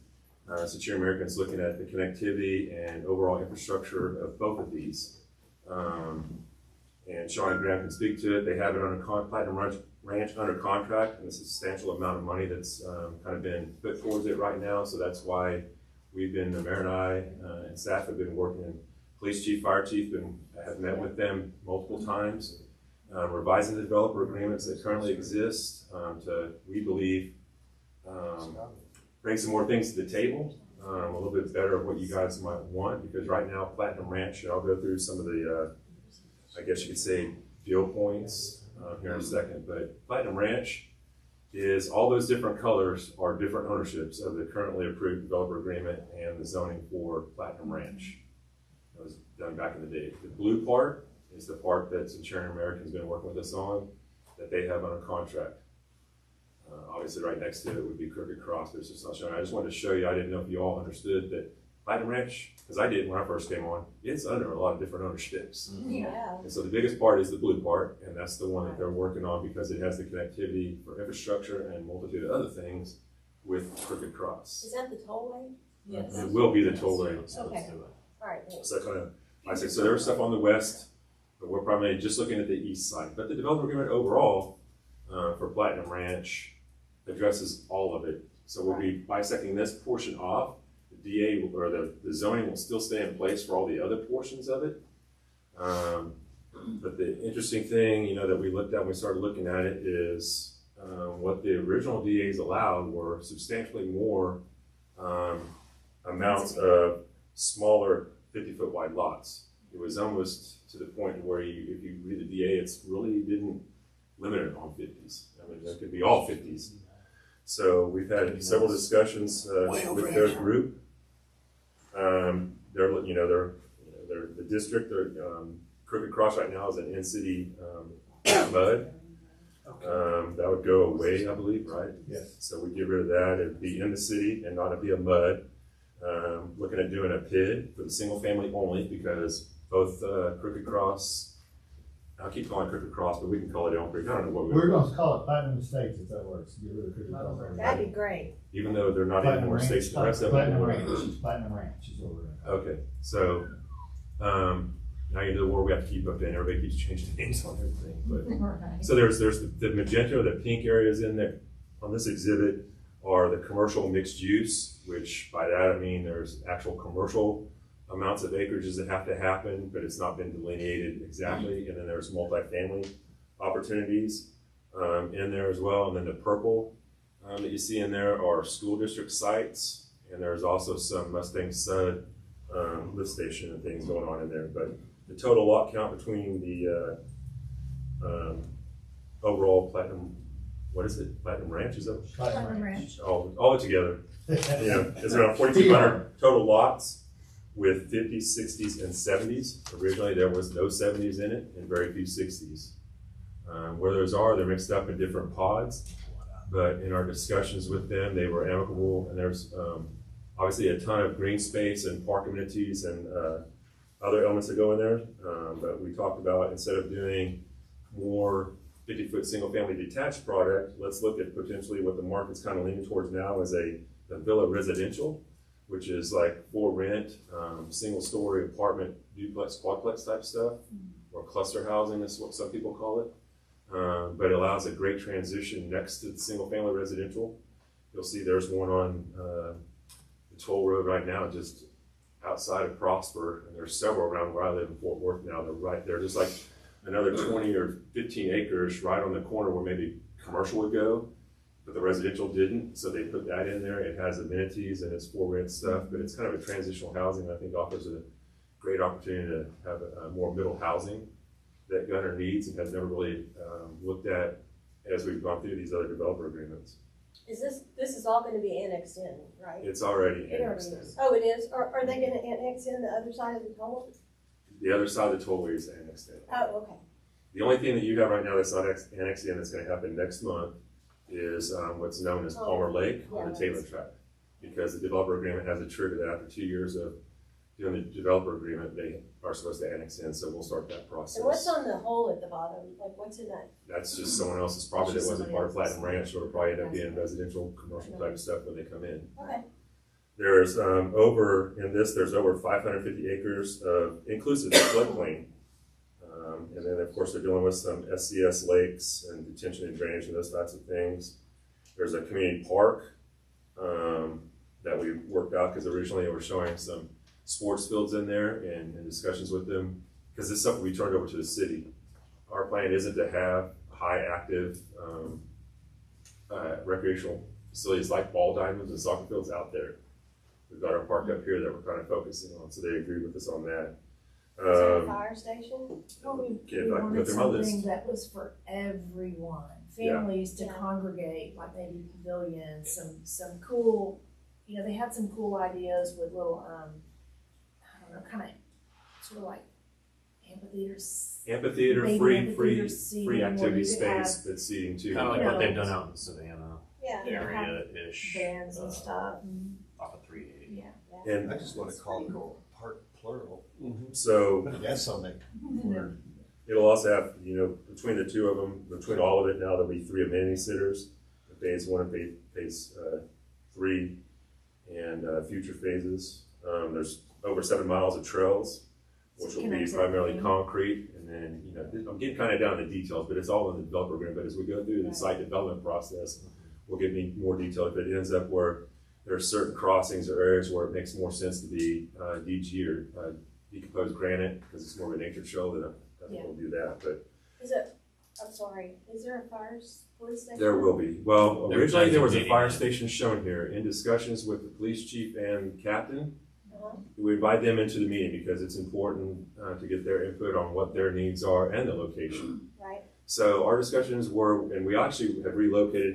Centurion American is looking at the connectivity and overall infrastructure of both of these. And Sean and Graham can speak to it. They have it under Platinum Ranch under contract, and a substantial amount of money that's kind of been put towards it right now. So that's why we've been, the mayor and I and staff have been working, and police chief, fire chief, and have met with them multiple times, revising the developer agreements that currently exist to, we believe, bring some more things to the table, a little bit better of what you guys might want, because right now Platinum Ranch, I'll go through some of the, I guess you could say, deal points here in a second, but Platinum Ranch is all those different colors are different ownerships of the currently approved developer agreement and the zoning for Platinum Ranch. That was done back in the day. The blue part is the part that Centurion American's been working with us on, that they have under contract. Obviously right next to it would be Crooked Cross, but it's just not showing. I just wanted to show you, I didn't know if you all understood that Platinum Ranch, because I did when I first came on, it's under a lot of different ownerships. Yeah. And so the biggest part is the blue part, and that's the one that they're working on because it has the connectivity for infrastructure and a multitude of other things with Crooked Cross. Is that the toll lane? It will be the toll lane. Okay. All right. So kind of, I say, so there's stuff on the west, but we're primarily just looking at the east side. But the developer agreement overall for Platinum Ranch addresses all of it. So we'll be bisecting this portion off. The DA or the zoning will still stay in place for all the other portions of it. But the interesting thing, that we looked at when we started looking at it is what the original DAs allowed were substantially more amounts of smaller 50-foot wide lots. It was almost to the point where if you read the DA, it's really didn't limit it on 50s. I mean, it could be all 50s. So we've had several discussions with their group. They're the district. Crooked Cross right now is an in-city MUD. That would go away, I believe, right? Yes. So we get rid of that. It'd be in the city and not be a MUD. Looking at doing a PID for the single family only because both Crooked Cross, I'll keep calling it Crooked Cross, but we can call it Elm Creek. I don't know what we're going to call it Platinum Estates if that works. Get rid of Crooked Cross. That'd be great. Even though they're not any more states, the rest of Platinum them. Ranch. Platinum Ranch is what we're going to call it. Okay, so now you know the war we have to keep updating. Everybody keeps changing names on everything. But so there's the magenta, the pink areas in there on this exhibit are the commercial mixed use, which by that I mean there's actual commercial amounts of acreages that have to happen, but it's not been delineated exactly. And then there's multifamily opportunities in there as well. And then the purple that you see in there are school district sites, and there's also some Mustang Sud lift station and things going on in there. But the total lot count between the overall Platinum, what is it? Platinum Ranch, is that? Platinum Ranch. All together. It's around 4,200 total lots with 50s, 60s, and 70s. Originally, there was no 70s in it and very few 60s. Where those are, they're mixed up in different pods. But in our discussions with them, they were amicable, and there's obviously a ton of green space and park amenities and other elements that go in there. But we talked about, instead of doing more 50-foot single-family detached product, let's look at potentially what the market's kind of leaning towards now as a villa residential, which is like for rent, single-story apartment, duplex, quadplex type stuff, or cluster housing is what some people call it. But it allows a great transition next to the single-family residential. You'll see there's one on the the toll road right now, just outside of Prosper, and there's several around where I live in Fort Worth now. They're right there. There's like another 20 or 15 acres right on the corner where maybe commercial would go, but the residential didn't. So they put that in there. It has amenities and it's for rent stuff, but it's kind of a transitional housing. I think offers a great opportunity to have a more middle housing that Gunter needs and has never really looked at as we've gone through these other developer agreements. This is all gonna be annexed in, right? It's already It already annexed in. is. Oh, it is? Are they gonna annex in the other side of the toll? The other side of the tollway is annexed in. Oh, okay. The only thing that you have right now that's not annexed in that's going to happen next month is what's known as Palmer Lake on the Taylor track. Because the developer agreement has a trigger that after 2 years of doing the developer agreement, they are supposed to annex in, so we'll start that process. And what's on the hole at the bottom? Like, what's in that? That's just someone else's property that wasn't part of Platinum Ranch, so it'll probably end up being residential, commercial type stuff when they come in. Okay. There's there's over 550 acres of inclusive floodplain. And then of course they're dealing with some SCS lakes and detention and drainage and those types of things. There's a community park that we worked out because originally they were showing some sports fields in there and discussions with them because this stuff will be turned over to the city. Our plan isn't to have high active recreational facilities like ball diamonds and soccer fields out there. We've got our park up here that we're kind of focusing on, so they agree with us on that. Is there a fire station? Okay, if I can go wanted through my list. something that was for everyone, families to congregate, like maybe pavilions, some cool, they had some cool ideas with little, I don't know, kind of, sort of like amphitheaters. Amphitheater, Baby free amphitheater seating where activity you could space have, that's seating too. Kind of like what they've done out in Savannah Yeah. area-ish. bands and stuff. Off of 380. Yeah. And I just want to call it park plural. so Put an S on that word. it'll also have, between the two of them, between all of it now, there'll be 3 amenity centers, phase 1 and phase 3, and future phases. There's over 7 miles of trails, which will be primarily concrete. And then, I'm getting kind of down to the details, but it's all in the developer agreement. But as we go through the site development process, we'll get more detail if it ends up where there are certain crossings or areas where it makes more sense to be DG or decomposed granite because it's more of a nature show. Then I think we'll do that. But is there a police station? there will be. Well, They're originally there was a designating fire it. station shown here. In discussions with the police chief and captain, Uh-huh. we invite them into the meeting because it's important to get their input on what their needs are and the location. Right. So our discussions were, and we actually had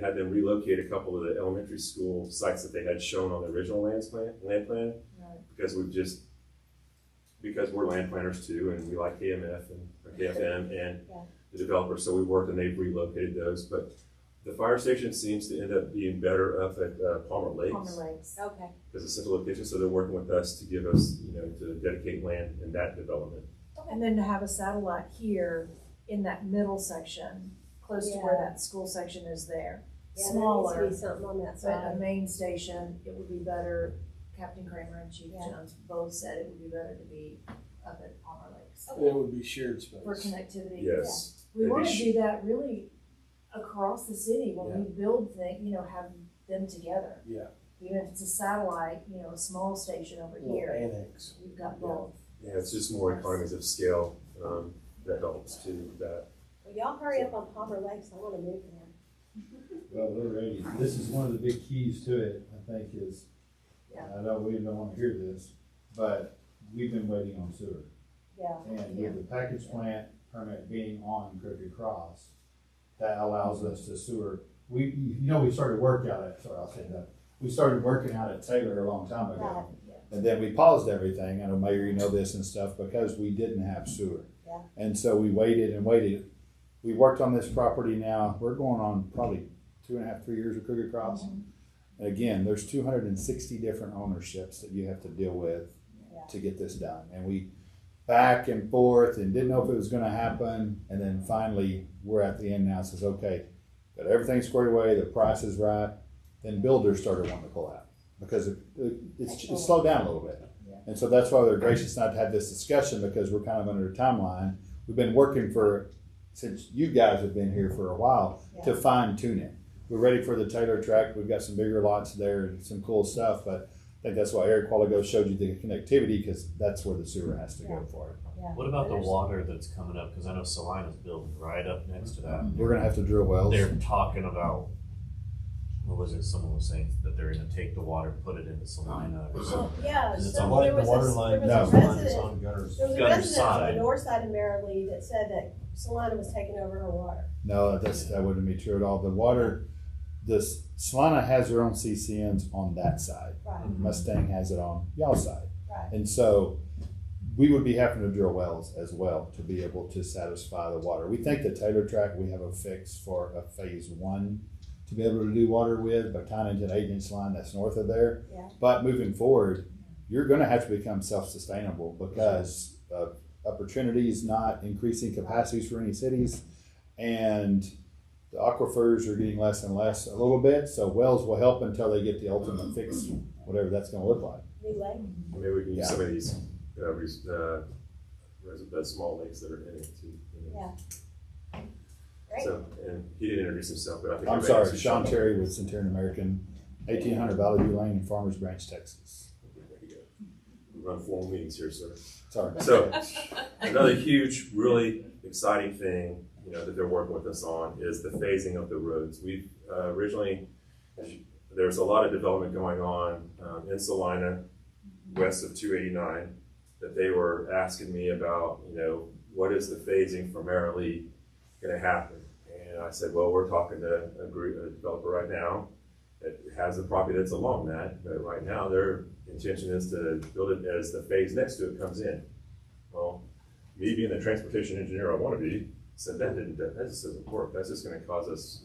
had them relocate a couple of the elementary school sites that they had shown on the original land plan, because because we're land planners too, and we like KMF and KFM and the developer, so we worked and they've relocated those. But the fire station seems to end up being better up at Palmer Lakes. Okay. As a central location, so they're working with us to give us, to dedicate land in that development. And then to have a satellite here in that middle section, close to where Yeah. that school section is there. Yeah, Smaller, there needs to be something on that but side. a main station, it would be better. Captain Kramer and Chief Jones both said it would be better to be up at Palmer Lakes. It would be shared space. For connectivity. Yes. We It'd want be to do that really across the city when Yeah. we build things, have them together. Yeah. Even if it's a satellite, a small station over Little here, annex. we've got both. Yeah, it's just more economies of scale that helps too with that. Well, y'all hurry up on Palmer Lakes. I want to move there. Well, we're ready. This is one of the big keys to it, I think, is, I know we don't want to hear this, but we've been waiting on sewer. Yeah. And with the package plant permit being on Crooked Cross, that allows us to sewer. We started work out at, sorry, I'll say that. We started working out at Taylor a long time ago. And then we paused everything, I know Mayor, you know this and stuff, because we didn't have sewer. Yeah. And so we waited and waited. We worked on this property now, we're going on probably 2.5, 3 years of Crooked Cross. Again, there's 260 different ownerships that you have to deal with to get this done. And we back and forth and didn't know if it was gonna happen. And then finally, we're at the end now, says, okay, got everything squared away, the price is right. Then builders started wanting to pull out because it's slowed down a little bit. And so that's why they're gracious not to have this discussion, because we're kind of under a timeline. We've been working since you guys have been here for a while to fine tune it. We're ready for the Taylor track. We've got some bigger lots there and some cool stuff, but I think that's why Eric while ago showed you the connectivity, because that's where the sewer has to go for it. What about the water that's coming up? Because I know Salina's building right up next to that. We're gonna have to drill wells. They're talking about, what was it, someone was saying that they're gonna take the water, put it into Salina or something. Yeah, Is it so on there was the water a, line? there was No. a Line is resident, on Gunner's. there was a Gunner's resident on side. the north side of Marilee that said that Salina was taking over her water. No, that wouldn't be true at all. The water, Salina has their own CCNs on that side. Right. Mustang has it on y'all's side. Right. And so we would be having to drill wells as well to be able to satisfy the water. We think the Taylor track, we have a fix for a phase 1 to be able to do water with by tying into an 8-inch line that's north of there. Yeah. But moving forward, you're gonna have to become self-sustainable because Upper Trinity is not increasing capacities for any cities, and the aquifers are getting less and less a little bit, so wells will help until they get the ultimate fix, whatever that's gonna look like. New lake. Maybe we can use Yeah. some of these, the small lakes that are in it too. You know. Yeah. Great. So, and he didn't introduce himself, but I think. I'm everybody sorry, knows Sean who Terry with Centurion American, 1800 Valley View Lane in Farmers Branch, Texas. There you go. We run formal meetings here, sir. Sorry. So, another huge, really exciting thing, that they're working with us on is the phasing of the roads. We've originally, there's a lot of development going on in Salina, west of 289, that they were asking me about, what is the phasing for Marilee going to happen? And I said, well, we're talking to a developer right now that has a property that's along that, but right now their intention is to build it as the phase next to it comes in. Well, me being the transportation engineer I want to be, said that just doesn't work. That's just going to cause us,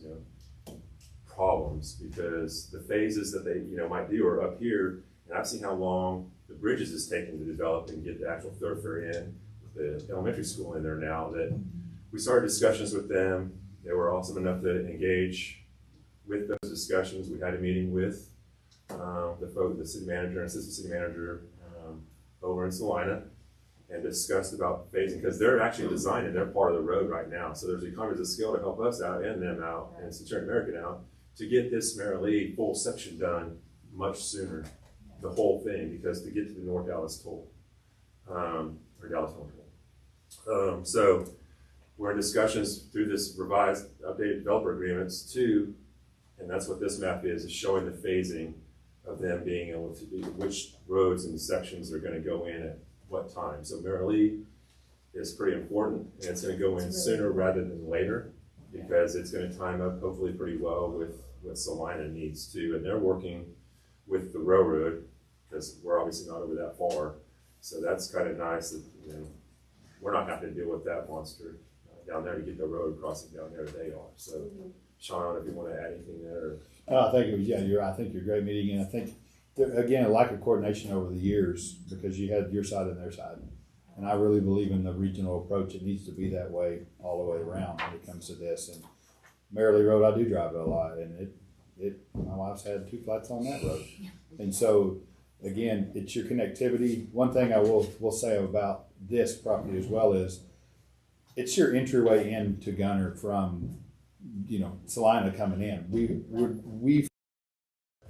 problems, because the phases that they, might do are up here, and I've seen how long the bridges is taking to develop and get the actual thoroughfare in, with the elementary school in there now, that we started discussions with them. They were awesome enough to engage with those discussions. We had a meeting with the city manager and assistant city manager over in Salina, and discussed about phasing, because they're actually designing their part of the road right now. So there's economies of scale to help us out and them out and Centurion American out to get this Marilee full section done much sooner, the whole thing, because to get to the North Dallas toll, or Dallas North toll. So we're in discussions through this revised, updated developer agreements too, and that's what this map is showing the phasing of them being able to do which roads and sections are going to go in at what time. So Marilee is pretty important, and it's going to go in sooner rather than later, because it's going to time up hopefully pretty well with what Salina needs too. And they're working with the railroad, because we're obviously not over that far. So that's kind of nice that we're not having to deal with that monster down there to get the road crossing down there they are. So Sean, if you want to add anything there. I think it was, I think you're a great meeting, and I think again, a lack of coordination over the years, because you had your side and their side. And I really believe in the regional approach. It needs to be that way all the way around when it comes to this. And Marilee Road, I do drive it a lot, and my wife's had 2 flats on that road. And so, again, it's your connectivity. One thing I will say about this property as well is it's your entryway into Gunter from, Salina coming in. We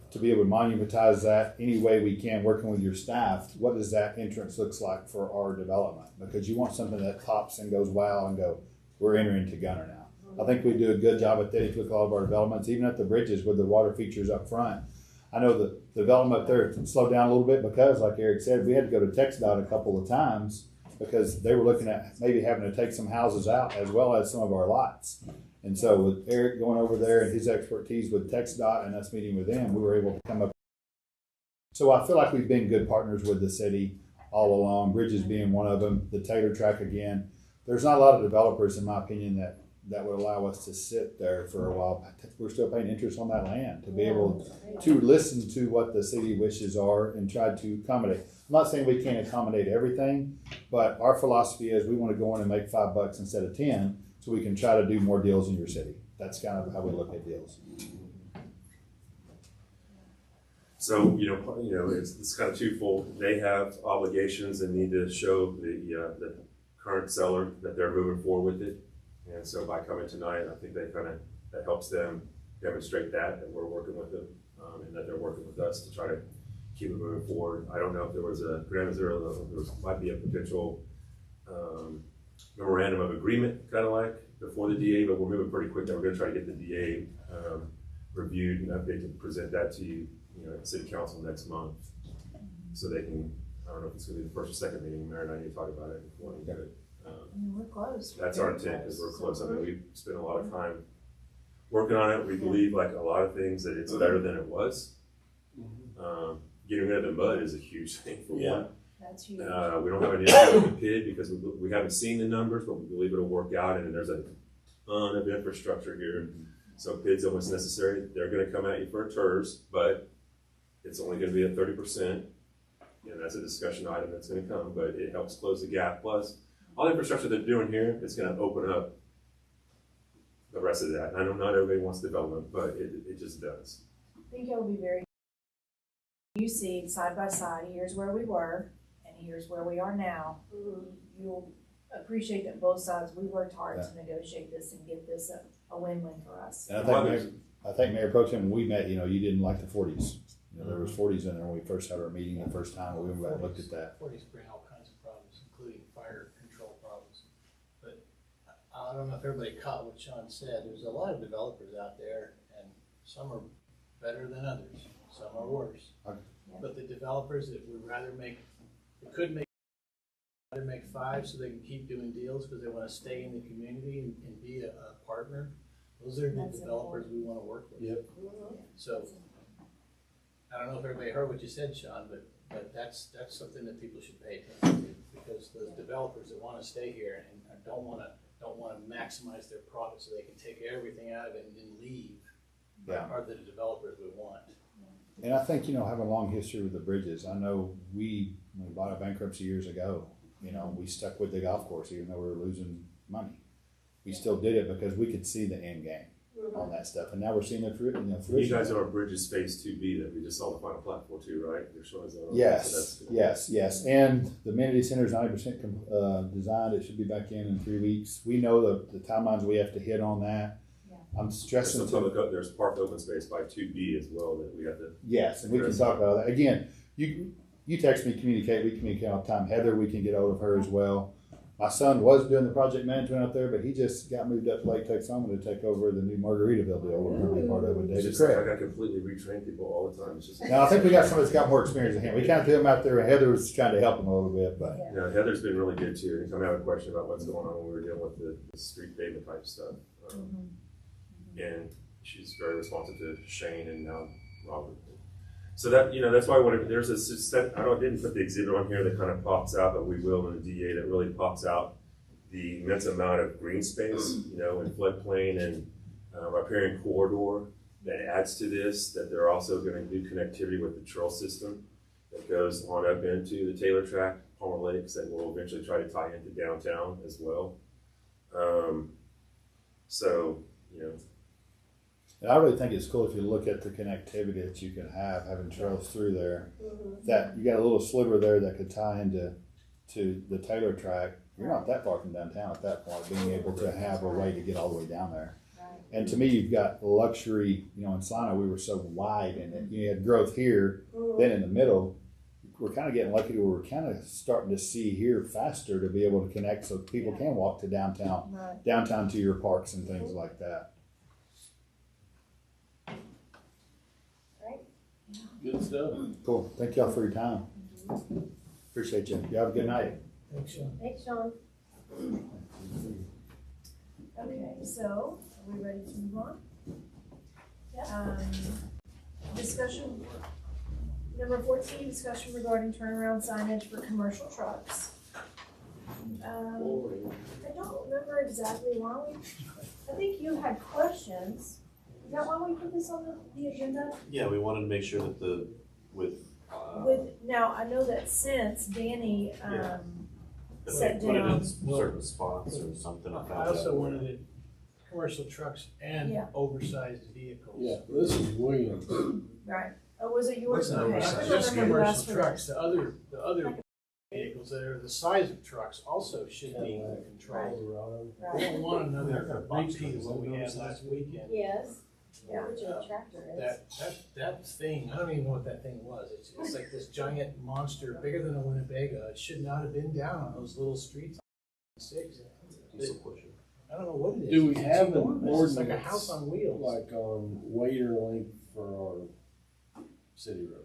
to be able to monumentize that any way we can, working with your staff, what does that entrance looks like for our development? Because you want something that pops and goes wow and go, we're entering to Gunter now. I think we do a good job at that with all of our developments, even at the bridges with the water features up front. I know the development up there slowed down a little bit because, like Eric said, we had to go to TxDOT a couple of times because they were looking at maybe having to take some houses out as well as some of our lots. And so with Eric going over there and his expertise with TxDOT and us meeting with them, we were able to come up. So I feel like we've been good partners with the city all along, bridges being one of them, the Taylor track again. There's not a lot of developers, in my opinion, that would allow us to sit there for a while. We're still paying interest on that land to be able to listen to what the city wishes are and try to accommodate. I'm not saying we can't accommodate everything, but our philosophy is we want to go in and make $5 instead of 10, so we can try to do more deals in your city. That's kind of how we look at deals. So it's kind of twofold. They have obligations and need to show the current seller that they're moving forward with it. And so by coming tonight, I think that helps them demonstrate that we're working with them, and that they're working with us to try to keep it moving forward. I don't know if there was a might be a potential memorandum of agreement, kind of like before the DA, but we're moving pretty quick. Now we're going to try to get the DA reviewed and update to present that to you, at City Council next month, so they can. I don't know if it's going to be the first or second meeting. Mayor and I need to talk about it before we do it. We're close. That's our intent, because we're close. I mean, we spent a lot of time working on it. We believe, like a lot of things, that it's better than it was. Getting rid of the mud is a huge thing for one. That's huge. We don't have an issue with the PID because we haven't seen the numbers, but we believe it'll work out, and there's a ton of infrastructure here. So PID's almost necessary. They're going to come at you for a TERS, but it's only going to be at 30%. And that's a discussion item that's going to come, but it helps close the gap. Plus, all the infrastructure they're doing here is going to open up the rest of that. And I know not everybody wants development, but it just does. I think it'll be very. You see side by side, here's where we were, and here's where we are now. You'll appreciate that both sides, we worked hard to negotiate this and get this a win-win for us. And I think Mayor Pro Tem, when we met, you didn't like the 40s. There was 40s in there when we first had our meeting the first time. We went and looked at that. 40s bring all kinds of problems, including fire control problems. But I don't know if everybody caught what Sean said. There's a lot of developers out there, and some are better than others. Some are worse. But the developers that would rather make 5 so they can keep doing deals because they want to stay in the community and be a partner. Those are the developers we want to work with. Yep. So I don't know if everybody heard what you said, Sean, but that's something that people should pay attention to, because those developers that want to stay here and don't want to maximize their profit so they can take everything out of it and then leave are the developers we want. And I think, have a long history with the bridges. I know when we bought a bankruptcy years ago, we stuck with the golf course even though we were losing money. We still did it because we could see the end game on that stuff. And now we're seeing the fruition. You guys are Bridges Phase 2B that we just saw the final plat for too, right? They're showing us that. Yes. And the amenity center is 90% designed. It should be back in 3 weeks. We know the timelines we have to hit on that. I'm stressing there's park open space by 2B as well that we have to. Yes, and we can talk about that. Again, you text me, we communicate all the time. Heather, we can get hold of her as well. My son was doing the project management out there, but he just got moved up to Lake Texoma to take over the new Margaritaville deal. We're going to be part of it with David Craig. I got completely retrained people all the time. Now, I think we got somebody that's got more experience than him. We kind of threw him out there, and Heather was trying to help him a little bit. But Heather's been really good too. Anytime I have a question about what's going on when we were dealing with the street pavement type stuff. And she's very responsive to Shane and now Robert. So that, that's why I wanted, there's a set, I didn't put the exhibit on here that kind of pops out, but we will in the DA that really pops out the immense amount of green space, in floodplain and riparian corridor that adds to this, that they're also going to do connectivity with the trail system that goes on up into the Taylor Tract, Palmer Lakes, that will eventually try to tie into downtown as well. And I really think it's cool if you look at the connectivity that you can have, having trails through there. That you got a little sliver there that could tie into the Taylor Tract. You're not that far from downtown at that point, being able to have a way to get all the way down there. And to me, you've got luxury. In Salina, we were so wide, and you had growth here. Then in the middle, we're kind of getting lucky to where we're kind of starting to see here faster to be able to connect, so people can walk to downtown to your parks and things like that. Good stuff. Cool. Thank y'all for your time. Appreciate you. You have a good night. Thanks, Sean. Thanks, Sean. Okay, so are we ready to move on? Discussion number 14, discussion regarding turnaround signage for commercial trucks. I don't remember exactly why I think you had questions. Is that why we put this on the agenda? Yeah, we wanted to make sure that now I know that since Danny sat put it down in certain spots or something. I also wanted it commercial trucks and oversized vehicles. Yeah, this is William. Right. Oh, was it yours? No, Okay. not just commercial trucks. The other vehicles that are the size of trucks also should be controlled. We don't want another repeat of what we had last weekend. Yes. Yeah, original tractor is. That thing, I don't even know what that thing was. It's like this giant monster, bigger than a Winnebago. It should not have been down on those little streets. I don't know what it is. Do we It's have an enormous. It's like a ordinance, house on wheels. like on weight or length for our city roads?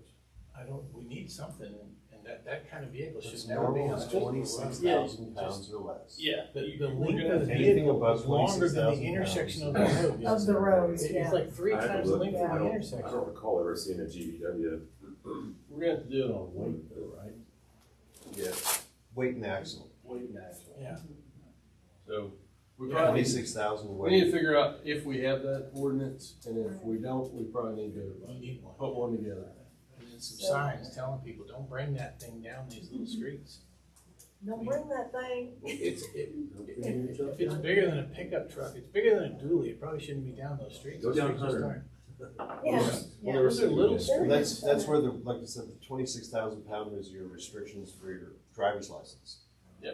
We need something, and that kind of vehicle It's should never be on normal a is road. 26,000 pounds or less. Yeah, the We're length gonna- of the anything vehicle above is longer than the 26,000 intersection of pounds. the road. Of the roads, yeah. It's like 3 I have to times the look. length of I the don't intersection. recall ever seeing a GVW. We're gonna have to do it on weight though, right? Yeah, weight and axle. Weight and axle. Yeah. So we probably need, 26,000 we need to weight. figure out if we have that ordinance, and if we don't, we probably need to You need one. put one together. And then some signs telling people, don't bring that thing down these little streets. Don't bring that thing. If it's bigger than a pickup truck, it's bigger than a dually, it probably shouldn't be down those streets. Go Those down streets just 100. Yeah. Yeah, those are little streets. That's where like I said, the 26,000 pounder is your restrictions for your driver's license. Yeah.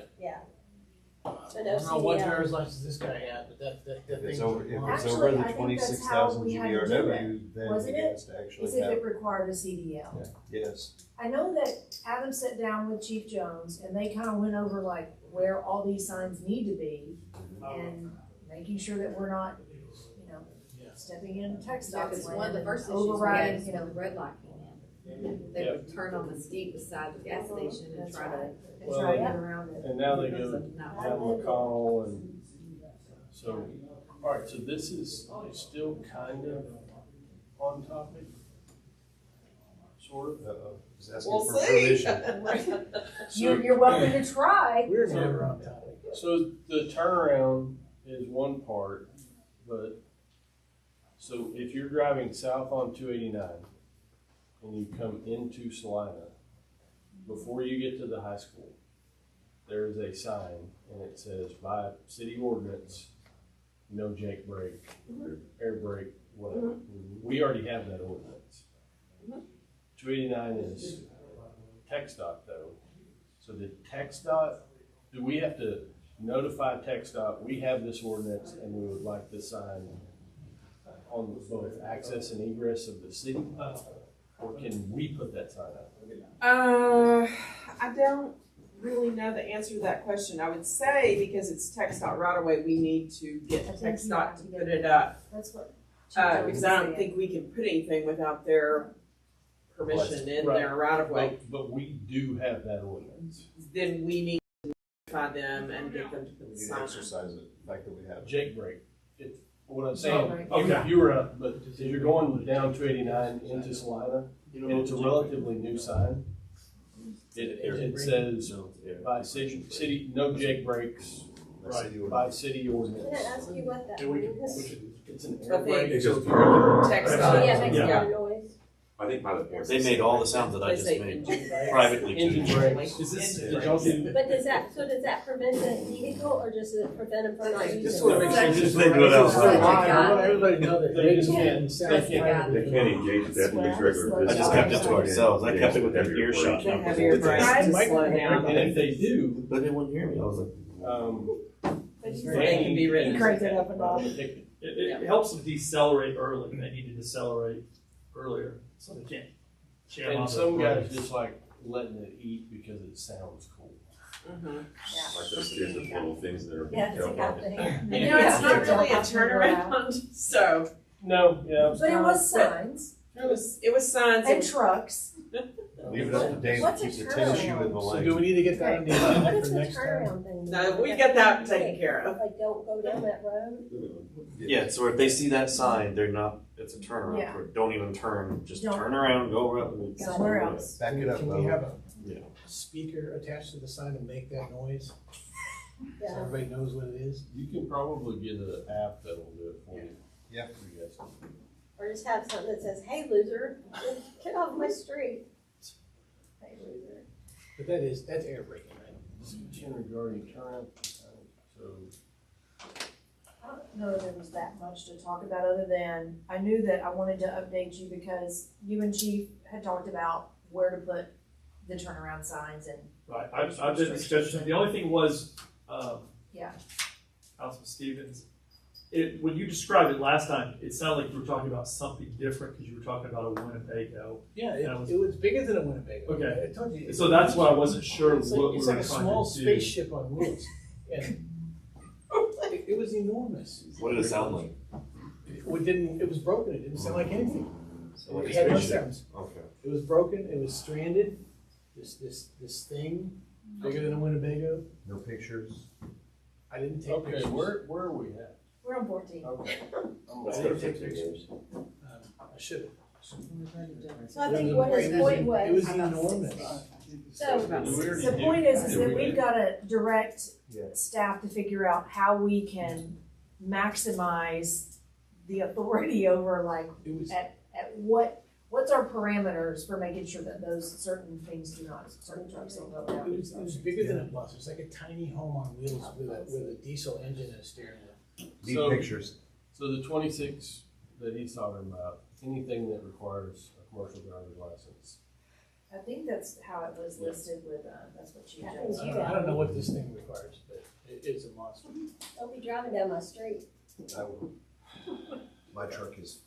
I So no don't know what CDL. driver's license this guy had, but that If thing. it's over, if it's Actually, over I the think that's how 26,000 we had to do GVRW, then wasn't it it? has to Is actually if have, it required a CDL. yes. I know that Adam sat down with Chief Jones and they kind of went over like where all these signs need to be and making sure that we're not, you know, stepping in text Yeah, dots because one of the first issues we had overriding, is you when know. the red light came in. They would turn on the steep beside the gas station and That's try to. right. And Well, try to get around it. And now they Because go of not- down McConnell and so, all right, so this is still kind of on topic, sort of. Just asking We'll for see. permission. You're welcome to try. We're never on topic. So the turnaround is one part, but, so if you're driving south on 289 and you come into Salina, before you get to the high school, there is a sign and it says by city ordinance, no Jake brake, air brake, whatever. We already have that ordinance. 289 is TxDOT though. So the TxDOT, do we have to notify TxDOT, we have this ordinance and we would like this sign on both access and egress of the city? Or can we put that sign up? I don't really know the answer to that question. I would say because it's TxDOT right away, we need to get I think you have TxDOT to to put get it up. That's what. Because I don't think we can put anything without their permission in their right of way. But we do have that ordinance. Then we need to notify them and get them to put We the need to sign up. exercise it, the fact that we have. Jake brake. What I'm saying, Okay. you were up, but if you're going down 289 into Salina, and it's a relatively new sign. It says by city, no Jake brakes, by city Can I ordinance. ask you what that And we means? It's an I air brake. think So if you're TxDOT. Yeah, it makes a Yeah. lot of noise. I think by the point. They made all the sounds that I They just say made engine brakes. privately too. engine brakes. Is this, Engine did y'all brakes. do? But does that prevent the vehicle or just does it prevent them from not using Just it? want to make sure. Just they do it outside. I want everybody to know that they just Yeah. can't sound. They can't engage with that in this regular I business. just kept it to ourselves. I kept it with an earshot. They have ear brakes to slow down. And if they do, But they wouldn't hear me. I was like, They can be written. Crank it up and down. It helps them decelerate early. They need to decelerate earlier, so they can't jam on and the some guys brakes. just like letting it eat because it sounds cool. Mhm. Like those kids with little things that are. Yeah, it's a good thing. You know, it's not really a turnaround, so No, yeah. But it was signs it was signs and and trucks. Leave it up to Dave to What's a keep the tennis shoe in the So lane. do we need to get that on the What agenda is for the next time? turnaround thing? No, we got that taken care of. Like, don't go down that road? yeah, so if they see that sign, they're not, it's a turnaround. Yeah. Or don't even turn, just Don't. turn around, go around. Somewhere else. Back it up, Can we have a Yeah. speaker attached to the sign and make that noise? So Yeah. everybody knows what it is? You can probably get an app that'll do it for you. Yeah. You guys. Or just have something that says, hey, loser, get off my street. Hey, loser. But that's air braking, right? Kindergarten turn, so. I don't know that there was that much to talk about other than I knew that I wanted to update you because you and Chief had talked about where to put the turnaround signs and. Right, I did discussion. The only thing was, Yeah. Councilman Stevens when you described it last time, it sounded like you were talking about something different because you were talking about a Winnebago. Yeah, it was bigger than a Winnebago. Okay. I told you. So that's why I wasn't sure It's what like, we it's were like a trying small to do. spaceship on wheels. And it was enormous. What did it sound like? It was broken. It didn't sound like anything. So It had no sounds. Okay. It was broken. It was stranded. This thing bigger than a Winnebago. No pictures. I didn't take Okay, pictures. where are we at? We're on 14. Okay. I didn't take pictures. I should have. So I think what his point It was, was enormous. So the point is that we've got to direct staff to figure out how we can maximize the authority over like at what's our parameters for making sure that those certain things do not, certain trucks don't go down. It was bigger than a bus. It was like a tiny home on wheels with a diesel engine and a steering wheel. Need pictures. So the 26 that he's talking about, anything that requires a commercial driver's license. I think that's how it was listed with, that's what you just. I don't know what this thing requires, but it's a monster. Don't be driving down my street. I will. My truck is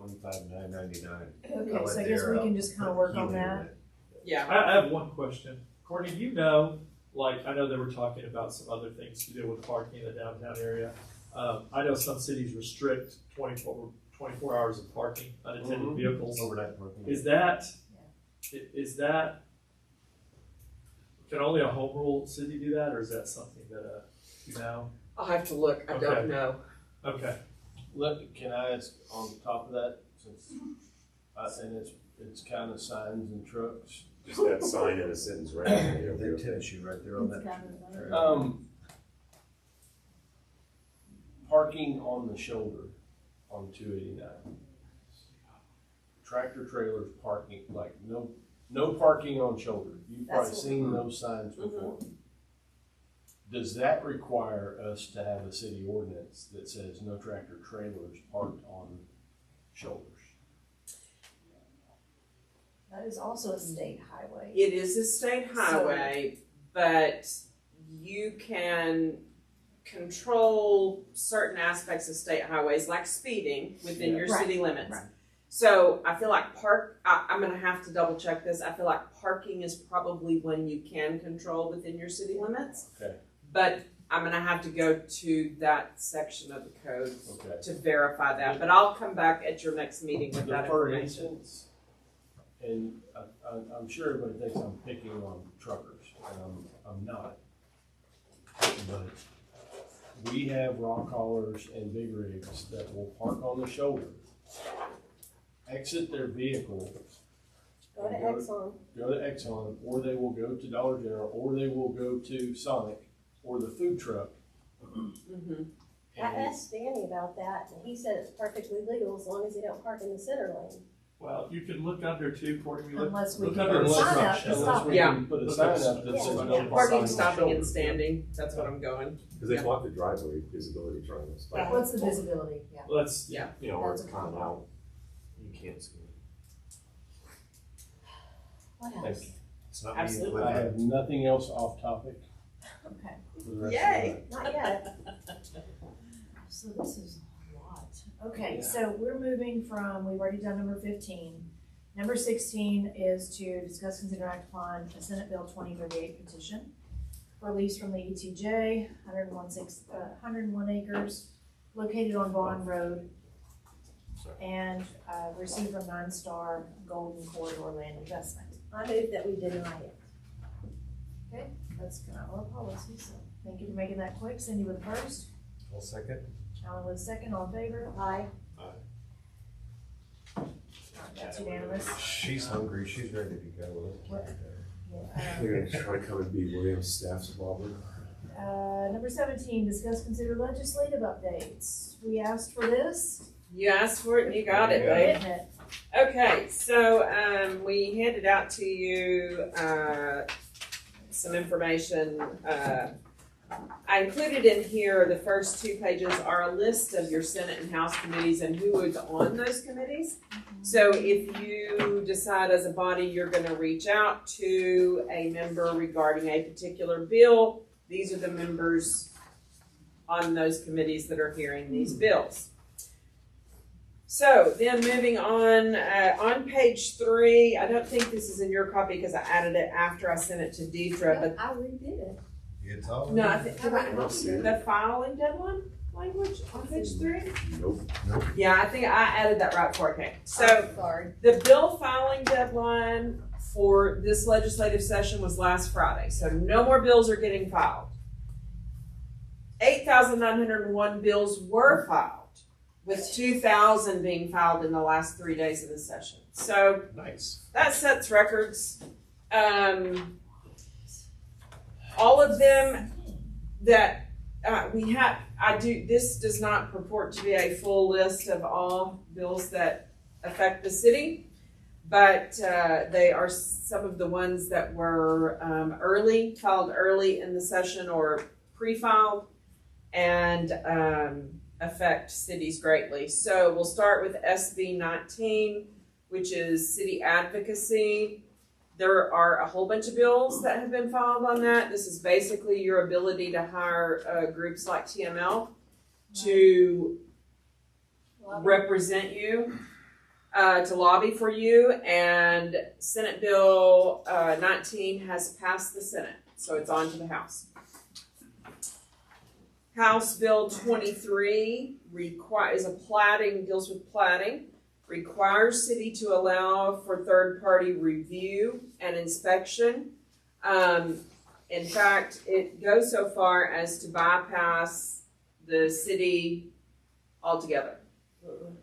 $25,999. Okay, so I guess we can just kind of work on that. Yeah. I have one question. Courtney, do you know, like, I know they were talking about some other things to do with parking in the downtown area. I know some cities restrict 24 hours of parking, unattended vehicles. Overnight parking. Is that, can only a home rule city do that, or is that something that, you know? I'll have to look. I don't know. Okay. Can I ask on top of that, since and it's kind of signs and trucks. Just that sign in a sentence right there. They tennis you right there on that. Parking on the shoulder on 289. Tractor trailers parking, like no parking on shoulder. You've probably seen those signs before. Does that require us to have a city ordinance that says no tractor trailers parked on shoulders? That is also a state highway. It is a state highway, but you can control certain aspects of state highways, like speeding within your city limits. Right. So I feel like I'm going to have to double check this. I feel like parking is probably when you can control within your city limits. Okay. But I'm going to have to go to that section of the code Okay. to verify that. But I'll come back at your next meeting with that For information. instance, and I'm sure everybody thinks I'm picking on truckers, and I'm not. But we have rock haulers and big rigs that will park on the shoulder, exit their vehicle, Go to Exxon. go to Exxon, or they will go to Dollar General, or they will go to Sonic, or the food truck. Mm-hmm. I asked Danny about that, and he said it's perfectly legal as long as they don't park in the center lane. Well, you can look under too, Courtney. Unless we look can under put a sign unless- up to unless stop we it. Yeah. can put a sign up that says no Parking, parking stopping, and standing. That's what I'm going. Because they block the driveway visibility triangles. What's the visibility? Yeah. Let's, Yeah. You know, where That's it's a coming problem. out, you can't see it. What Thank else? you. It's not Absolutely. I have nothing else off topic Okay. for the rest Yay. of Not yet. So this is a lot. Okay, Yeah. so we're moving from, we've already done number 15. Number 16 is to discuss, consider, act upon a Senate Bill 2038 petition for lease from the ETJ, 101 acres, located on Vaughn Road, and received from 9 Star Golden Corridor Land Investment. I move that we deny it. Okay, that's kind of our policy, so thank you for making that quick. Cindy with the first, I'll second. Alan with the second, all in favor? Aye. That's unanimous. She's hungry. She's ready to go. They're gonna try to come and be Williams' staff's involvement. Number 17, discuss, consider legislative updates. We asked for this. You asked for it and you got it, We're babe. getting it. Okay, so we handed out to you some information. I included in here, the first 2 pages are a list of your Senate and House committees and who is on those committees. So if you decide as a body you're going to reach out to a member regarding a particular bill, these are the members on those committees that are hearing these bills. So then moving on page 3, I don't think this is in your copy because I added it after I sent it to Deidre, but I redid it. It's all. no, I think the filing deadline language on page 3. Nope. Yeah, I think I added that right before I came. So Sorry. the bill filing deadline for this legislative session was last Friday, so no more bills are getting filed. 8,901 bills were filed, with 2,000 being filed in the last 3 days of the session. So Nice. that sets records. All of them that we have, this does not purport to be a full list of all bills that affect the city, but they are some of the ones that were filed early in the session or pre-filed, and affect cities greatly. So we'll start with SB 19, which is city advocacy. There are a whole bunch of bills that have been filed on that. This is basically your ability to hire groups like TML to represent you, to lobby for you. And Senate Bill 19 has passed the Senate, so it's on to the House. House Bill 23 deals with platting, requires city to allow for third-party review and inspection. In fact, it goes so far as to bypass the city altogether.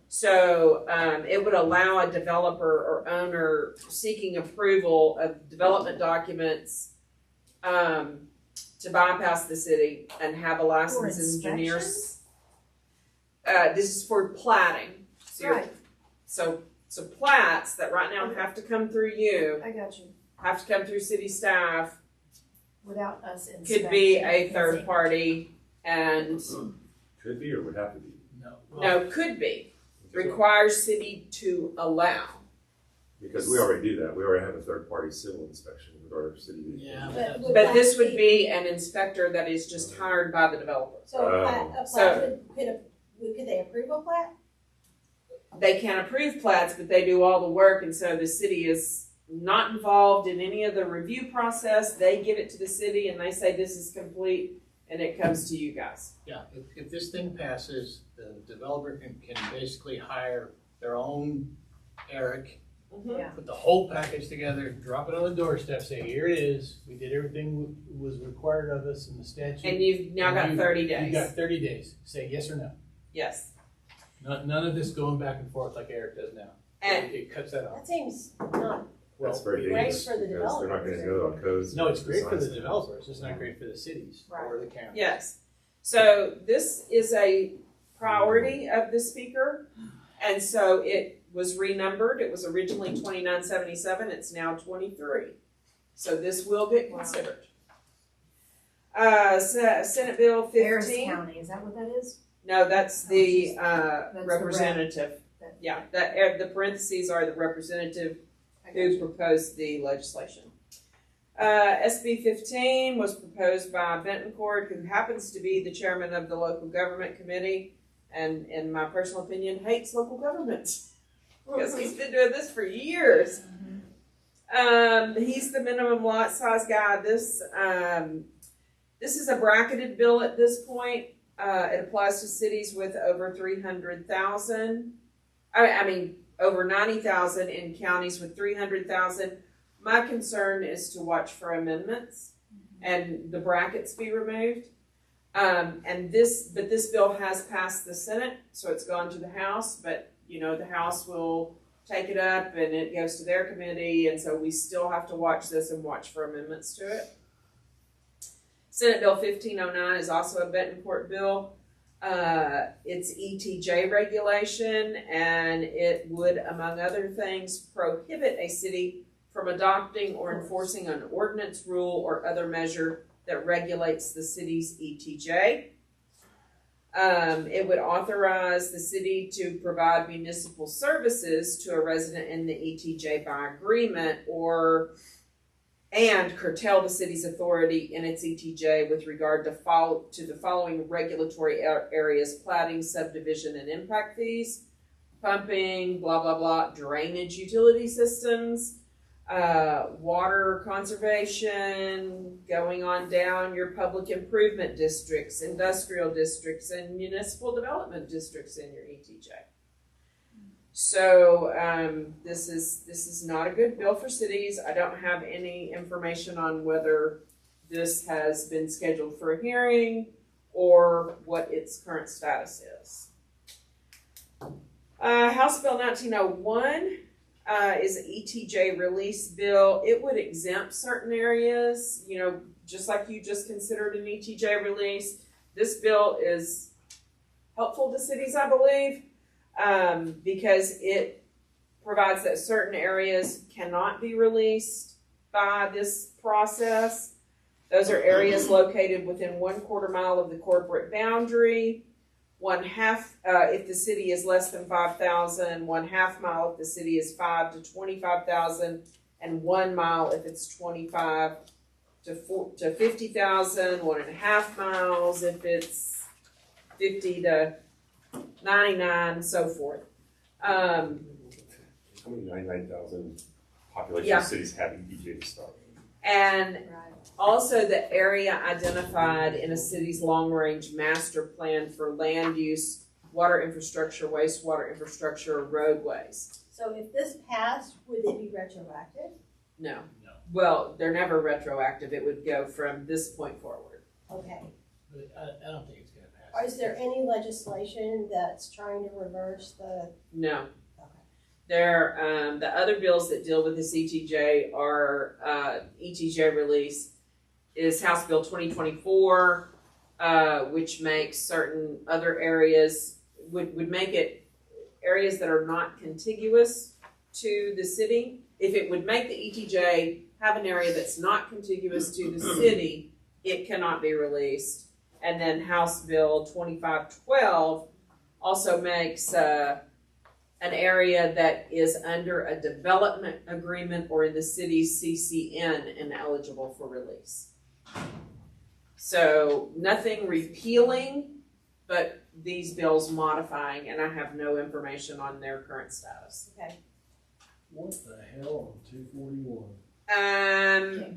So it would allow a developer or owner seeking approval of development documents to bypass the city and have a licensed engineer. This is for platting. So Right. So plats that right now have to come through you, I got you. have to come through city staff, Without us inspecting. could be a third party, and Could be or would have to be. no, could be. Requires city to allow. Because we already do that. We already have a third party civil inspection with our city. Yeah. But this would be an inspector that is just hired by the developer. So a plat could they approve a plat? They can approve plats, but they do all the work, and so the city is not involved in any of the review process. They give it to the city and they say this is complete, and it comes to you guys. Yeah, if this thing passes, the developer can basically hire their own Eric, Yeah. put the whole package together, drop it on the doorstep, say, here it is, we did everything was required of us in the statute. And you've now got 30 days. You got 30 days, say yes or no. Yes. None of this going back and forth like Eric does now. And it cuts that off. That seems not That's very great dangerous for the because they're not going to developer. go on codes. No, it's and great for the design developer, it's just not great for the cities or the county. yes. So this is a priority of the speaker, and so it was renumbered. It was originally 2977. It's now 23. So this will get considered. Senate Bill 15. Harris County, is that what that is? No, that's the the representative. rep. Yeah, the parentheses are the representative who proposed the legislation. SB 15 was proposed by Bentoncourt, who happens to be the chairman of the local government committee, and in my personal opinion, hates local governments because he's been doing this for years. He's the minimum lot size guy. This is a bracketed bill at this point. It applies to cities with over 300,000. Over 90,000 in counties with 300,000. My concern is to watch for amendments and the brackets be removed. But this bill has passed the Senate, so it's gone to the House. But the House will take it up and it goes to their committee, and so we still have to watch this and watch for amendments to it. Senate Bill 1509 is also a Bentoncourt bill. It's ETJ regulation, and it would, among other things, prohibit a city from adopting or enforcing an ordinance, rule, or other measure that regulates the city's ETJ. It would authorize the city to provide municipal services to a resident in the ETJ by agreement, or and curtail the city's authority in its ETJ with regard to the following regulatory areas: plating, subdivision, and impact fees, pumping, blah, blah, blah, drainage utility systems, water conservation, going on down your public improvement districts, industrial districts, and municipal development districts in your ETJ. So this is not a good bill for cities. I don't have any information on whether this has been scheduled for a hearing or what its current status is. House Bill 1901 is an ETJ release bill. It would exempt certain areas, you know, just like you just considered an ETJ release. This bill is helpful to cities, I believe, because it provides that certain areas cannot be released by this process. Those are areas located within 1/4 mile of the corporate boundary, 1/2 if the city is less than 5,000, 1/2 mile if the city is 5 to 25,000, and 1 mile if it's 25 to 50,000, 1.5 miles if it's 50 to 99, so forth. How many 99,000 population cities have ETJ to start? And also the area identified in a city's long-range master plan for land use, water infrastructure, wastewater infrastructure, roadways. So if this passed, would it be retroactive? No. Well, they're never retroactive. It would go from this point forward. Okay. But I don't think it's gonna pass. Or is there any legislation that's trying to reverse the? No. There, the other bills that deal with this ETJ are ETJ release is House Bill 2024, which makes certain other areas, would make it areas that are not contiguous to the city. If it would make the ETJ have an area that's not contiguous to the city, it cannot be released. And then House Bill 2512 also makes an area that is under a development agreement or in the city's CCN ineligible for release. So nothing repealing, but these bills modifying, and I have no information on their current status. Okay. What the hell on 241?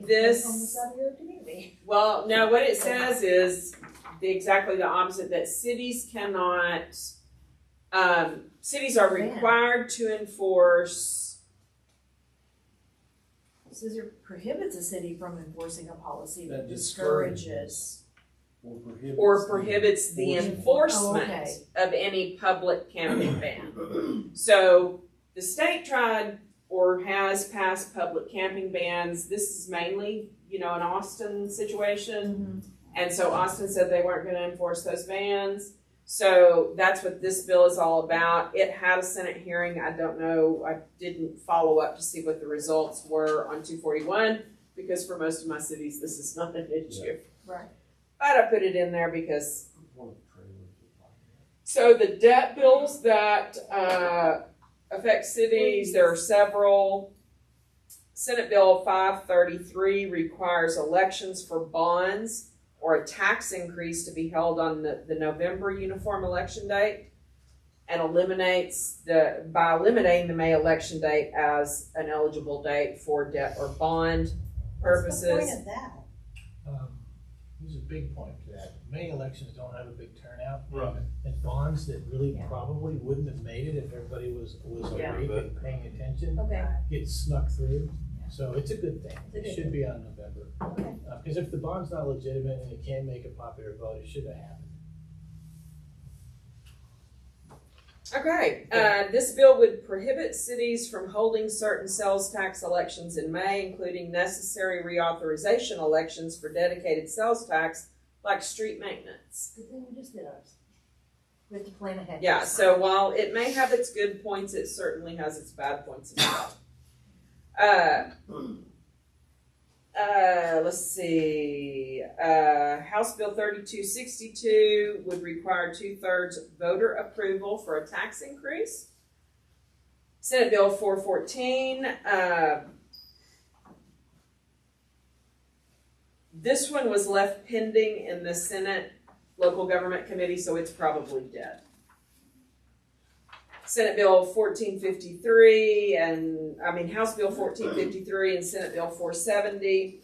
This on the side of your community. Well, no, what it says is exactly the opposite, that cities cannot, cities are required to enforce. It says it prohibits a city from enforcing a policy that discourages or prohibits the enforcement Oh, okay. of any public camping ban. So the state tried or has passed public camping bans. This is mainly, an Austin situation. And so Austin said they weren't going to enforce those bans. So that's what this bill is all about. It had a Senate hearing. I don't know. I didn't follow up to see what the results were on 241 because for most of my cities, this is not an issue. Right. But I put it in there because. So the debt bills that affect cities, there are several. Senate Bill 533 requires elections for bonds or a tax increase to be held on the November uniform election date, and by eliminating the May election date as an eligible date for debt or bond purposes. What's the point of that? There's a big point to that. May elections don't have a big turnout. Right. And bonds that really probably wouldn't have made it if everybody was awake and paying attention get snuck through. So it's a good thing. It should be on November. Because if the bond's not legitimate and it can't make a popular vote, it should have happened. Okay, this bill would prohibit cities from holding certain sales tax elections in May, including necessary reauthorization elections for dedicated sales tax, like street maintenance. Good thing we just did ours. We have to plan ahead. Yeah, so while it may have its good points, it certainly has its bad points as well. Let's see. House Bill 3262 would require 2/3 voter approval for a tax increase. Senate Bill 414 This one was left pending in the Senate Local Government Committee, so it's probably dead. Senate Bill 1453 House Bill 1453 and Senate Bill 470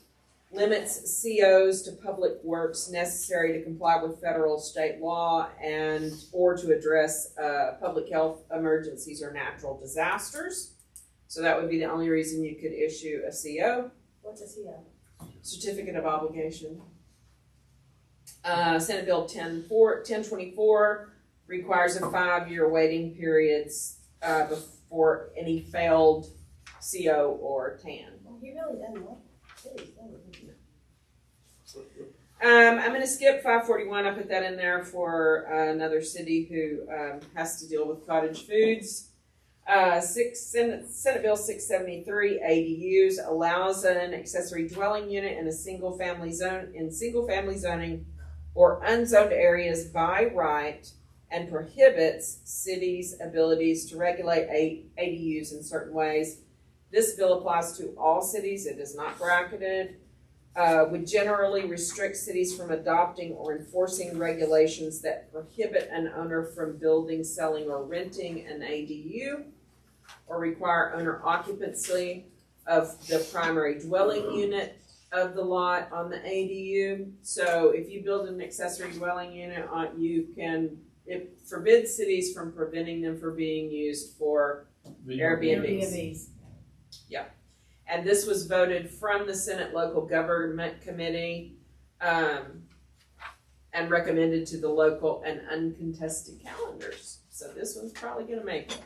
limits COs to public works necessary to comply with federal, state law or to address public health emergencies or natural disasters. So that would be the only reason you could issue a CO. What's a CO? Certificate of obligation. Senate Bill 1024 requires a 5-year waiting period before any failed CO or TAN. Well, he really doesn't like cities, does he? I'm going to skip 541. I put that in there for another city who has to deal with cottage foods. Senate Bill 673 ADUs allows an accessory dwelling unit in a single family zoning or unzoned areas by right and prohibits cities' abilities to regulate ADUs in certain ways. This bill applies to all cities. It is not bracketed. Would generally restrict cities from adopting or enforcing regulations that prohibit an owner from building, selling, or renting an ADU, or require owner occupancy of the primary dwelling unit of the lot on the ADU. So if you build an accessory dwelling unit, it forbids cities from preventing them from being used for Airbnbs. Yeah. And this was voted from the Senate Local Government Committee and recommended to the local and uncontested calendars. So this one's probably going to make it.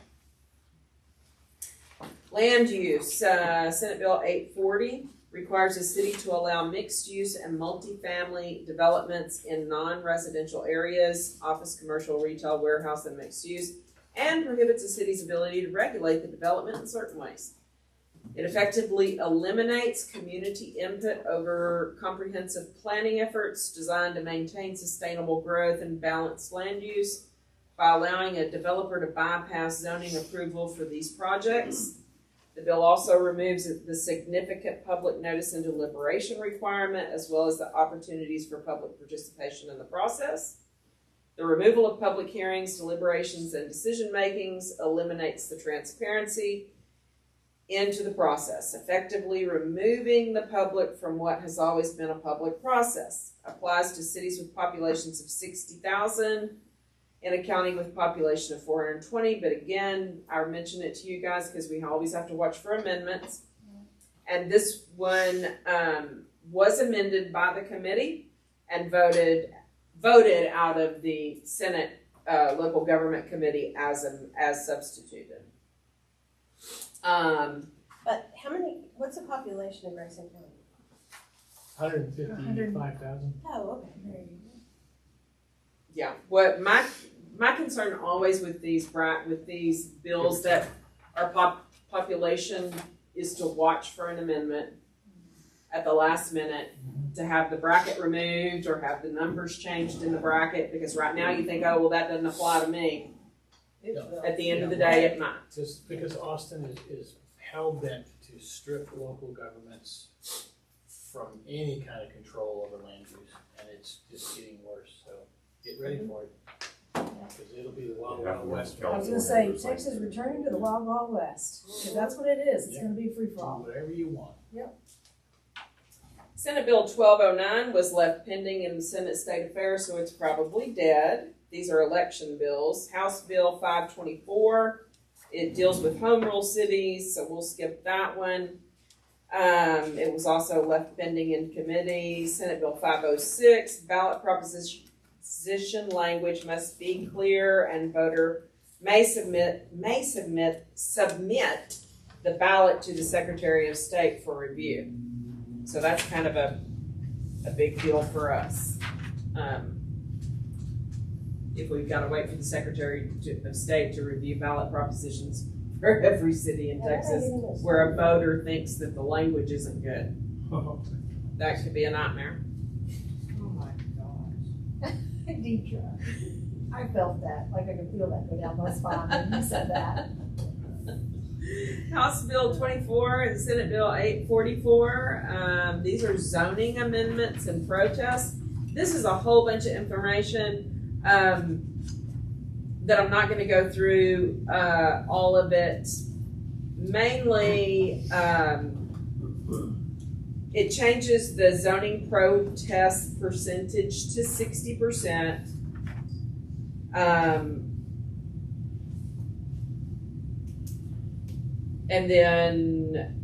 Land use. Senate Bill 840 requires a city to allow mixed use and multifamily developments in non-residential areas, office, commercial, retail, warehouse, and mixed use, and prohibits a city's ability to regulate the development in certain ways. It effectively eliminates community input over comprehensive planning efforts designed to maintain sustainable growth and balanced land use by allowing a developer to bypass zoning approval for these projects. The bill also removes the significant public notice and deliberation requirement, as well as the opportunities for public participation in the process. The removal of public hearings, deliberations, and decision makings eliminates the transparency into the process, effectively removing the public from what has always been a public process. Applies to cities with populations of 60,000 in a county with a population of 420. But again, I mention it to you guys because we always have to watch for amendments. And this one was amended by the committee and voted out of the Senate Local Government Committee as substituted. But what's the population of Grayson County? 155,000. Oh, okay, there you go. Yeah, what my concern always with these bills that are population is to watch for an amendment at the last minute to have the bracket removed or have the numbers changed in the bracket, because right now you think, oh, well, that doesn't apply to me. At the end of the day, it might. Just because Austin is hell bent to strip local governments from any kind of control over land use, and it's just getting worse. So get ready for it, because it'll be the wild, wild west. I was going to say, Texas is returning to the wild, wild west, because that's what it is. It's going to be free for all. Whatever you want. Yep. Senate Bill 1209 was left pending in the Senate State Affairs, so it's probably dead. These are election bills. House Bill 524, it deals with home rule cities, so we'll skip that one. It was also left pending in committee. Senate Bill 506, ballot proposition language must be clear, and voter may submit the ballot to the Secretary of State for review. So that's kind of a big deal for us. If we've got to wait for the Secretary of State to review ballot propositions for every city in Texas where a voter thinks that the language isn't good. That could be a nightmare. Oh my gosh. Deidre, I felt that, like I could feel that go down my spine when you said that. House Bill 24 and Senate Bill 844. These are zoning amendments and protests. This is a whole bunch of information that I'm not going to go through all of it. Mainly, it changes the zoning protest percentage to 60%. And then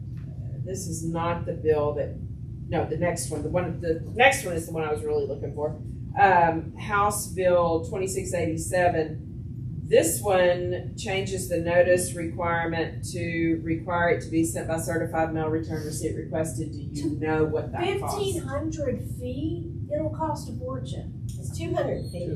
this is not the bill that, no, the next one. The next one is the one I was really looking for. House Bill 2687. This one changes the notice requirement to require it to be sent by certified mail return receipt requested. Do you know what that costs? 1,500 feet? It'll cost a fortune. It's 200 feet.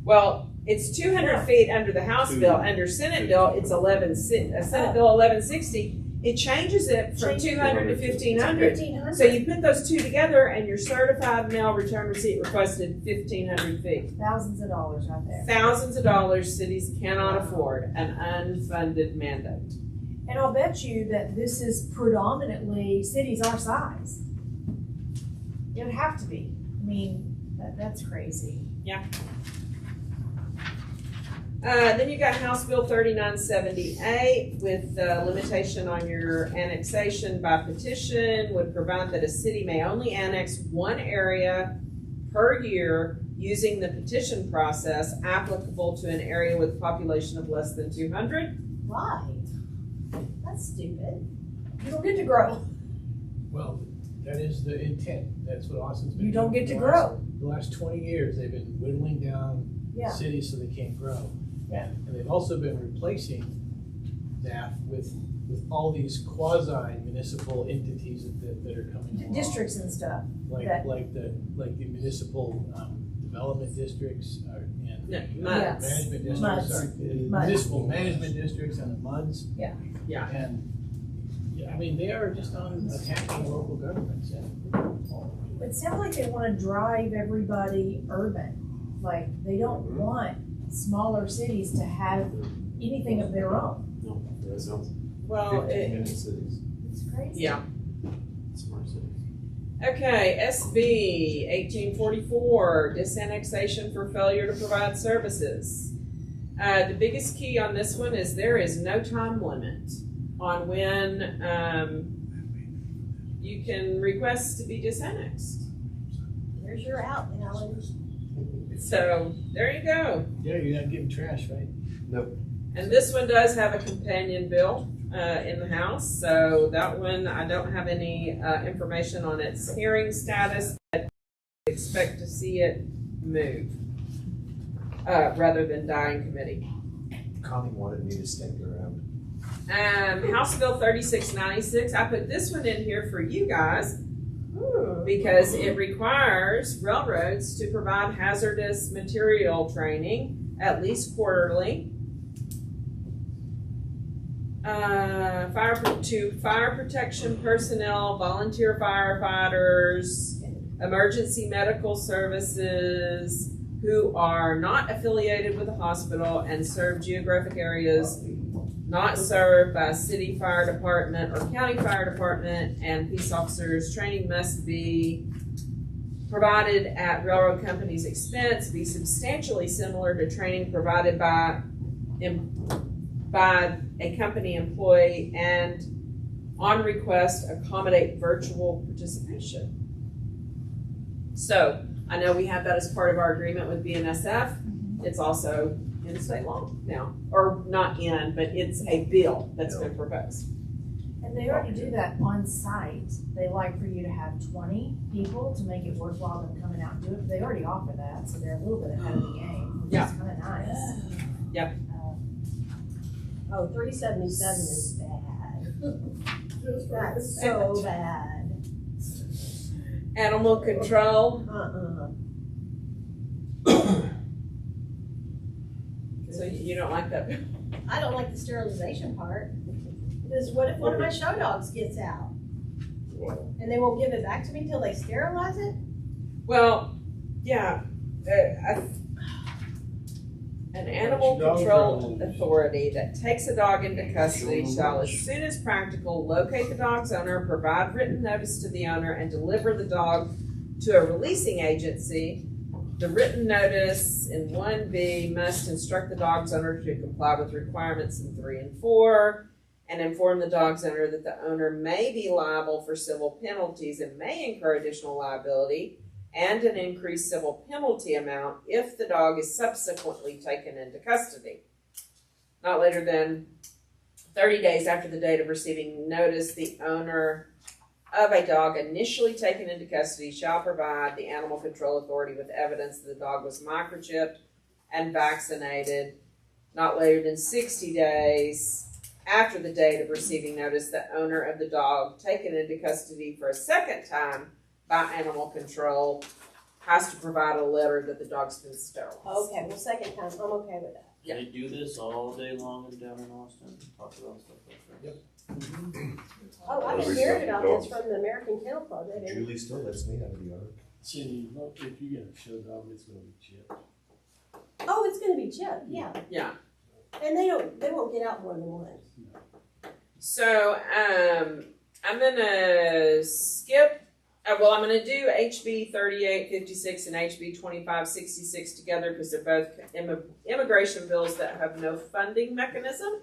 Well, it's 200 feet under the House bill. Under Senate bill, it's Senate Bill 1160. It changes it from 200 to 1,500. So you put those two together, and your certified mail return receipt requested 1,500 feet. Thousands of dollars right there. Thousands of dollars cities cannot afford, an unfunded mandate. And I'll bet you that this is predominantly cities our size. It would have to be. I mean, that's crazy. Yeah. Then you got House Bill 3978 with the limitation on your annexation by petition would provide that a city may only annex one area per year using the petition process applicable to an area with a population of less than 200. Right. That's stupid. You don't get to grow. Well, that is the intent. That's what Austin's been You don't doing get to for grow. The last 20 years, they've been whittling down Yeah. cities so they can't grow. Yeah. And they've also been replacing that with all these quasi-municipal entities that are coming along. Districts and stuff. Like the municipal development districts and MUDs. management districts. MUDs. Sorry, the MUDs. municipal management districts and the MUDs. Yeah. Yeah. And I mean, they are just on attacking local governments. It sounds like they want to drive everybody urban. Like they don't want smaller cities to have anything of their own. No, that sounds Well, 15 cities. It's crazy. Yeah. Smart cities. Okay, SB 1844, disannexation for failure to provide services. The biggest key on this one is there is no time limit on when you can request to be disannexed. There's your out, Alan. So there you go. Yeah, you're not getting trash, right? Nope. And this one does have a companion bill in the House. So that one, I don't have any information on its hearing status. I expect to see it move rather than die in committee. Connie wanted me to stick around. House Bill 3696. I put this one in here for you guys because it requires railroads to provide hazardous material training at least quarterly. Fire protection personnel, volunteer firefighters, emergency medical services who are not affiliated with a hospital and serve geographic areas not served by a city fire department or county fire department, and peace officers. Training must be provided at railroad company's expense, be substantially similar to training provided by a company employee, and on request accommodate virtual participation. So I know we have that as part of our agreement with BNSF. It's also in state law now, or not in, but it's a bill that's been proposed. And they already do that on site. They like for you to have 20 people to make it worthwhile them coming out and do it. They already offer that, so they're a little bit ahead of the game, which is kind of nice. Yep. 377 is bad. That's so bad. Animal control. So you don't like that? I don't like the sterilization part. Because what if one of my show dogs gets out? And they won't give it back to me till they sterilize it? Well, yeah. An animal control authority that takes a dog into custody shall, as soon as practical, locate the dog's owner, provide written notice to the owner, and deliver the dog to a releasing agency. The written notice in 1B must instruct the dog's owner to comply with requirements in 3 and 4, and inform the dog's owner that the owner may be liable for civil penalties and may incur additional liability and an increased civil penalty amount if the dog is subsequently taken into custody. Not later than 30 days after the date of receiving notice, the owner of a dog initially taken into custody shall provide the Animal Control Authority with evidence that the dog was microchipped and vaccinated. Not later than 60 days after the date of receiving notice, the owner of the dog taken into custody for a second time by animal control has to provide a letter that the dog's been sterilized. Okay, well, second time, I'm okay with that. Yeah. They do this all day long down in Austin, talk about stuff like that. Yep. Oh, I've been hearing about this from the American Kennel Club. They do. Julie still lets me out of the yard. See, if you get a show dog, it's gonna be chipped. Oh, it's gonna be chipped, yeah. Yeah. And they won't get out more than once. So, I'm gonna skip. Well, I'm going to do HB 3856 and HB 2566 together because they're both immigration bills that have no funding mechanism.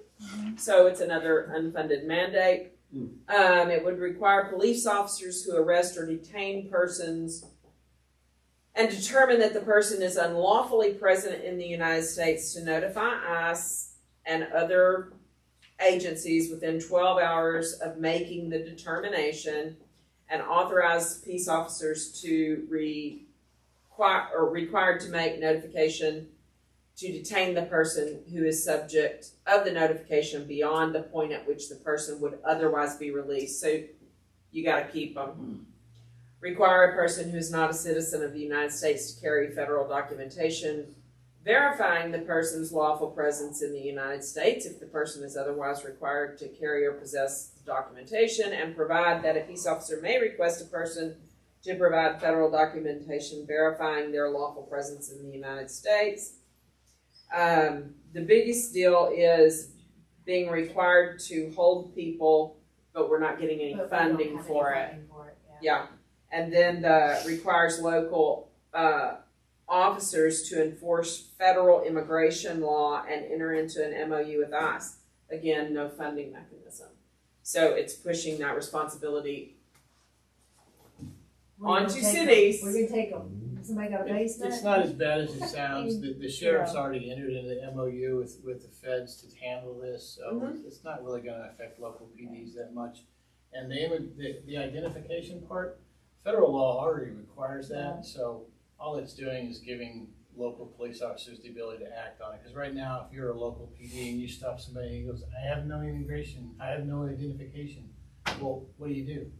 So it's another unfunded mandate. It would require police officers who arrest or detain persons and determine that the person is unlawfully present in the United States to notify ICE and other agencies within 12 hours of making the determination, and authorize peace officers to required to make notification to detain the person who is subject of the notification beyond the point at which the person would otherwise be released. So you got to keep them. Require a person who is not a citizen of the United States to carry federal documentation verifying the person's lawful presence in the United States if the person is otherwise required to carry or possess documentation, and provide that a peace officer may request a person to provide federal documentation verifying their lawful presence in the United States. The biggest deal is being required to hold people, but we're not getting any funding for it. Yeah. And then requires local officers to enforce federal immigration law and enter into an MOU with ICE. Again, no funding mechanism. So it's pushing that responsibility onto cities. We're gonna take them. Somebody got a basement? It's not as bad as it sounds. The sheriff's already entered into the MOU with the feds to handle this, so it's not really gonna affect local PDs that much. And the identification part, federal law already requires that, so all it's doing is giving local police officers the ability to act on it. Because right now, if you're a local PD and you stop somebody and he goes, I have no immigration, I have no identification, well, what do?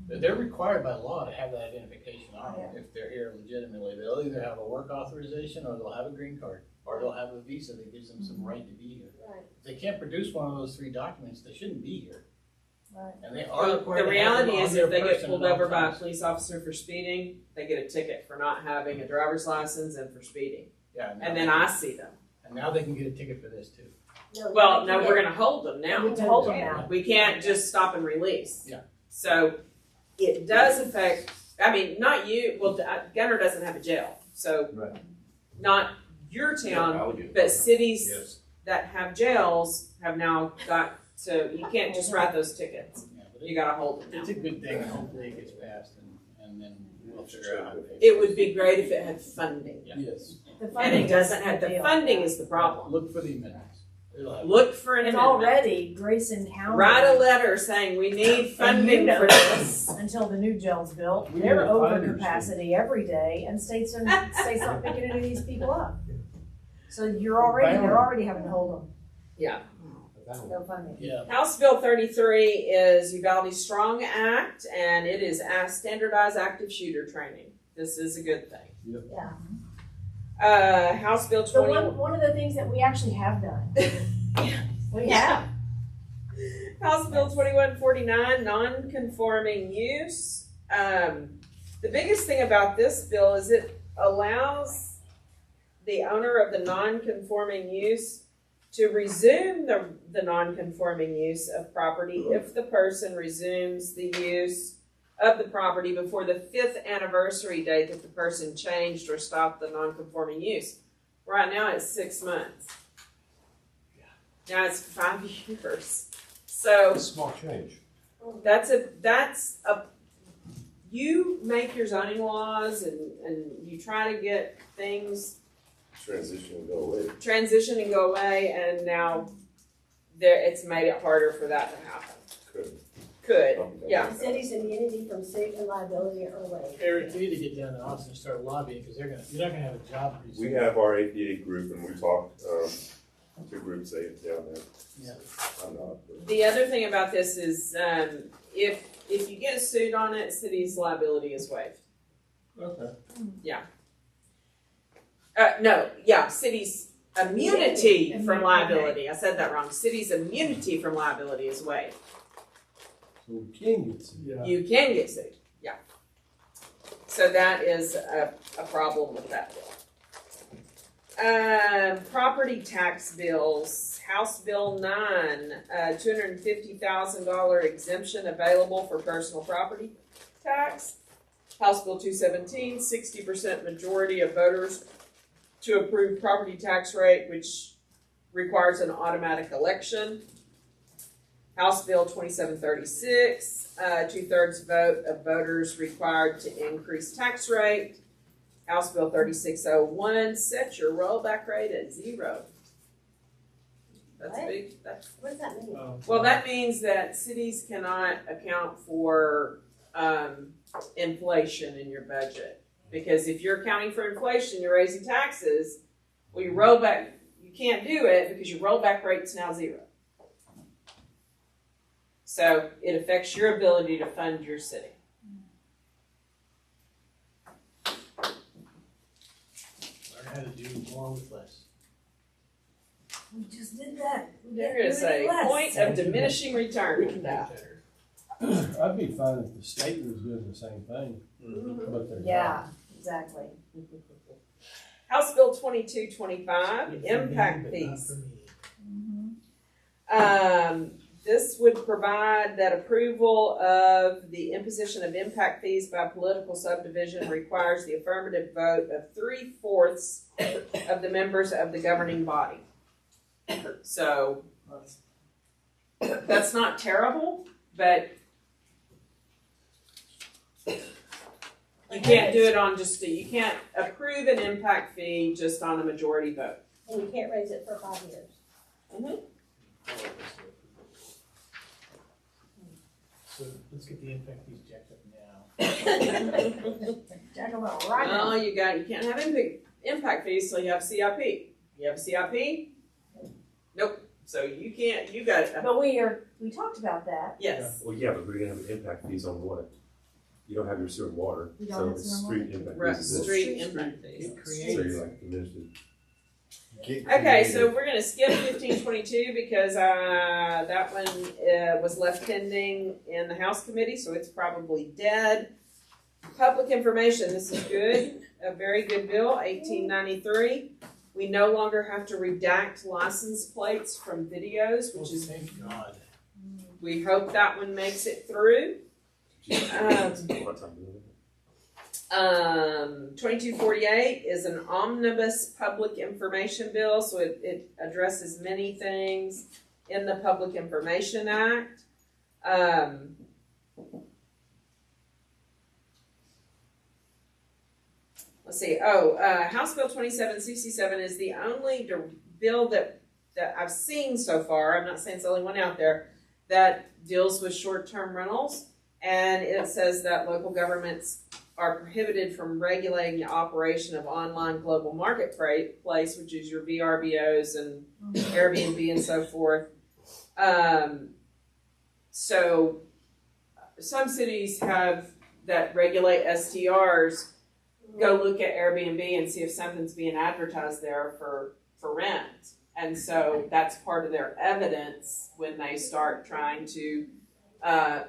They're required by law to have that identification on them if they're here legitimately. They'll either have a work authorization or they'll have a green card or they'll have a visa that gives them some right to be here. Right. If they can't produce one of those 3 documents, they shouldn't be here. Right. And they are required The to have reality them is on their if they get person pulled at all over by a times. police officer for speeding, they get a ticket for not having a driver's license and for speeding. Yeah, And then I see them. And now they can get a ticket for this too. Well, no, we're gonna hold them now. We can hold them now. We can't just stop and release. Yeah. So it does affect, I mean, not you, well, Gunter doesn't have a jail. So not your town, but cities that have jails have now got to, you can't just write those tickets. You gotta hold them now. It's a good thing, and hopefully it gets passed, and then we'll figure out how to pay. It would be great if it had funding. Yes. And it doesn't have, the funding is the problem. Look for the amendments. Look for an And amendment. already Grayson County. Write a letter saying we need And you funding know for this. Until the new jail's built, We they're need a over finder's capacity every day, and states not picking any of these people up. So they're already having to hold them. Yeah. No funding. Yeah. House Bill 33 is Uvalde Strong Act, and it is standardized active shooter training. This is a good thing. Yeah. House Bill So 20. one of the things that we actually have done. We have. House Bill 2149, non-conforming use. The biggest thing about this bill is it allows the owner of the non-conforming use to resume the non-conforming use of property if the person resumes the use of the property before the 5th anniversary date that the person changed or stopped the non-conforming use. Right now it's 6 months. Now it's 5 years. So It's a small change. that's a you make your zoning laws and you try to get things Transition and go away. transition and go away, and now it's made it harder for that to happen. Could, yeah. The city's immunity from suit and liability are waived. Eric, we need to get down to Austin and start lobbying, because you're not gonna have a job pretty soon. We have our APA group, and we talked to groups down there. Yeah. I'm not. The other thing about this is, if you get sued on it, city's liability is waived. Okay. Yeah. City's immunity from liability. I said that wrong. City's immunity from liability is waived. So we can get sued. Yeah. You can get sued, yeah. So that is a problem with that bill. Property tax bills, House Bill 9, $250,000 exemption available for personal property tax. House Bill 217, 60% majority of voters to approve property tax rate, which requires an automatic election. House Bill 2736, 2/3 vote of voters required to increase tax rate. House Bill 3601, set your rollback rate at 0. That's What? big. What does that mean? Well, that means that cities cannot account for inflation in your budget. Because if you're accounting for inflation, you're raising taxes, well, you roll back, you can't do it because your rollback rate's now 0. So it affects your ability to fund your city. Learn how to do more with less. We just did that. There is a point of diminishing return with that. I'd be fine if the state was doing the same thing, but they're Yeah, exactly. House Bill 2225, impact fees. This would provide that approval of the imposition of impact fees by political subdivision requires the affirmative vote of 3/4 of the members of the governing body. So that's not terrible, but you can't do it on you can't approve an impact fee just on a majority vote. And you can't raise it for 5 years. Mm-hmm. So let's get the impact fees jacked up now. Jack them up right now. Well, you can't have impact fees till you have CIP. You have a CIP? Nope. So you can't, you got it. But we talked about that. Yes. Well, yeah, but we're gonna have impact fees on what? You don't have your sewer and water, We don't so have it's sewer street and impact Right, fees. is street impact fees. So you're like diminished it. Okay, so we're gonna skip 1522 because that one was left pending in the House committee, so it's probably dead. Public information, this is good, a very good bill, 1893. We no longer have to redact license plates from videos, which is, thank God. we hope that one makes it through. 2248 is an omnibus public information bill, so it addresses many things in the Public Information Act. Let's see. House Bill 2767 is the only bill that I've seen so far. I'm not saying it's the only one out there that deals with short-term rentals, and it says that local governments are prohibited from regulating the operation of online global marketplace, which is your VRBOs and Airbnb and so forth. So some cities have that regulate STRs go look at Airbnb and see if something's being advertised there for rent. And so that's part of their evidence when they start trying to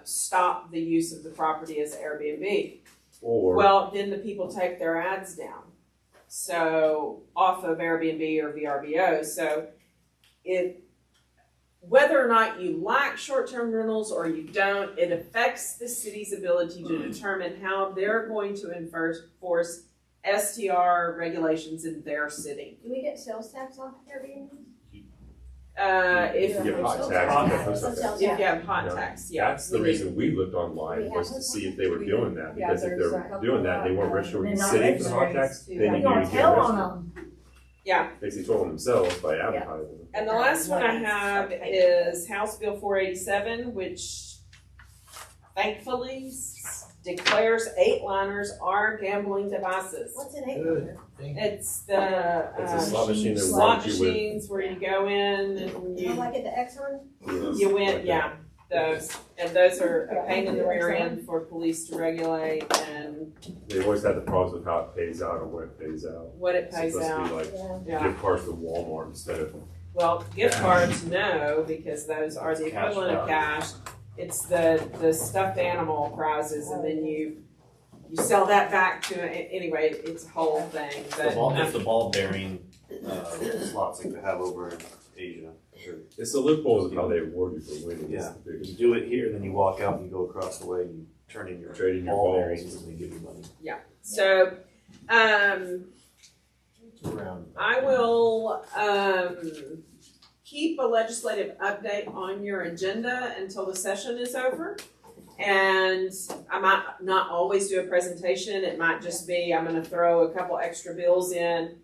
stop the use of the property as Airbnb. Or Well, then the people take their ads down. so off of Airbnb or VRBO. So whether or not you like short-term rentals or you don't, it affects the city's ability to determine how they're going to enforce STR regulations in their city. Do we get sales tax on Airbnb? If You have hot tax. If you have hot tax, yeah. That's the reason we looked online, was to see if they were doing that, because if they're doing that, they weren't registered with the city for the hot tax, they need to get registered. Yeah. Basically told themselves by advertising. And the last one I have is House Bill 487, which thankfully declares 8-liners are gambling devices. What's an 8-liner? It's the It's a slot machine that slot rewards you with- machines where you go in and You like at the Exxon? you win, yeah, those. And those are a pain in the rear end for police to regulate and They always had the problems with how it pays out or when it pays out. what it pays It's supposed out. to be like Yeah. gift cards to Walmart instead of. Well, gift cards, no, because those are the Cash equivalent of value. cash. It's the stuffed animal prizes, and then you sell that back to, anyway, it's a whole thing, but. It's the ball bearing, slots like they have over in Asia. It's the loopholes of how they reward you for winning. Yeah, It's the biggest. you do it here, then you walk out and you go across the way and you turn in your Trade in your ball balls. bearings and they give you money. Yeah, so, I will, keep a legislative update on your agenda until the session is over. And I might not always do a presentation. It might just be, I'm gonna throw a couple extra bills in,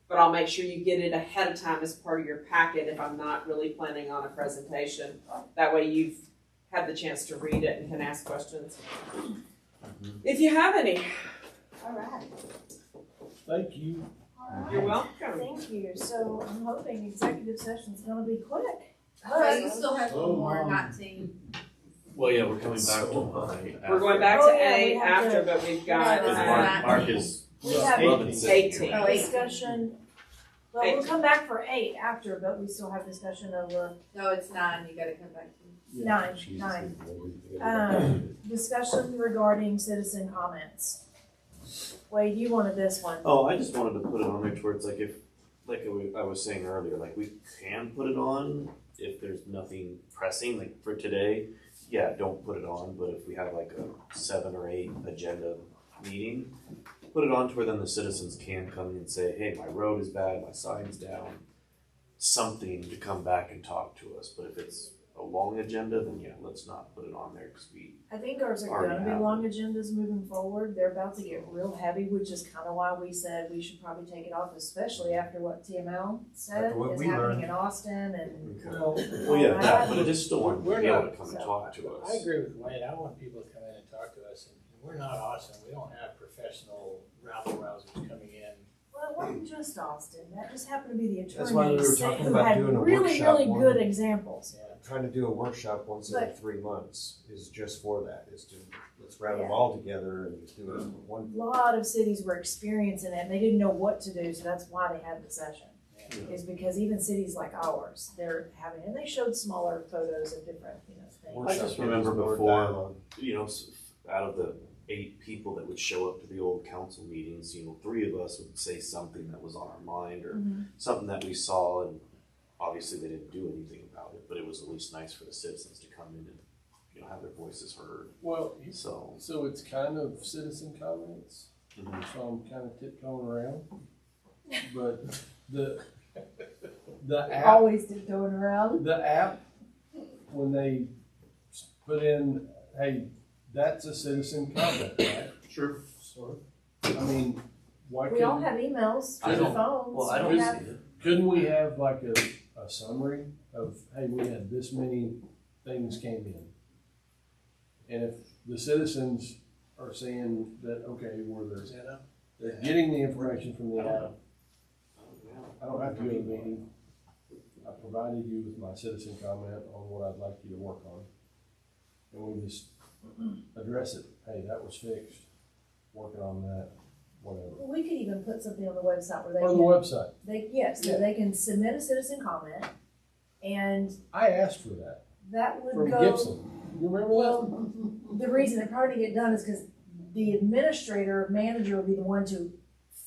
but I'll make sure you get it ahead of time as part of your packet if I'm not really planning on a presentation. That way you've had the chance to read it and can ask questions. If you have any. All right. Thank you. You're welcome. Thank you. So I'm hoping executive session's gonna be quick. Well, you still have one more 19. Well, yeah, we're coming back to mine. We're going back to Oh, yeah, we A have after, to- but we've got, Mark is We have 18. discussion. Well, we'll come back for 8 after, but we still have discussion of No, it's 9, you gotta come back to. 9. Discussion regarding citizen comments. Wade, you wanted this one. Oh, I just wanted to put it on there towards like I was saying earlier, like we can put it on if there's nothing pressing, like for today, yeah, don't put it on, but if we have like a 7 or 8 agenda meeting, put it on to where then the citizens can come in and say, hey, my road is bad, my sign's down, something to come back and talk to us. But if it's a long agenda, then yeah, let's not put it on there because I think ours are Already gonna be have. long agendas moving forward. They're about to get real heavy, which is kind of why we said we should probably take it off, especially after what TML said After what is we happening learned. in Austin and. well, yeah, that, but it just still want We're to be able not- to come and talk to us. I agree with Wade. I want people to come in and talk to us, and we're not Austin. We don't have professional rabble-rousers coming in. Well, it wasn't just Austin. That just happened to be the That's why we were attorneys talking who about had doing a really, workshop really one. good examples. Trying to do a workshop once every But- 3 months is just for that, is to, let's round them Yeah. all together and do it one. A lot of cities were experiencing it and they didn't know what to do, so that's why they had the session. Is because even cities like ours, they're having, and they showed smaller photos of different, things. I just remember before, out of the 8 people that would show up to the old council meetings, 3 of us would say something that was on our mind or something that we saw, and obviously they didn't do anything about it, but it was at least nice for the citizens to come in and, have their voices heard. Well, so it's kind of citizen comments, Mhm. so I'm kind of tiptoeing around. But the app, Always tiptoeing around. the app, when they put in, hey, that's a citizen comment, right? Sure. I mean, why We all couldn't, have emails, I to don't- phones. well, I we don't have- see it. couldn't we have like a summary of, hey, we had this many things came in? And if the citizens are saying that, okay, they're getting the information from the app, I don't have to go to the meeting. I provided you with my citizen comment on what I'd like you to work on. And we just address it. Hey, that was fixed. Working on that, whatever. Well, we could even put something on the website where they On can. the website. So Yeah. they can submit a citizen comment and I asked for that that would from go. Gibson. You remember Well, the reason it probably didn't get done is because the administrator, manager would be the one to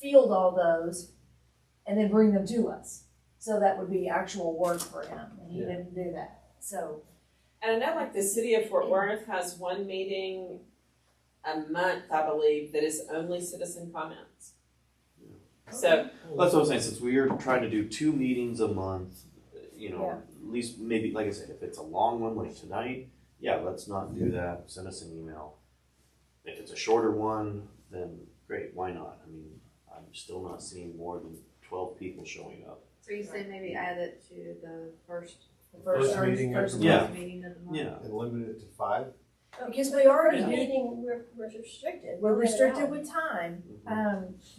field all those and then bring them to us. So that would be actual work for him, and he didn't do that. So, And I know like the city of Fort Worth has one meeting a month, I believe, that is only citizen comments. So That's what I'm saying, since we are trying to do 2 meetings a month, you know, at least maybe, like I said, if it's a long one like tonight, yeah, let's not do that, send us an email. If it's a shorter one, then great, why not? I mean, I'm still not seeing more than 12 people showing up. So you say maybe add it to the first meeting of the Yeah. month. meeting of the month? Yeah. And limit it to 5. because we already First do, meeting, we're restricted. we're restricted allowed. with time,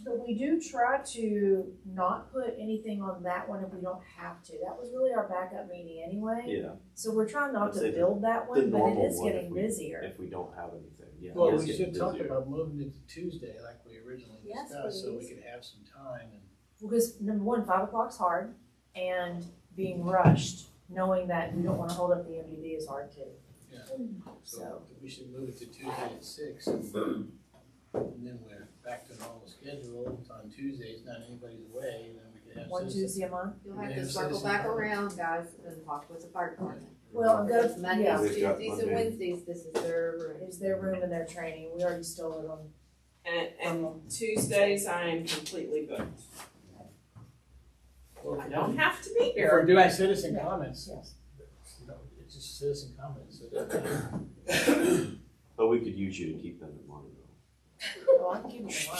but we do try to not put anything on that one if we don't have to. That was really our backup meeting anyway. Yeah. So we're trying not I'd to say build that the one, but it normal is one, getting busier. If we don't have anything, yeah. Well, it is we getting should talk busier. about moving it to Tuesday like we originally Yes, discussed, so we please. could have some time and. Because number one, 5 o'clock's hard, and being rushed, knowing that we don't want to hold up the MDD is hard too. Yeah. So, We should move it to Tuesday at 6, and then we're back to normal schedule on Tuesdays, not anybody's away, and then we could have. one citizens- Tuesday a month. You'll have Yeah, to circle citizen back comments. around, guys, and talk with the fire department. Well, I'm Because gonna, Mondays, yeah, They've got Tuesdays, and Monday. Wednesdays, this is their room. it's their room and their training. We already stole it on. and Tuesdays I am completely booked. Well, I don't have to be If we're here. doing citizen comments, Yes. no, it's just citizen comments, so it doesn't matter. But we could use you to keep them in mind Well, I can keep it in line.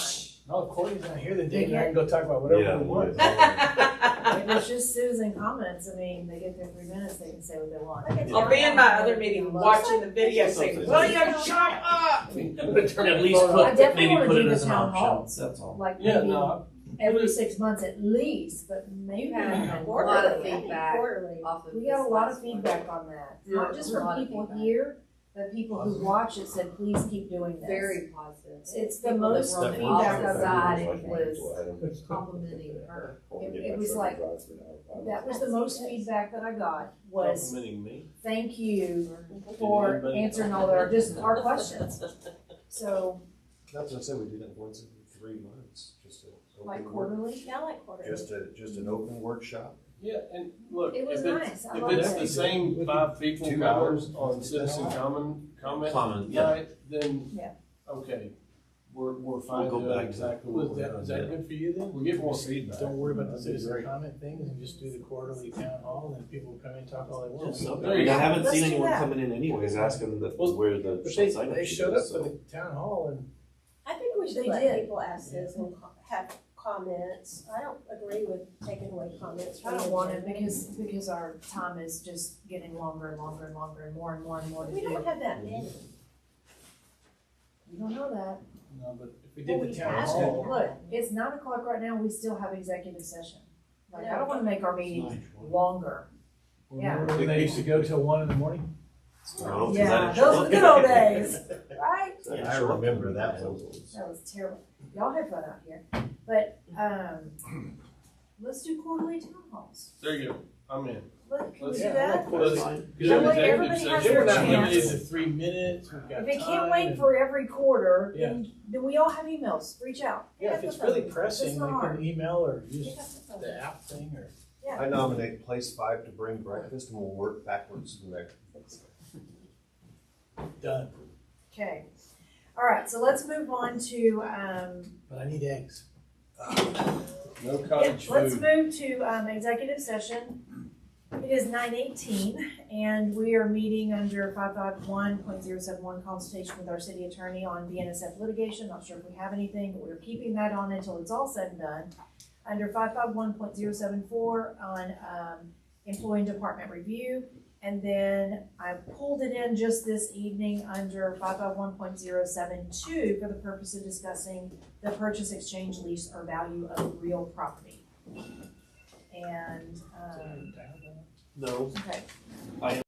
No, Courtney's not here today, and I can go talk about whatever Yeah, we want. If it's just citizen comments, I mean, they get their 3 minutes, they can say what they want. I'll be in my other meeting watching the video saying, William, shut up! At least I put, definitely maybe want put to it do the as an town option, halls, that's all. like Yeah, maybe no, every 6 months at least, but maybe You had even a lot of quarterly. feedback Quarterly. off of We this got a lot of last one. feedback on that, not just A from lot of people feedback. here, but people who watch it said, please keep doing this. Very positive. It's the People that most were on the feedback opposite I've side gotten was complimenting her. It was like, that was the most feedback that I got was, Complimenting me. thank you for answering all our questions. So, That's what I said, we do that once every 3 months, just a like open work, quarterly, Yeah, I like quarterly. just an open workshop. Yeah, and look, It was if it's, nice. I if loved it's it. the same 5 people 2 coming hours. on citizen comment Comment, yeah. night, then, Yeah. okay, we're fine We'll go doing back to- exactly Was what we're that, doing. is that good for you then? We'll get more feedback. Don't worry about the That'd be citizen great. comment things and just do the quarterly town hall, and people come in and talk all they want. So, There I you mean, I go. haven't Let's seen do anyone that. coming in anyways asking Well, where the But sign up they sheet showed is, up for so. the town hall and I think we should They let did. people ask citizens have comments. I don't agree with taking away comments. I don't want it because our time is just getting longer and longer and longer and more to We do. don't have that many. You don't know that. no, but if we Well, did the we town have to. hall, Look, it's 9 o'clock right now, we still have executive session. Like, I don't wanna make our meetings longer. Yeah. remember when they used to go till 1 in the morning? No, 'cause I Yeah, didn't show those were up. the good old days, right? I didn't I show up. remember that one. That was terrible. Y'all had fun out here, but, let's do quarterly town halls. There you go, I'm in. Look, can we Let's- do that? Let's- That way everybody has Then their we're not limited chance. to 3 minutes, we've got If it time can't wait and- for every quarter, Yeah. then we all have emails, reach out. Yeah, if it's really pressing, It's we not hard. can email or use the app thing or. Yeah. I nominate place 5 to bring breakfast, and we'll work backwards from there. Done, Okay, all right, so let's move on to, but I need eggs. No yeah, cottage let's food. move to, executive session. It is 9:18, and we are meeting under 551.071 consultation with our city attorney on BNSF litigation. Not sure if we have anything, but we're keeping that on until it's all said and done. Under 551.074 on, employee and department review. And then I pulled it in just this evening under 551.072 for the purpose of discussing the purchase, exchange, lease, or value of real property. And, No. okay. I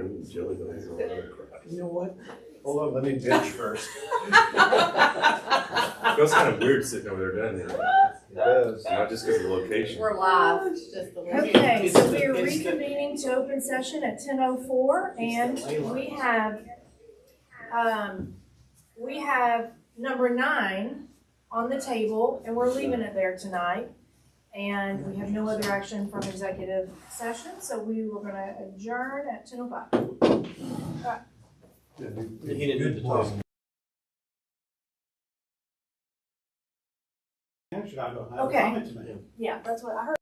eating jelly donuts. You know what? Hold on, let me bench first. Feels kind of weird sitting over there, doesn't it? It does. Not just because of the location. We're live, just the. Okay, so we are reconvening to open session at 10:04, and we have number 9 on the table, and we're leaving it there tonight. And we have no other action from executive session, so we were gonna adjourn at 10:05. He didn't do the talk. Okay. Yeah, that's what I heard.